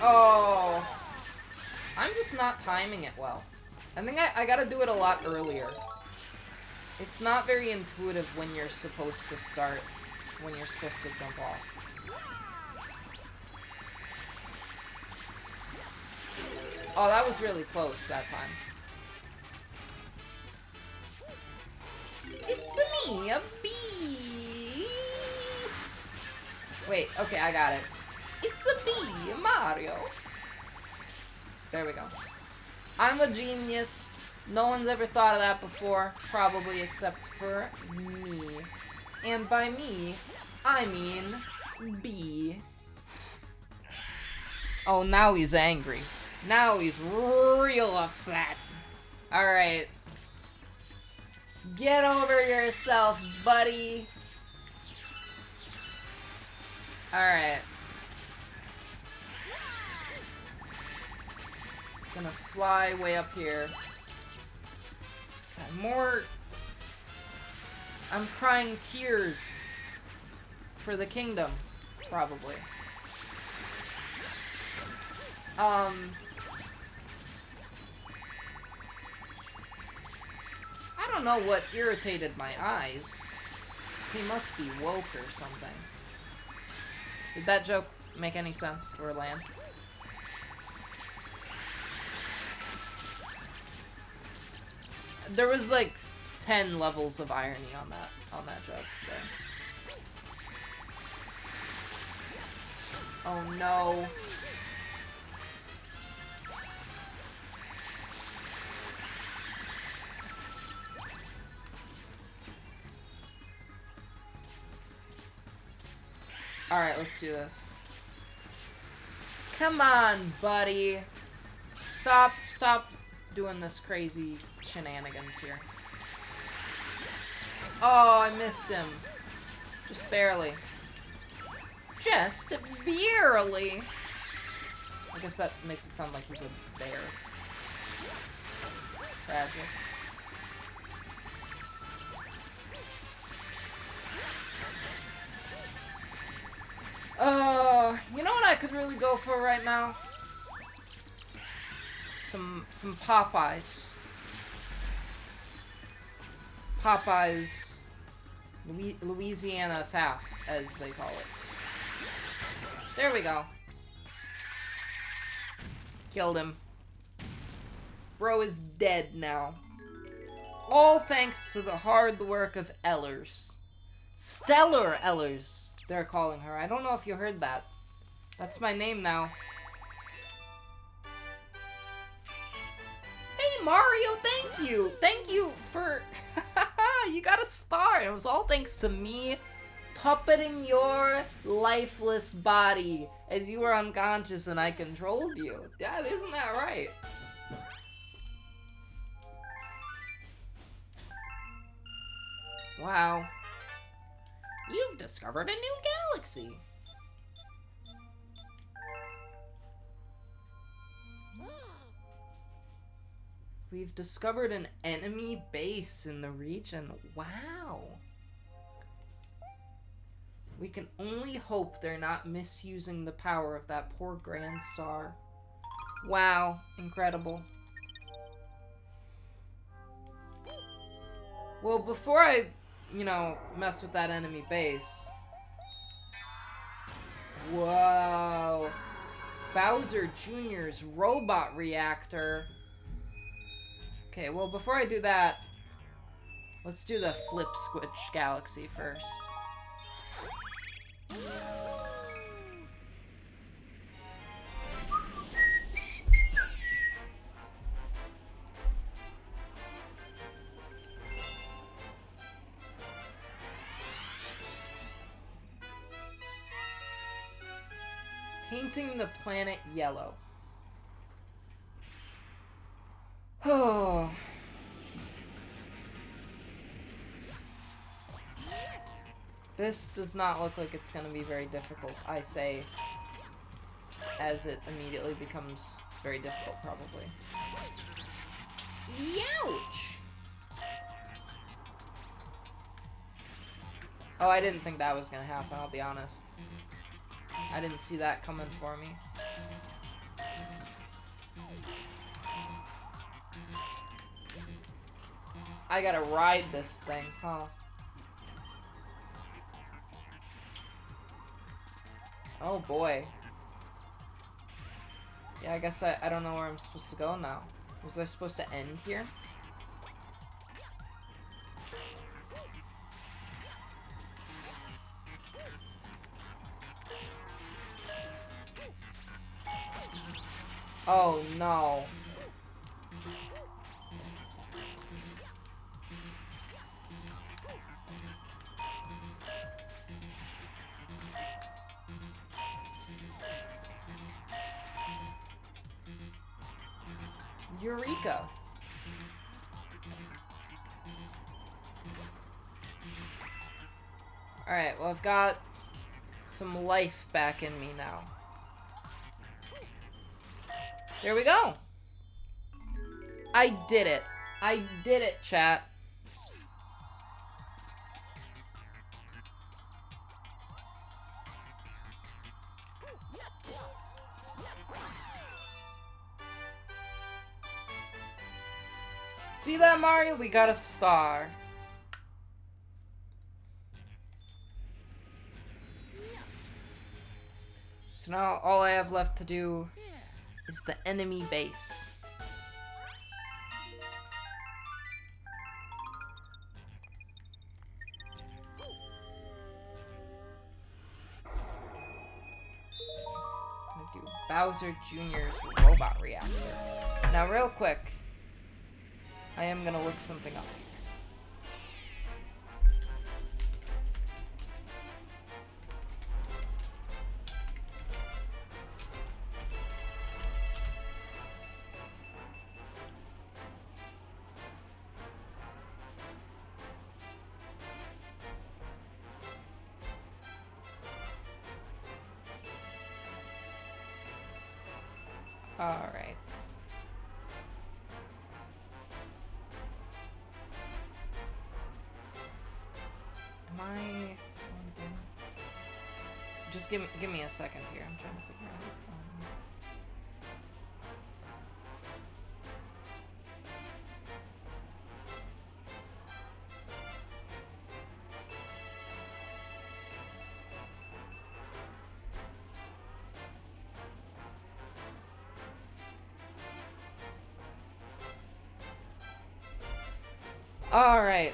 Oh... I'm just not timing it well. I think I gotta do it a lot earlier. It's not very intuitive when you're supposed to start, when you're supposed to jump off. Oh, that was really close that time. It's me, a bee! Wait, okay, I got it. It's a bee, Mario! There we go. I'm a genius. No one's ever thought of that before, probably except for me. And by me, I mean B. Oh, now he's angry. Now he's real upset. Alright. Get over yourself, buddy. Alright. Gonna fly way up here. More... I'm crying tears for the kingdom, probably. I don't know what irritated my eyes. He must be woke or something. Did that joke make any sense or land? There was like 10 levels of irony on that joke. So. Oh no. Alright, let's do this. Come on, buddy. Stop doing this crazy shenanigans here. Oh, I missed him. Just barely. Just barely. I guess that makes it sound like he's a bear. Tragic. You know what I could really go for right now? Some Popeyes. Popeyes Louisiana Fast, as they call it. There we go. Killed him. Bro is dead now. All thanks to the hard work of Ellers. StellarEllers, they're calling her. I don't know if you heard that. That's my name now. Mario, thank you! Thank you for... You got a star! It was all thanks to me puppeting your lifeless body as you were unconscious and I controlled you. Yeah, isn't that right? Wow. You've discovered a new galaxy. We've discovered an enemy base in the region. Wow. We can only hope they're not misusing the power of that poor Grand Star. Wow. Incredible. Well, before I, mess with that enemy base... Whoa. Bowser Jr.'s robot reactor. Okay, well, before I do that, let's do the Flip Switch Galaxy first. Painting the planet yellow. Oh. This does not look like it's gonna be very difficult, I say, as it immediately becomes very difficult, probably. Youch! Oh, I didn't think that was gonna happen, I'll be honest. I didn't see that coming for me. I gotta ride this thing, huh? Oh boy. Yeah, I guess I don't know where I'm supposed to go now. Was I supposed to end here? Oh no. Eureka. Alright, well I've got some life back in me now. There we go. I did it. I did it, chat. See that, Mario? We got a star. So now all I have left to do is the enemy base. I'm gonna do Bowser Jr.'s robot reactor. Now real quick, I am gonna look something up. All right. Am I on again? Just give me a second here. I'm trying to figure out. All right.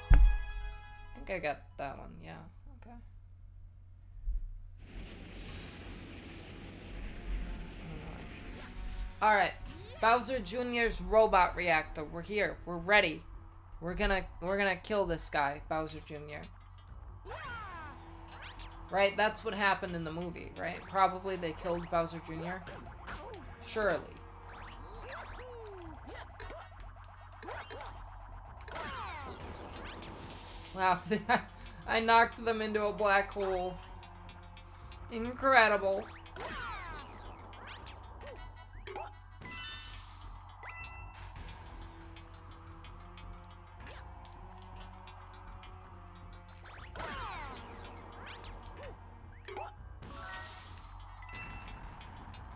I think I got that one, yeah. Okay. Alright. Bowser Jr.'s robot reactor. We're here. We're ready. We're gonna kill this guy, Bowser Jr. Right? That's what happened in the movie, right? Probably they killed Bowser Jr. Surely. Wow, I knocked them into a black hole. Incredible.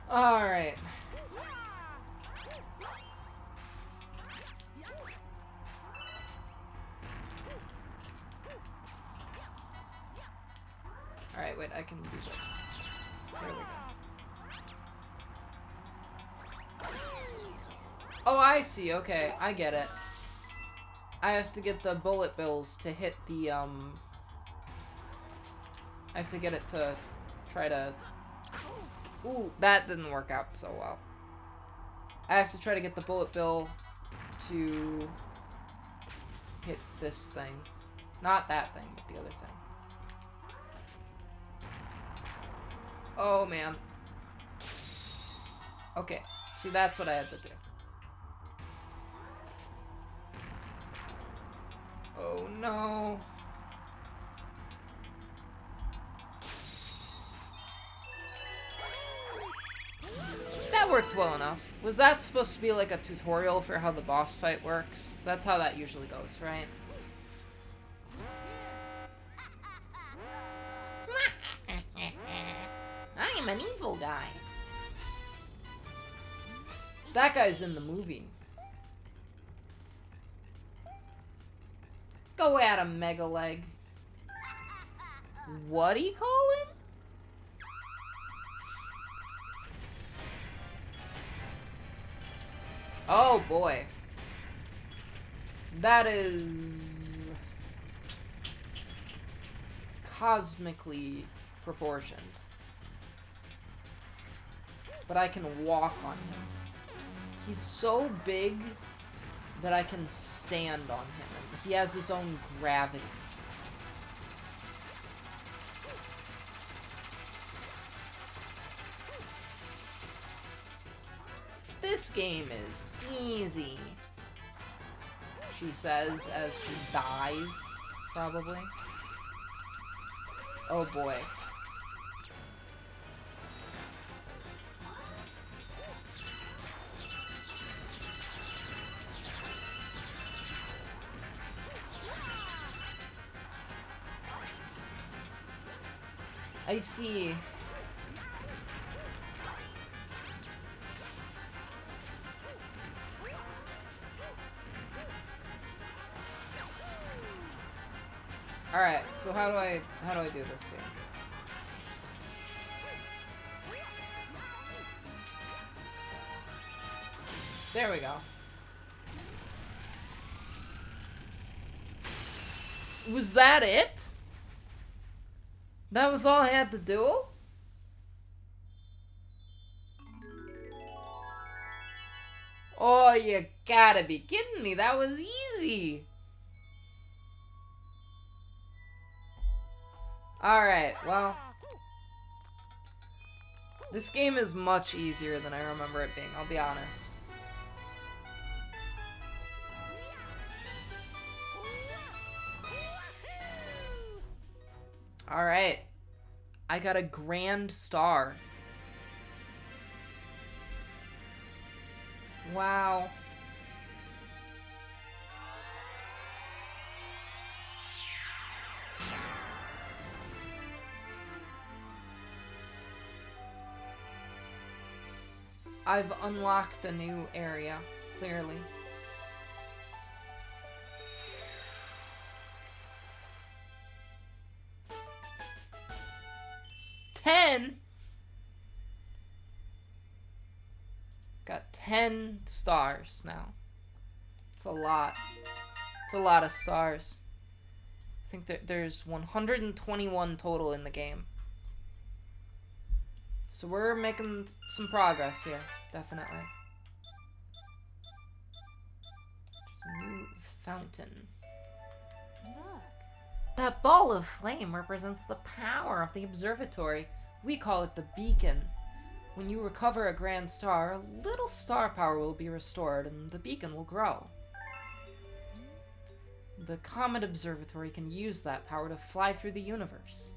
Alright. Alright, wait, I can do this. There we go. Oh, I see, okay, I get it. I have to get the bullet bills to hit the, I have to get it to try to... Ooh, that didn't work out so well. I have to try to get the bullet bill to hit this thing. Not that thing, but the other thing. Oh, man. Okay, see, that's what I had to do. Oh, no. That worked well enough. Was that supposed to be like a tutorial for how the boss fight works? That's how that usually goes, right? I am an evil guy. That guy's in the movie. Go at him, Mega Leg. What'd he call him? Oh boy. That is cosmically proportioned. But I can walk on him. He's so big that I can stand on him. He has his own gravity. This game is easy, she says as she dies, probably. Oh boy. I see. Alright, so how do I do this here? There we go. Was that it? That was all I had to do? Oh, you gotta be kidding me. That was easy. Alright, well. This game is much easier than I remember it being, I'll be honest. Alright. I got a grand star. Wow. I've unlocked a new area, clearly. Got 10 stars now. It's a lot. It's a lot of stars. I think that there's 121 total in the game. So we're making some progress here, definitely. There's a new fountain. Look. That ball of flame represents the power of the observatory. We call it the beacon. When you recover a grand star, a little star power will be restored and the beacon will grow. The Comet Observatory can use that power to fly through the universe.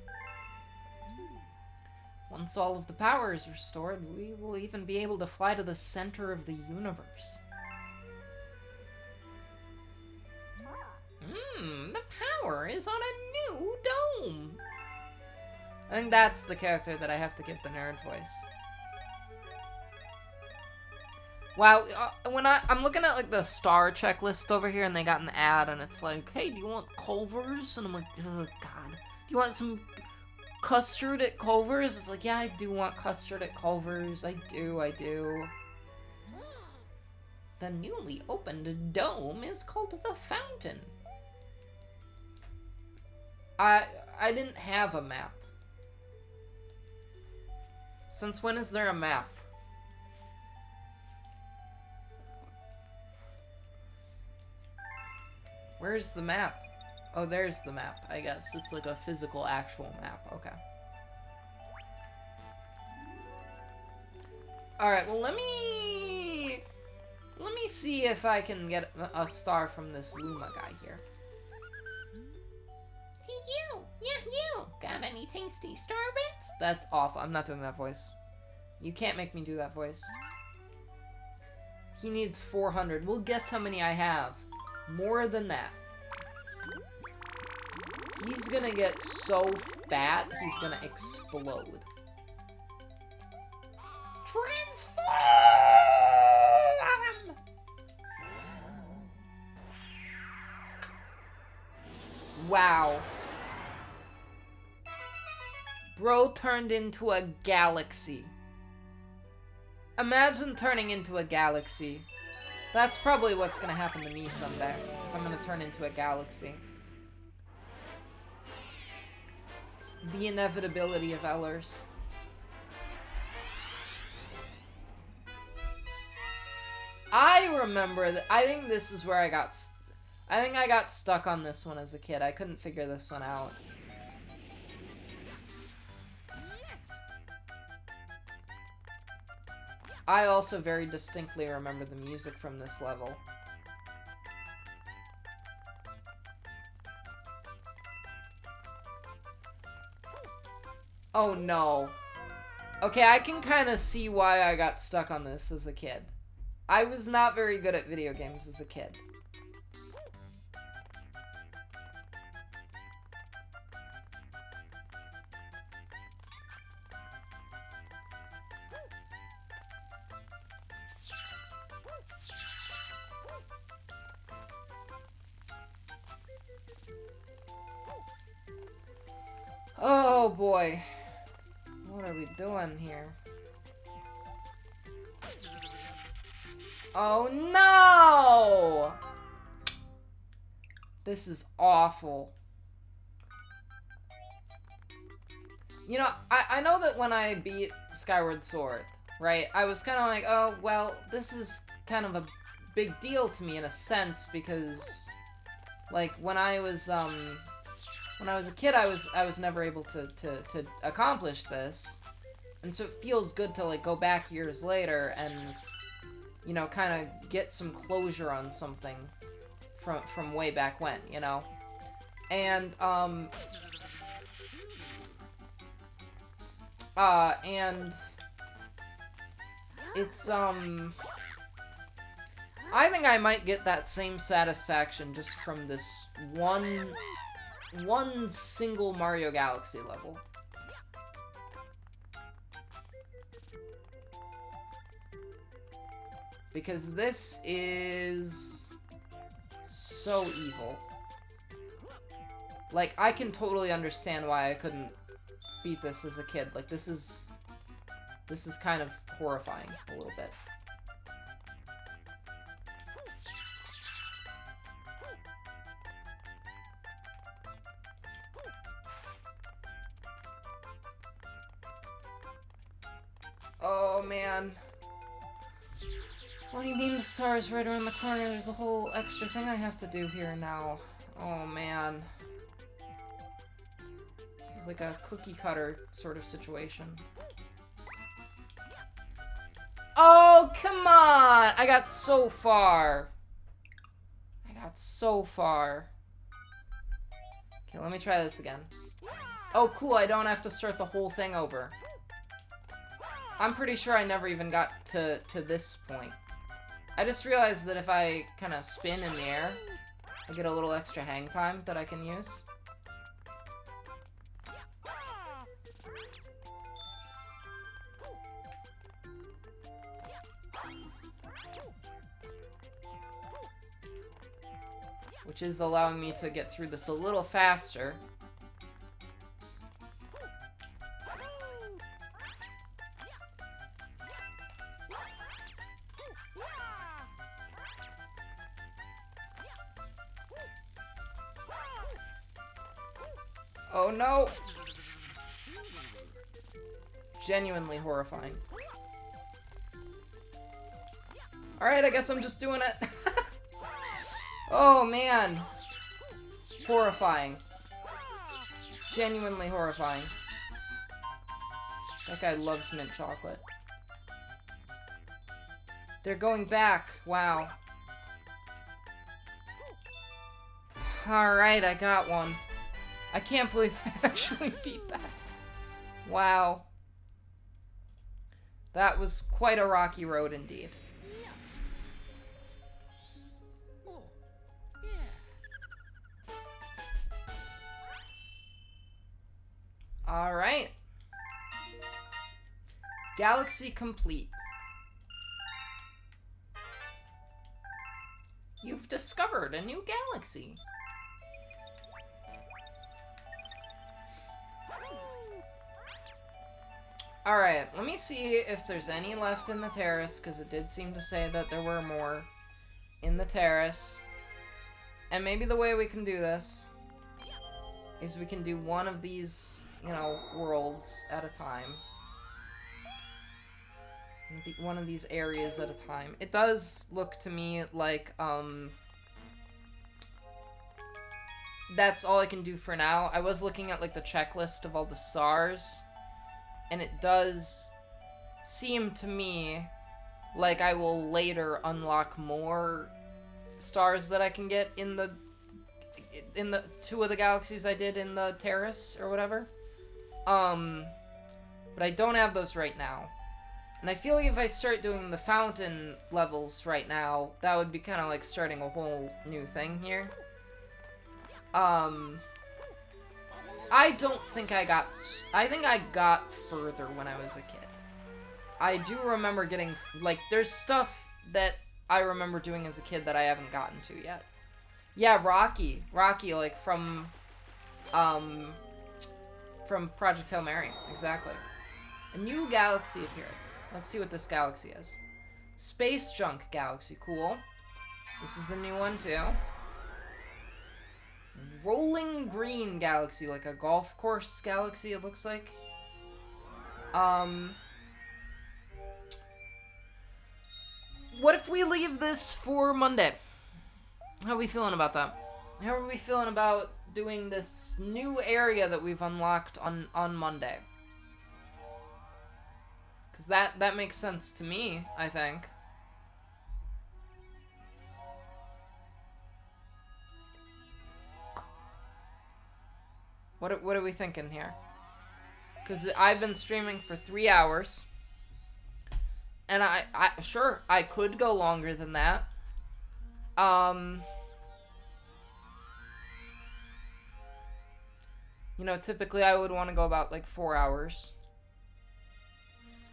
Once all of the power is restored, we will even be able to fly to the center of the universe. The power is on a new dome. I think that's the character that I have to give the nerd voice. Wow, when I'm looking at like the star checklist over here, and they got an ad, and it's like, hey, do you want Culver's? And I'm like, oh god, do you want some custard at Culver's? It's like, yeah, I do want custard at Culver's. I do. The newly opened dome is called the Fountain. I didn't have a map. Since when is there a map? Where's the map? Oh, there's the map, I guess. It's like a physical, actual map. Okay. Alright, well, let me see if I can get a star from this Luma guy here. Hey, you! Yeah, you! Got any tasty star bits? That's awful. I'm not doing that voice. You can't make me do that voice. He needs 400. Well, guess how many I have. More than that. He's gonna get so fat, he's gonna explode. Transform! Wow. Bro turned into a galaxy. Imagine turning into a galaxy. That's probably what's gonna happen to me someday, because I'm gonna turn into a galaxy. It's the inevitability of Ellers. I remember that. I think this is where I got stuck on this one as a kid. I couldn't figure this one out. I also very distinctly remember the music from this level. Oh no. Okay, I can kind of see why I got stuck on this as a kid. I was not very good at video games as a kid. Oh boy. What are we doing here? Oh no! This is awful. You know, I know that when I beat Skyward Sword, right, I was kind of like, oh, well, this is kind of a big deal to me in a sense, because, like, when I was a kid, I was never able to accomplish this, and so it feels good to, like, go back years later and, you know, kind of get some closure on something from way back when, you know? And, it's, I think I might get that same satisfaction just from this one single Mario Galaxy level. Because this is so evil. Like, I can totally understand why I couldn't beat this as a kid. Like, this is kind of horrifying a little bit. Oh, man. What do you mean the star is right around the corner? There's a whole extra thing I have to do here now. Oh, man. This is like a cookie cutter sort of situation. Oh, come on! I got so far. I got so far. Okay, let me try this again. Oh, cool, I don't have to start the whole thing over. I'm pretty sure I never even got to this point. I just realized that if I kind of spin in the air, I get a little extra hang time that I can use. Which is allowing me to get through this a little faster. Oh no! Genuinely horrifying. Alright, I guess I'm just doing it. Oh man. Horrifying. Genuinely horrifying. That guy loves mint chocolate. They're going back. Wow. Alright, I got one. I can't believe I actually beat that. Wow. That was quite a rocky road indeed. Alright. Galaxy complete. You've discovered a new galaxy. Alright, let me see if there's any left in the terrace, because it did seem to say that there were more in the terrace. And maybe the way we can do this is we can do one of these, you know, worlds at a time. One of these areas at a time. It does look to me like, that's all I can do for now. I was looking at, like, the checklist of all the stars, and it does seem to me like I will later unlock more stars that I can get in the two of the galaxies I did in the terrace or whatever. But I don't have those right now. And I feel like if I start doing the fountain levels right now, that would be kind of like starting a whole new thing here. I don't think I think I got further when I was a kid. I do remember getting, like, there's stuff that I remember doing as a kid that I haven't gotten to yet. Yeah, Rocky, like, from Project Hail Mary, exactly. A new galaxy appeared. Let's see what this galaxy is. Space Junk Galaxy, cool. This is a new one, too. Rolling Green Galaxy, like a golf course galaxy, it looks like. What if we leave this for Monday? How are we feeling about that? How are we feeling about doing this new area that we've unlocked on Monday? Because that makes sense to me, I think. What are we thinking here? Because I've been streaming for 3 hours. And sure, I could go longer than that. You know, typically I would want to go about, like, 4 hours.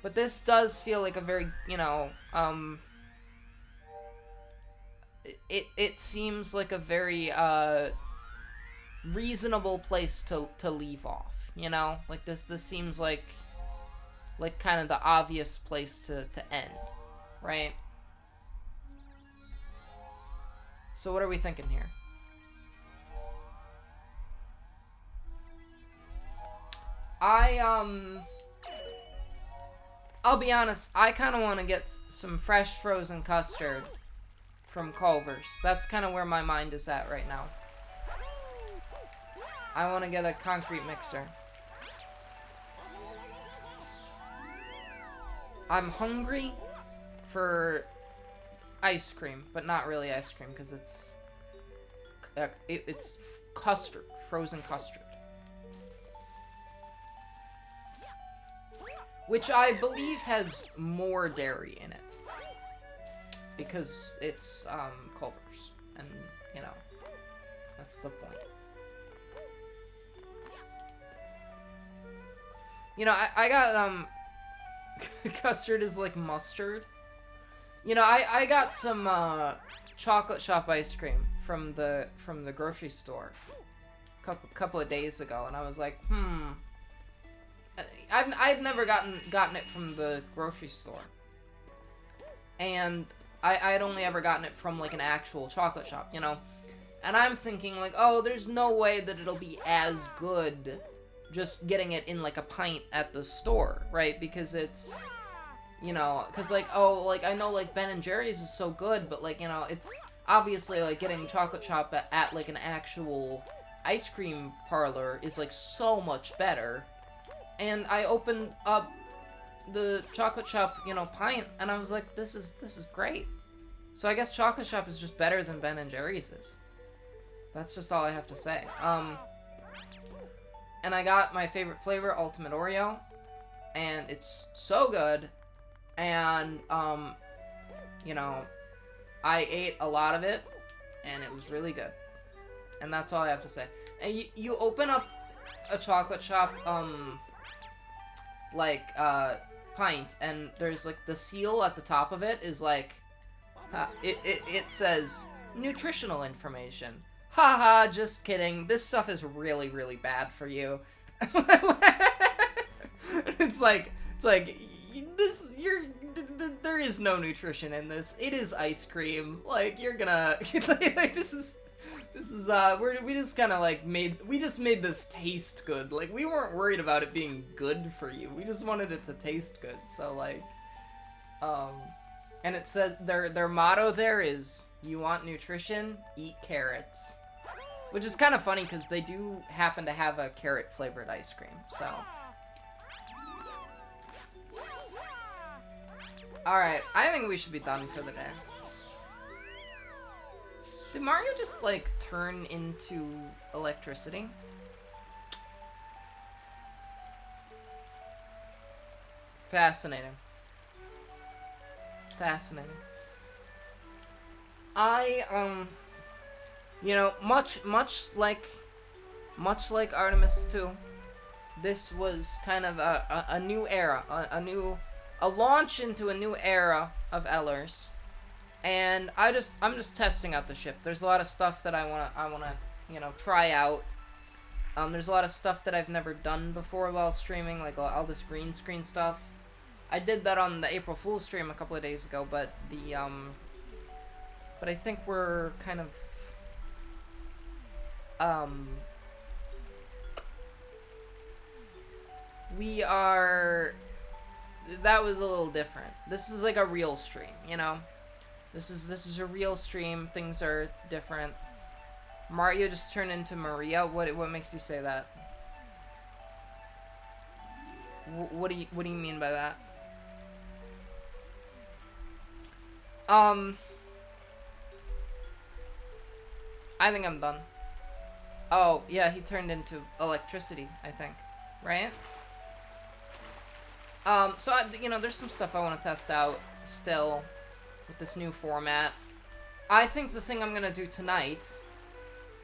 But this does feel like a very, you know, it seems like a very, reasonable place to leave off, you know? Like, this seems like kind of the obvious place to end, right? So what are we thinking here? I'll be honest, I kind of want to get some fresh frozen custard from Culver's. That's kind of where my mind is at right now. I want to get a concrete mixer. I'm hungry for ice cream, but not really ice cream because it's custard, frozen custard, which I believe has more dairy in it because it's Culver's, and you know that's the point. You know, I got custard is like mustard. You know, I got some chocolate shop ice cream from the grocery store a couple of days ago, and I was like, I've never gotten it from the grocery store, and I'd only ever gotten it from like an actual chocolate shop, you know, and I'm thinking like, oh, there's no way that it'll be as good just getting it in like a pint at the store, right? Because it's, you know, because like, oh, like I know like Ben and Jerry's is so good, but like, you know, it's obviously like getting chocolate shop at like an actual ice cream parlor is like so much better. And I opened up the chocolate shop, you know, pint, and I was like, this is great. So I guess chocolate shop is just better than Ben and Jerry's is. That's just all I have to say. And I got my favorite flavor, Ultimate Oreo, and it's so good. And you know, I ate a lot of it, and it was really good. And that's all I have to say. And you open up a chocolate shop, pint, and there's like the seal at the top of it is like, it says nutritional information. Haha, just kidding. This stuff is really, really bad for you. It's like this. There is no nutrition in this. It is ice cream. Like you're gonna like this is we just kind of like made this taste good. Like we weren't worried about it being good for you. We just wanted it to taste good. So like, and it said their motto there is, you want nutrition, eat carrots. Which is kind of funny because they do happen to have a carrot flavored ice cream, so. Alright, I think we should be done for the day. Did Mario just, like, turn into electricity? Fascinating. Fascinating. You know, much like Artemis 2, this was kind of a new era, a launch into a new era of Ellers, and I'm just testing out the ship. There's a lot of stuff that I wanna you know, try out. There's a lot of stuff that I've never done before while streaming, like all this green screen stuff. I did that on the April Fool's stream a couple of days ago, but but I think we're kind of that was a little different. This is like a real stream, you know? This is a real stream. Things are different. Mario just turned into Maria. What makes you say that? What do you mean by that? I think I'm done. Oh, yeah, he turned into electricity, I think. Right? So, you know, there's some stuff I want to test out still with this new format. I think the thing I'm going to do tonight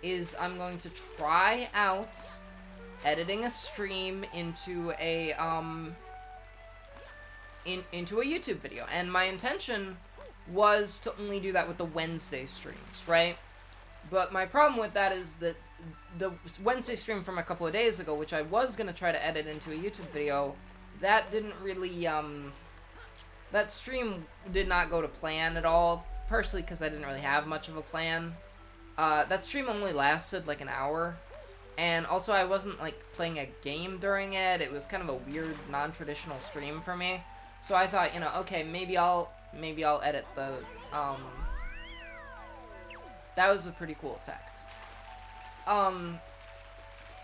is I'm going to try out editing a stream into a, into a YouTube video. And my intention was to only do that with the Wednesday streams, right? But my problem with that is that the Wednesday stream from a couple of days ago, which I was going to try to edit into a YouTube video, that didn't really, that stream did not go to plan at all, partially because I didn't really have much of a plan. That stream only lasted like an hour, and also I wasn't like playing a game during it. It was kind of a weird, non-traditional stream for me. So I thought, okay, maybe I'll edit the, that was a pretty cool effect.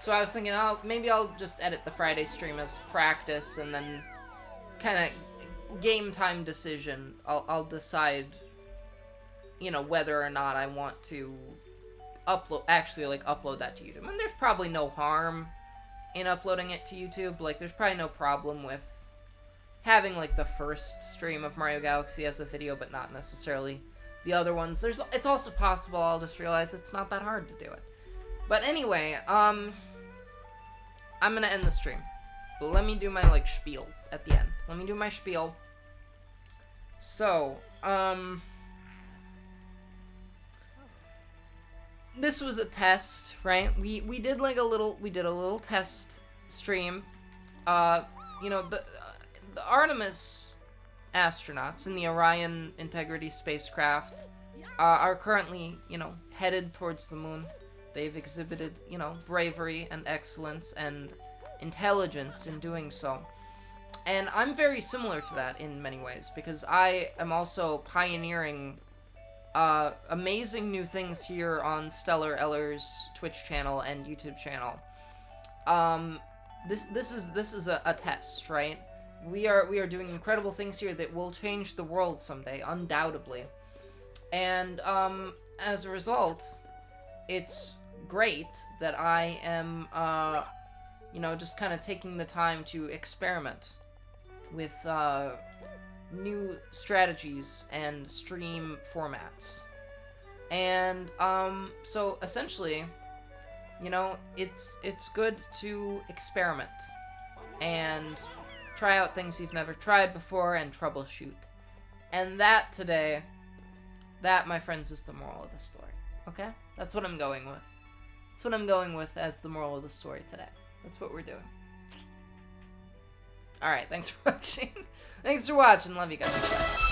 So I was thinking, maybe I'll just edit the Friday stream as practice, and then kind of game time decision, I'll decide, whether or not I want to upload that to YouTube. And there's probably no harm in uploading it to YouTube. Like, there's probably no problem with having, like, the first stream of Mario Galaxy as a video, but not necessarily the other ones. It's also possible I'll just realize it's not that hard to do it. But anyway, I'm gonna end the stream. But let me do my, like, spiel at the end. Let me do my spiel. So, this was a test, right? We did a little test stream. The Artemis astronauts in the Orion Integrity spacecraft are currently, headed towards the moon. They've exhibited, bravery and excellence and intelligence in doing so. And I'm very similar to that in many ways, because I am also pioneering amazing new things here on StellarEllers' Twitch channel and YouTube channel. This is a test, right? We are doing incredible things here that will change the world someday, undoubtedly. And as a result, it's great that I am just kind of taking the time to experiment with new strategies and stream formats. And so essentially, it's good to experiment and try out things you've never tried before and troubleshoot. And that today, my friends, is the moral of the story. Okay? That's what I'm going with. That's what I'm going with as the moral of the story today. That's what we're doing. Alright, thanks for watching. Thanks for watching. Love you guys. Bye.